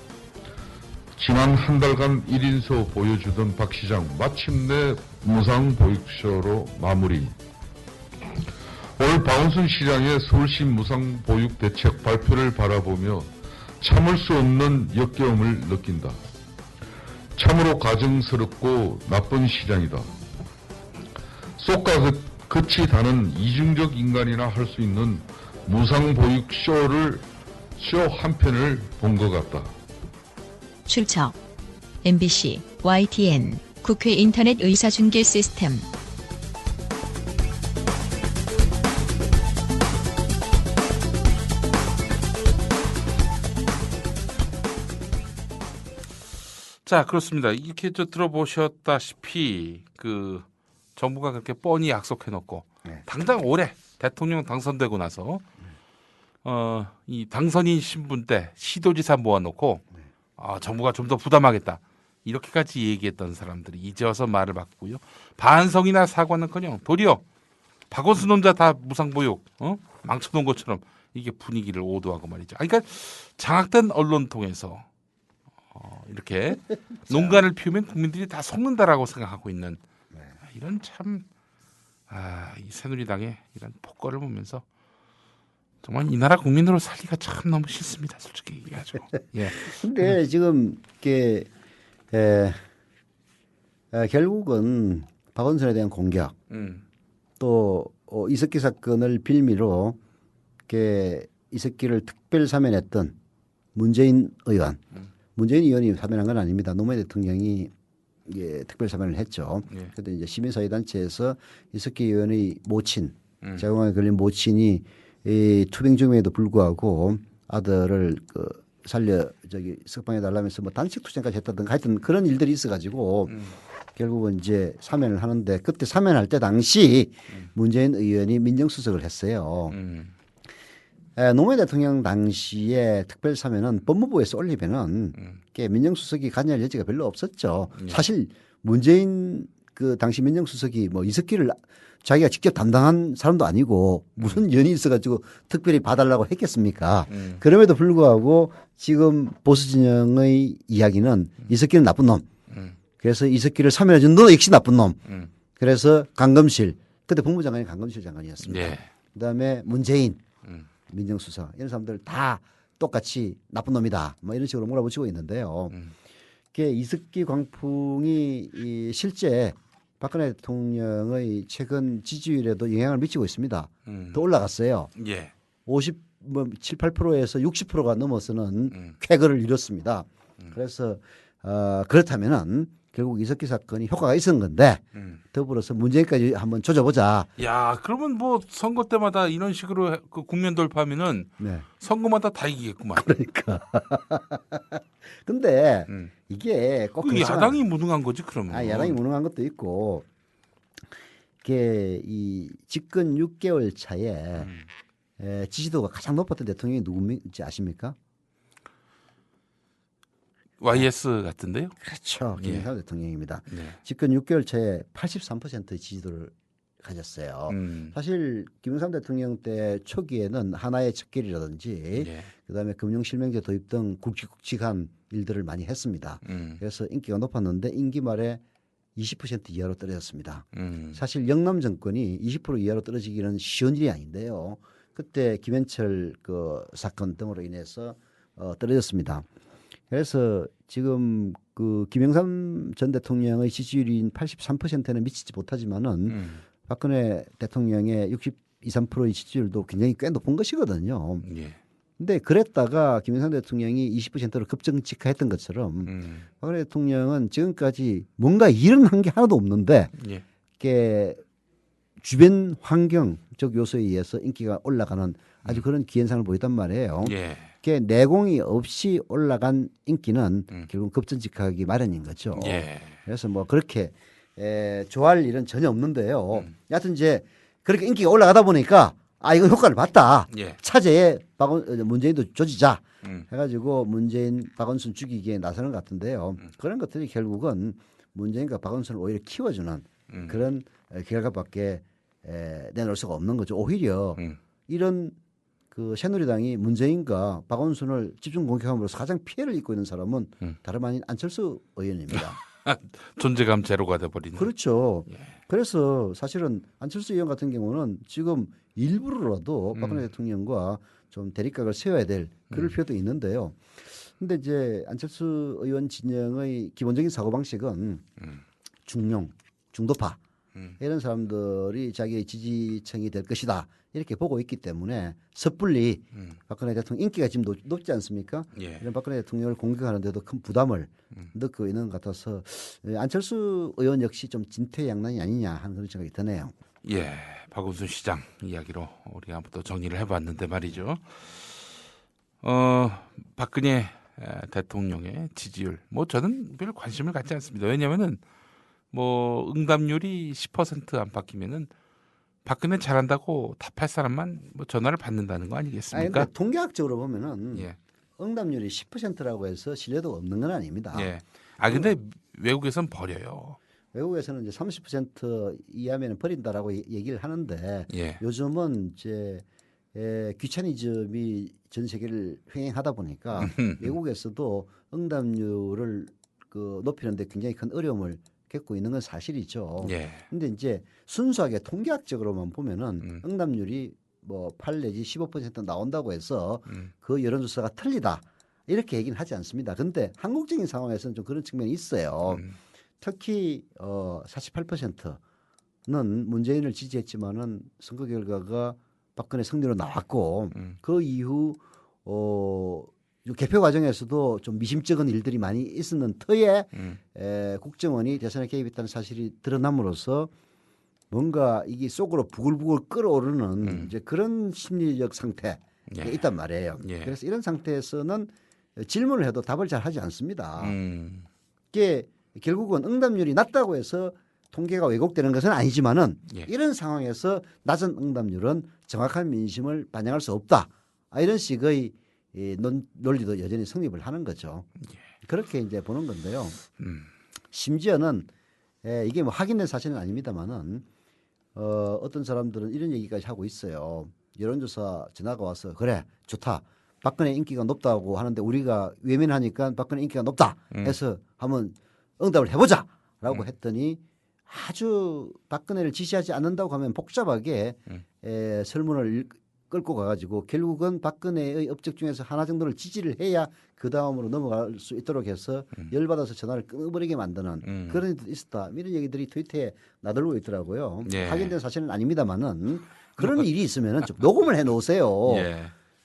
지난 한 달간 1인서 보여주던 박 시장 마침내 무상보육쇼로 마무리. 올 박원순 시장의 서울시 무상보육대책 발표를 바라보며 참을 수 없는 역겨움을 느낀다. 참으로 가증스럽고 나쁜 시장이다. 쏙과 끝이 다는 이중적 인간이나 할 수 있는 무상보육 쇼 한 편을 본 것 같다. 출처 MBC, YTN, 국회 인터넷 의사중계 시스템. 자, 그렇습니다. 이렇게 들어보셨다시피 그 정부가 그렇게 뻔히 약속해놓고 당장 올해 대통령 당선되고 나서 이 당선인 신분 때 시도지사 모아놓고 정부가 좀 더 부담하겠다 이렇게까지 얘기했던 사람들이 이제 와서 말을 바꾸고요. 반성이나 사과는커녕 도리어 박원순 혼자 다 무상보육 망쳐놓은 것처럼 이게 분위기를 오도하고 말이죠. 그러니까 장악된 언론 통해서 이렇게 농간을 피우면 국민들이 다 속는다라고 생각하고 있는 이런 참 이 새누리당의 이런 폭거를 보면서 정말 이 나라 국민으로 살기가 참 너무 싫습니다. 솔직히 얘기하죠. 예. 근데 지금 이게 결국은 박원순에 대한 공격 또 이석기 사건을 빌미로 이렇게 이석기를 특별 사면했던 문재인 의원 문재인 의원이 사면한 건 아닙니다. 노무현 대통령이 특별 사면을 했죠. 그런데 이제 시민사회단체에서 이석기 의원의 모친, 자궁암에 걸린 모친이 이 투병 중임에도 불구하고 아들을 석방해 달라면서 뭐 단식 투쟁까지 했다든가 하여튼 그런 일들이 있어가지고 결국은 이제 사면을 하는데 그때 사면할 때 당시 문재인 의원이 민정수석을 했어요. 노무현 대통령 당시에 특별 사면은 법무부에서 올리면은 민정수석이 관여할 여지가 별로 없었죠. 사실 문재인 그 당시 민정수석이 뭐 이석기를 자기가 직접 담당한 사람도 아니고 무슨 연이 있어가지고 특별히 봐달라고 했겠습니까? 그럼에도 불구하고 지금 보수 진영의 이야기는 이석기는 나쁜 놈. 그래서 이석기를 사면해준 너 역시 나쁜 놈. 그래서 강검실 그때 법무장관이 강검실 장관이었습니다. 그다음에 문재인 민정수석 이런 사람들 다 똑같이 나쁜 놈이다. 뭐 이런 식으로 몰아붙이고 있는데요. 이석기 광풍이 실제 박근혜 대통령의 최근 지지율에도 영향을 미치고 있습니다. 더 올라갔어요. 7, 8%에서 60%가 넘어서는 쾌거를 이뤘습니다. 그래서 그렇다면은 결국 이석기 사건이 효과가 있었던 건데 더불어서 문재인까지 한번 조져보자. 야, 그러면 뭐 선거 때마다 이런 식으로 그 국면 돌파하면은 선거마다 다 이기겠구만. 그러니까. 근데 이게 꼭 그 야당이 무능한 거지 그러면. 야당이 무능한 것도 있고 이게 이 집권 6개월 차에 지지도가 가장 높았던 대통령이 누구인지 아십니까? YS 같은데요? 그렇죠. 김영삼 대통령입니다. 집권 6개월 차에 83%의 지지도를 가졌어요. 사실 김영삼 대통령 때 초기에는 하나의 척결이라든지 그다음에 금융실명제 도입 등 굵직굵직한 일들을 많이 했습니다. 그래서 인기가 높았는데 임기 말에 20% 이하로 떨어졌습니다. 사실 영남 정권이 20% 이하로 떨어지기는 쉬운 일이 아닌데요. 그때 김현철 그 사건 등으로 인해서 떨어졌습니다. 그래서 지금 그 김영삼 전 대통령의 지지율인 83%는 미치지 못하지만은 박근혜 대통령의 63%의 지지율도 굉장히 꽤 높은 것이거든요. 근데 그랬다가 김영삼 대통령이 20%로 급정직화했던 것처럼 박근혜 대통령은 지금까지 뭔가 일은 한 게 하나도 없는데 이게 주변 환경적 요소에 의해서 인기가 올라가는 아주 그런 기현상을 보였단 말이에요. 그게 내공이 없이 올라간 인기는 결국 급전직하기 마련인 거죠. 그래서 뭐 그렇게 좋아할 일은 전혀 없는데요. 여하튼 이제 그렇게 인기가 올라가다 보니까 이거 효과를 봤다. 차제에 문재인도 조지자 해가지고 문재인 박원순 죽이기에 나서는 것 같은데요. 그런 것들이 결국은 문재인과 박원순을 오히려 키워주는 그런 결과밖에 내놓을 수가 없는 거죠. 오히려 이런 그 새누리당이 문재인과 박원순을 집중 공격함으로써 가장 피해를 입고 있는 사람은 다름 아닌 안철수 의원입니다. 존재감 제로가 돼버리는. 그렇죠. 그래서 사실은 안철수 의원 같은 경우는 지금 일부러라도 박근혜 대통령과 좀 대립각을 세워야 될 그럴 필요도 있는데요. 근데 이제 안철수 의원 진영의 기본적인 사고방식은 중용, 중도파 이런 사람들이 자기의 지지층이 될 것이다 이렇게 보고 있기 때문에 섣불리 박근혜 대통령 인기가 지금 높지 않습니까? 이런 박근혜 대통령을 공격하는데도 큰 부담을 느끼고 있는 것 같아서 안철수 의원 역시 좀 진퇴양난이 아니냐 하는 그런 생각이 드네요. 예, 박원순 시장 이야기로 우리가 한번 또 정리를 해봤는데 말이죠. 박근혜 대통령의 지지율, 뭐 저는 별 관심을 갖지 않습니다. 왜냐하면은 뭐 응답률이 10% 안팎이면은 박근혜 잘한다고 답할 사람만 뭐 전화를 받는다는 거 아니겠습니까? 근데 통계학적으로 보면은 응답률이 10%라고 해서 신뢰도가 없는 건 아닙니다. 근데 외국에선 버려요. 외국에서는 이제 30% 이하면 버린다라고 얘기를 하는데 요즘은 이제 귀차니즘이 전 세계를 횡행하다 보니까 외국에서도 응답률을 그 높이는데 굉장히 큰 어려움을 겪고 있는 건 사실이죠. 근데 이제 순수하게 통계학적으로만 보면은 응답률이 뭐 8 내지 15% 나온다고 해서 그 여론조사가 틀리다 이렇게 얘기는 하지 않습니다. 근데 한국적인 상황에서는 좀 그런 측면이 있어요. 특히 48%는 문재인을 지지했지만은 선거 결과가 박근혜 승리로 나왔고 그 이후 개표 과정에서도 좀 미심쩍은 일들이 많이 있었는 터에 국정원이 대선에 개입했다는 사실이 드러남으로써 뭔가 이게 속으로 부글부글 끓어오르는 이제 그런 심리적 상태에 있단 말이에요. 그래서 이런 상태에서는 질문을 해도 답을 잘 하지 않습니다. 이게 결국은 응답률이 낮다고 해서 통계가 왜곡되는 것은 아니지만은 이런 상황에서 낮은 응답률은 정확한 민심을 반영할 수 없다. 이런 식의 논리도 여전히 성립을 하는 거죠. 그렇게 이제 보는 건데요. 심지어는 이게 뭐 확인된 사실은 아닙니다만은 어떤 사람들은 이런 얘기까지 하고 있어요. 여론조사 전화가 와서 그래 좋다. 박근혜 인기가 높다고 하는데 우리가 외면하니까 박근혜 인기가 높다 해서 한번 응답을 해보자라고 했더니 아주 박근혜를 지지하지 않는다고 하면 복잡하게 설문을 끌고 가가지고 결국은 박근혜의 업적 중에서 하나 정도를 지지를 해야 그 다음으로 넘어갈 수 있도록 해서 열받아서 전화를 끊어버리게 만드는 그런 일도 있었다. 이런 얘기들이 트위터에 나돌고 있더라고요. 확인된 사실은 아닙니다만은 그런 일이 있으면은 좀 녹음을 해 놓으세요.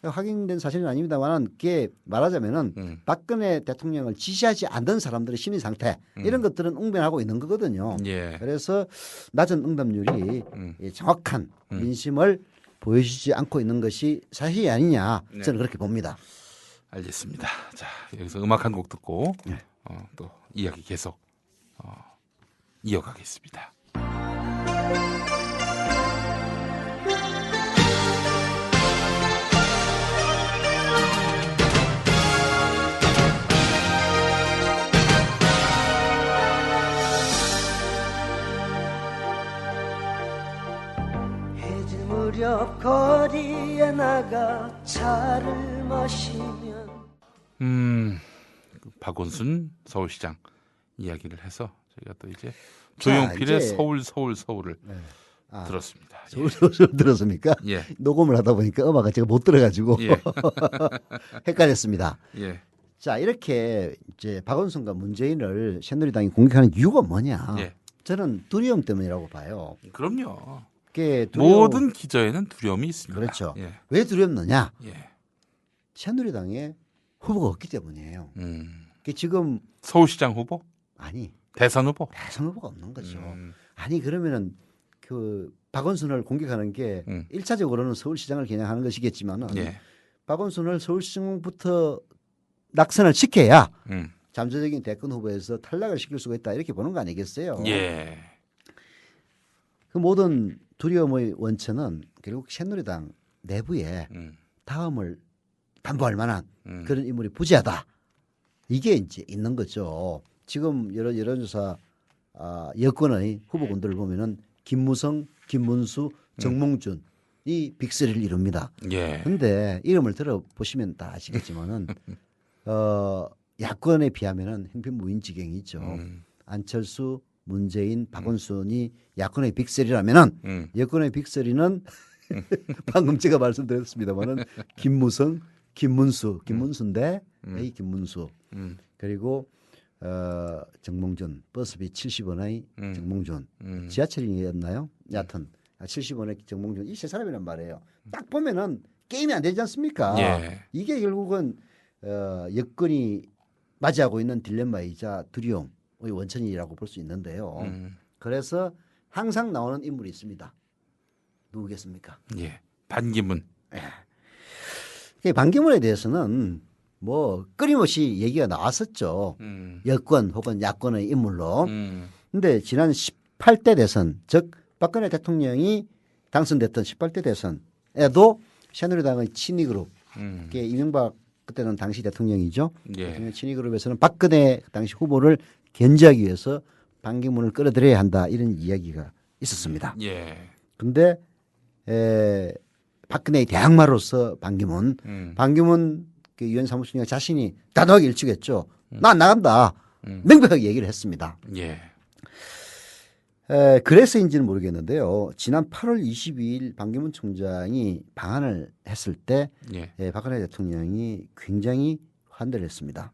확인된 사실은 아닙니다만은 그게 말하자면은 박근혜 대통령을 지지하지 않던 사람들의 심리 상태 이런 것들은 웅변하고 있는 거거든요. 그래서 낮은 응답률이 정확한 민심을 보여주지 않고 있는 것이 사실이 아니냐 저는 그렇게 봅니다. 알겠습니다. 자 여기서 음악 한 곡 듣고 또 이야기 계속 이어가겠습니다. 거리에 나가 차를 마시면 박원순 서울시장 이야기를 해서 저희가 또 이제 자, 조용필의 이제- 서울을 들었습니다. 서울 들었습니까? 예. 녹음을 하다 보니까 음악가 제가 못 들어가지고 예. 헷갈렸습니다. 예. 자, 이렇게 이제 박원순과 문재인을 새누리당이 공격하는 이유가 뭐냐? 예. 저는 두려움 때문이라고 봐요. 그럼요. 그게 모든 기저에는 두려움이 있습니다. 그렇죠. 예. 왜 두렵느냐? 예. 새누리당에 후보가 없기 때문이에요. 그게 지금 서울시장 후보? 아니 대선 후보? 대선 후보가 없는 거죠. 아니 그러면은 그 박원순을 공격하는 게 1차적으로는 서울시장을 겨냥하는 것이겠지만은 예. 박원순을 서울시장부터 낙선을 시켜야 음. 잠재적인 대권 후보에서 탈락을 시킬 수가 있다 이렇게 보는 거 아니겠어요? 예. 그 모든 두려움의 원천은 결국 새누리당 내부에 다음을 담보할 만한 그런 인물이 부재하다. 이게 이제 있는 거죠. 지금 여론조사 여권의 후보군들을 보면은 김무성, 김문수, 정몽준 이 빅3를 이룹니다. 예. 근데 이름을 들어보시면 다 아시겠지만은 야권에 비하면은 형편무인지경이죠. 안철수, 문재인, 박원순이 야권의 빅3라면은 여권의 빅3는 방금 제가 말씀드렸습니다만은 김무성, 김문수인데 A 김문수 그리고 정몽준 버스비 70원의 정몽준 지하철이었나요? 여하튼 70원의 정몽준 이 세 사람이란 말이에요. 딱 보면은 게임이 안 되지 않습니까? 예. 이게 결국은 여건이 맞이하고 있는 딜레마이자 두려움의 원천이라고 볼 수 있는데요. 그래서 항상 나오는 인물이 있습니다. 누구겠습니까? 예. 반기문. 반기문에 대해서는 뭐 끊임없이 얘기가 나왔었죠. 여권 혹은 야권의 인물로. 근데 지난 18대 대선, 즉 박근혜 대통령이 당선됐던 18대 대선에도 새누리당의 친이그룹, 이명박 그때는 당시 대통령이죠. 예. 대통령 친이그룹에서는 박근혜 당시 후보를 견제하기 위해서 반기문을 끌어들여야 한다 이런 이야기가 있었습니다. 예. 근데 박근혜의 대항마로서 반기문 그 유엔 사무총장 자신이 단호하게 일축했죠. 나 안 나간다. 명백하게 얘기를 했습니다. 예. 그래서인지는 모르겠는데요. 지난 8월 22일 반기문 총장이 방한을 했을 때 박근혜 대통령이 굉장히 환대를 했습니다.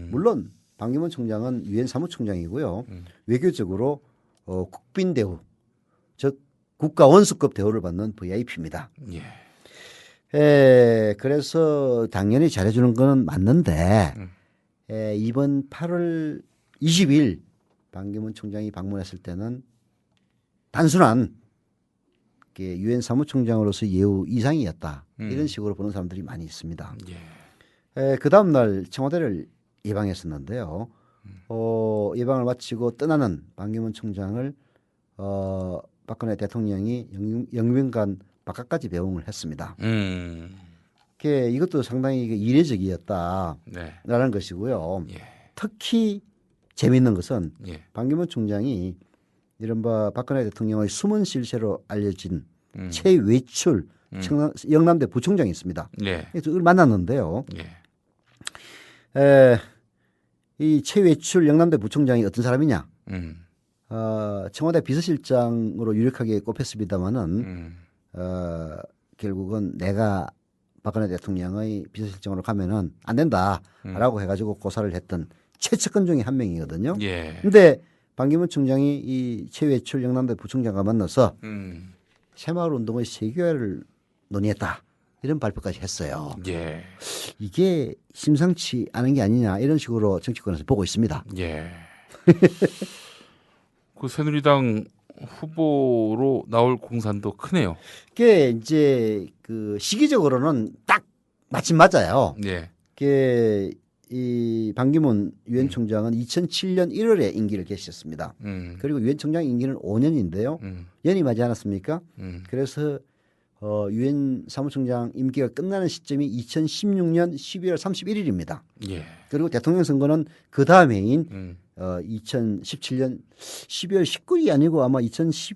물론 반기문 총장은 유엔 사무총장이고요. 외교적으로 국빈 대우, 즉 국가 원수급 대우를 받는 VIP입니다. 그래서 당연히 잘해주는 거는 맞는데 이번 8월 20일 반기문 총장이 방문했을 때는 단순한 유엔 사무총장으로서 예우 이상이었다. 이런 식으로 보는 사람들이 많이 있습니다. 그 다음 날 청와대를 예방했었는데요. 예방을 마치고 떠나는 반기문 총장을 박근혜 대통령이 영빈관 바깥까지 배웅을 했습니다. 이것도 상당히 이례적이었다라는 것이고요. 특히 재미있는 것은 반기문 총장이 이른바 박근혜 대통령의 숨은 실세로 알려진 최외출 영남대 부총장이 있습니다. 그걸 만났는데요. 이 최외출 영남대 부총장이 어떤 사람이냐? 청와대 비서실장으로 유력하게 꼽혔습니다마는 결국은 내가 박근혜 대통령의 비서실장으로 가면은 안 된다라고 해가지고 고사를 했던 최측근 중에 한 명이거든요. 근데 반기문 총장이 이 최외출 영남대 부총장과 만나서 새마을 운동의 세계화를 논의했다. 이런 발표까지 했어요. 이게 심상치 않은 게 아니냐 이런 식으로 정치권에서 보고 있습니다. 그 새누리당 후보로 나올 공산도 크네요. 그게 이제 그 시기적으로는 딱 마침 맞아요. 그게 이 반기문 유엔 총장은 2007년 1월에 임기를 개시했습니다. 그리고 유엔 총장 임기는 5년인데요. 연이 맞지 않았습니까? 그래서 유엔 사무총장 임기가 끝나는 시점이 2016년 12월 31일입니다. 그리고 대통령 선거는 그 다음 해인 2017년 12월 19일이 아니고 아마 2017년에는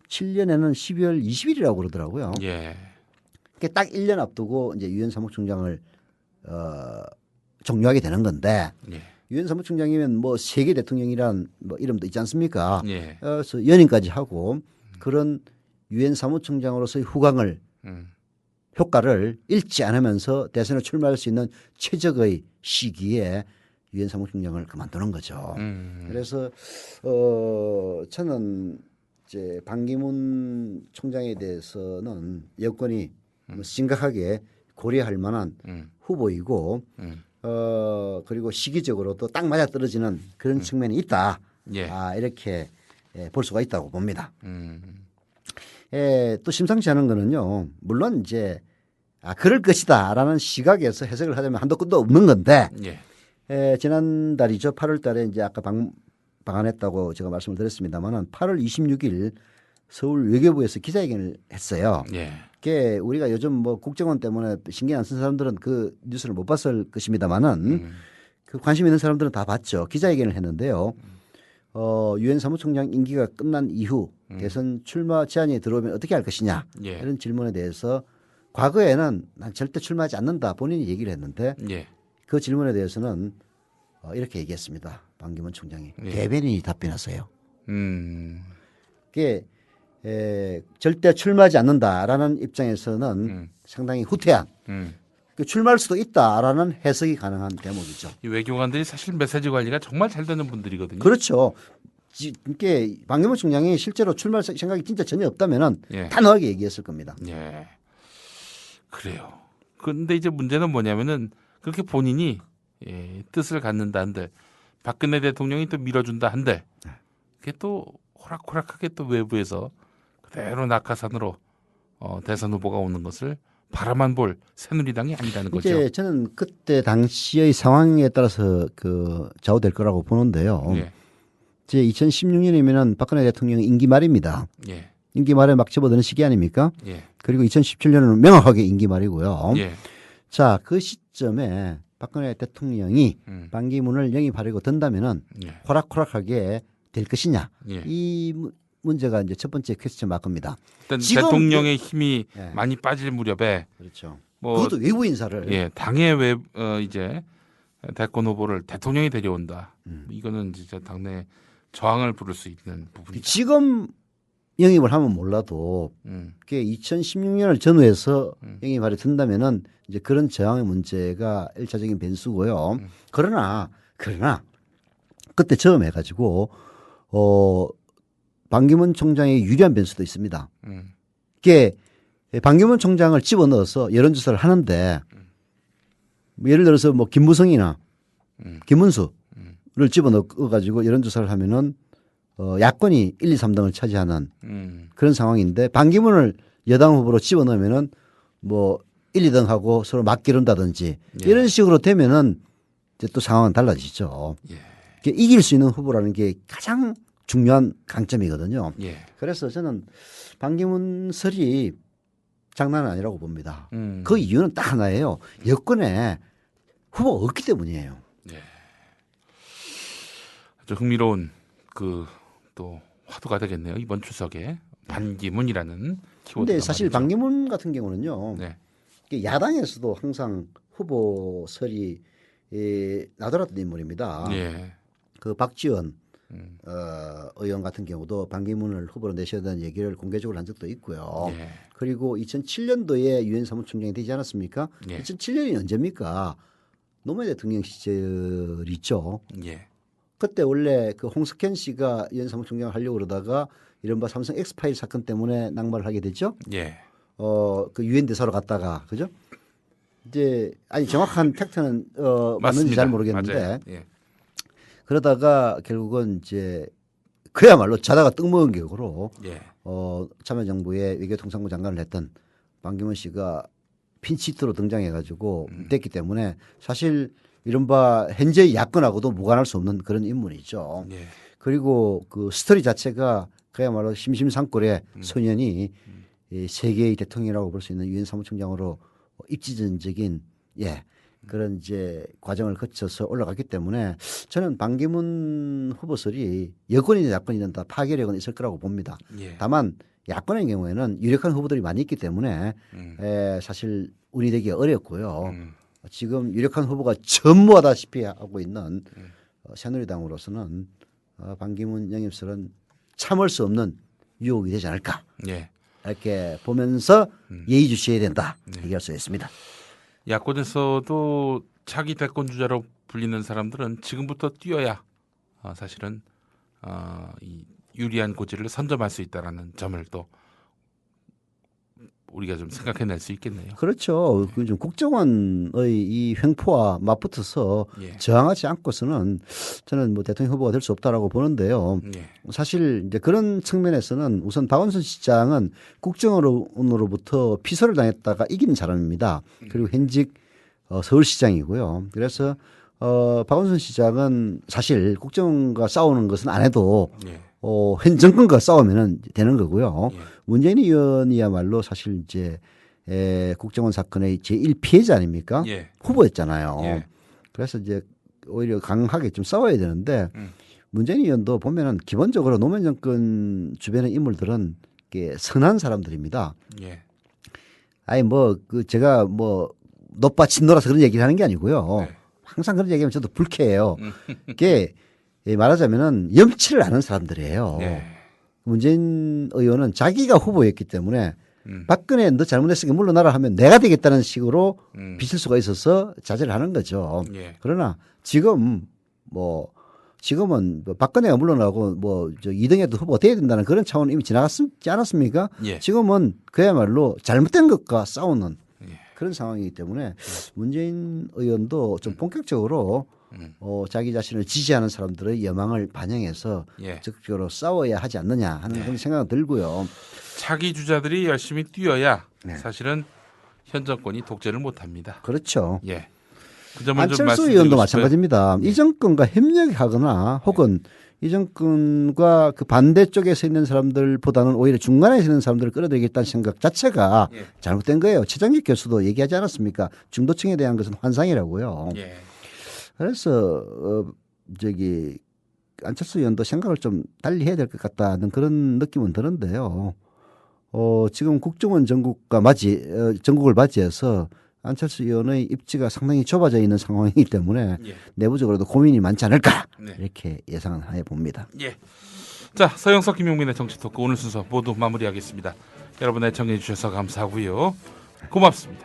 12월 20일이라고 그러더라고요. 딱 1년 앞두고 이제 유엔 사무총장을 종료하게 되는 건데 예. 유엔 사무총장이면 뭐 세계 대통령이란 뭐 이름도 있지 않습니까? 예. 그래서 연임까지 하고 그런 유엔 사무총장으로서의 후광을 효과를 잃지 않으면서 대선에 출마할 수 있는 최적의 시기에 유엔 사무총장을 그만두는 거죠. 그래서 저는 이제 반기문 총장에 대해서는 여건이 심각하게 고려할 만한 후보이고 그리고 시기적으로도 딱 맞아 떨어지는 그런 측면이 있다. 예. 이렇게 볼 수가 있다고 봅니다. 또 심상치 않은 거는요. 물론 이제 그럴 것이다라는 시각에서 해석을 하자면 한도 끝도 없는 건데 지난달이죠. 8월 달에 이제 아까 방한했다고 제가 말씀을 드렸습니다만은 8월 26일 서울 외교부에서 기자회견을 했어요. 그게 우리가 요즘 뭐 국정원 때문에 신경 안 쓴 사람들은 그 뉴스를 못 봤을 것입니다만은 그 관심 있는 사람들은 다 봤죠. 기자회견을 했는데요. 유엔 사무총장 임기가 끝난 이후 대선 출마 제안이 들어오면 어떻게 할 것이냐 이런 질문에 대해서 과거에는 난 절대 출마하지 않는다 본인이 얘기를 했는데 그 질문에 대해서는 이렇게 얘기했습니다. 반기문 총장이 대변인이 답변했어요. 그게 절대 출마하지 않는다라는 입장에서는 상당히 후퇴한 출마할 수도 있다라는 해석이 가능한 대목이죠. 이 외교관들이 사실 메시지 관리가 정말 잘 되는 분들이거든요. 그렇죠. 이게 반기문 총장이 실제로 출마할 생각이 진짜 전혀 없다면은 단호하게 얘기했을 겁니다. 예. 그래요. 그런데 이제 문제는 뭐냐면은 그렇게 본인이 뜻을 갖는다 한들 박근혜 대통령이 또 밀어준다 한들 그게 또 호락호락하게 또 외부에서 그대로 낙하산으로 대선 후보가 오는 것을 바라만 볼 새누리당이 아니라는 거죠. 이제 저는 그때 당시의 상황에 따라서 좌우될 거라고 보는데요. 이제 2016년이면은 박근혜 대통령 임기 말입니다. 임기 말에 막 접어드는 시기 아닙니까? 그리고 2017년은 명확하게 임기 말이고요. 자, 그 시점에 박근혜 대통령이 반기문을 영입하려고 든다면은 호락호락하게 될 것이냐. 이 문제가 이제 첫 번째 퀘스천 마크입니다. 일단 대통령의 힘이 많이 빠질 무렵에 그렇죠. 뭐 그것도 외부 인사를 당의 이제 대권 후보를 대통령이 데려온다. 이거는 진짜 당내 저항을 부를 수 있는 부분이죠. 지금 영입을 하면 몰라도 그게 2016년을 전후해서 영입하려 든다면은 이제 그런 저항의 문제가 1차적인 변수고요. 그러나 그때 처음 해가지고 반기문 총장의 유리한 변수도 있습니다. 그게 반기문 총장을 집어넣어서 여론조사를 하는데 예를 들어서 뭐 김무성이나 김문수를 집어넣어가지고 여론조사를 하면은 야권이 1, 2, 3등을 차지하는 그런 상황인데 반기문을 여당 후보로 집어넣으면은 뭐 1, 2등하고 서로 맞기른다든지 이런 식으로 되면은 이제 또 상황은 달라지죠. 이길 수 있는 후보라는 게 가장 중요한 강점이거든요. 그래서 저는 반기문 설이 장난은 아니라고 봅니다. 그 이유는 딱 하나예요. 여권에 후보가 없기 때문이에요. 아주 흥미로운 또 화두가 되겠네요. 이번 추석에 반기문이라는 키워드가. 근데 사실 말이죠. 반기문 같은 경우는요. 야당에서도 항상 후보설이 나돌았던 인물입니다. 그 박지원 의원 같은 경우도 반기문을 후보로 내셔야 된다는 얘기를 공개적으로 한 적도 있고요. 그리고 2007년도에 유엔 사무총장이 되지 않았습니까? 2007년이 언제입니까? 노무현 대통령 시절이죠. 그때 원래 그 홍석현 씨가 유엔 사무총장을 하려고 그러다가 이른바 삼성 엑스파일 사건 때문에 낙마를 하게 됐죠. 그 유엔 대사로 갔다가 그죠? 이제 정확한 팩트는 맞는지 잘 모르겠는데 그러다가 결국은 이제 그야말로 자다가 떡 먹은 격으로 참여정부의 외교통상부 장관을 했던 반기문 씨가 핀치히터로 등장해가지고 됐기 때문에 사실 이른바 현재 야권하고도 무관할 수 없는 그런 인물이죠. 그리고 그 스토리 자체가 그야말로 심심산골의 소년이 세계의 대통령이라고 볼 수 있는 유엔 사무총장으로 입지전적인 그런 이제 과정을 거쳐서 올라갔기 때문에 저는 반기문 후보설이 여권이든 야권이든 다 파괴력은 있을 거라고 봅니다. 다만 야권의 경우에는 유력한 후보들이 많이 있기 때문에 사실 운이 되기 어렵고요. 지금 유력한 후보가 전무하다시피 하고 있는 새누리당으로서는 반기문 영입설은 참을 수 없는 유혹이 되지 않을까. 예. 이렇게 보면서 예의주시해야 된다. 얘기할 수 있습니다. 야권에서도 차기 대권 주자로 불리는 사람들은 지금부터 뛰어야 사실은 이 유리한 고지를 선점할 수 있다라는 점을 또 우리가 좀 생각해낼 수 있겠네요. 그렇죠. 그 좀 국정원의 이 횡포와 맞붙어서 저항하지 않고서는 저는 뭐 대통령 후보가 될 수 없다라고 보는데요. 사실 이제 그런 측면에서는 우선 박원순 시장은 국정원으로부터 피서를 당했다가 이긴 사람입니다. 그리고 현직 서울시장이고요. 그래서 박원순 시장은 사실 국정원과 싸우는 것은 안 해도 현 정권과 싸우면 되는 거고요. 문재인 의원이야말로 사실 이제 국정원 사건의 제1피해자 아닙니까? 후보였잖아요. 그래서 이제 오히려 강하게 좀 싸워야 되는데 문재인 의원도 보면은 기본적으로 노무현 정권 주변의 인물들은 선한 사람들입니다. 아니 뭐 그 제가 뭐 노빠 친노라서 그런 얘기를 하는 게 아니고요. 항상 그런 얘기하면 저도 불쾌해요. 그게 말하자면은 염치를 아는 사람들이에요. 문재인 의원은 자기가 후보였기 때문에 박근혜 너 잘못했으니까 물러나라 하면 내가 되겠다는 식으로 비칠 수가 있어서 자제를 하는 거죠. 그러나 지금은 박근혜가 물러나고 뭐 저 2등에도 후보가 돼야 된다는 그런 차원은 이미 지나갔지 않았습니까? 지금은 그야말로 잘못된 것과 싸우는 그런 상황이기 때문에 문재인 의원도 좀 본격적으로 자기 자신을 지지하는 사람들의 여망을 반영해서 적극적으로 싸워야 하지 않느냐 하는 그런 생각이 들고요. 차기 주자들이 열심히 뛰어야 사실은 현 정권이 독재를 못합니다. 그렇죠. 예. 그 점을 좀 안철수 의원도 마찬가지입니다. 이 정권과 협력하거나 혹은 이 정권과 그 반대쪽에 서 있는 사람들보다는 오히려 중간에 서 있는 사람들을 끌어들이겠다는 생각 자체가 잘못된 거예요. 최장기 교수도 얘기하지 않았습니까? 중도층에 대한 것은 환상이라고요. 그래서 저기 안철수 의원도 생각을 좀 달리 해야 될 것 같다는 그런 느낌은 드는데요. 지금 국정원 전국을 맞이해서 안철수 의원의 입지가 상당히 좁아져 있는 상황이기 때문에 내부적으로도 고민이 많지 않을까 이렇게 예상을 해봅니다. 자, 서영석 김용민의 정치토크 오늘 순서 모두 마무리하겠습니다. 여러분 애청해 주셔서 감사하고요. 고맙습니다.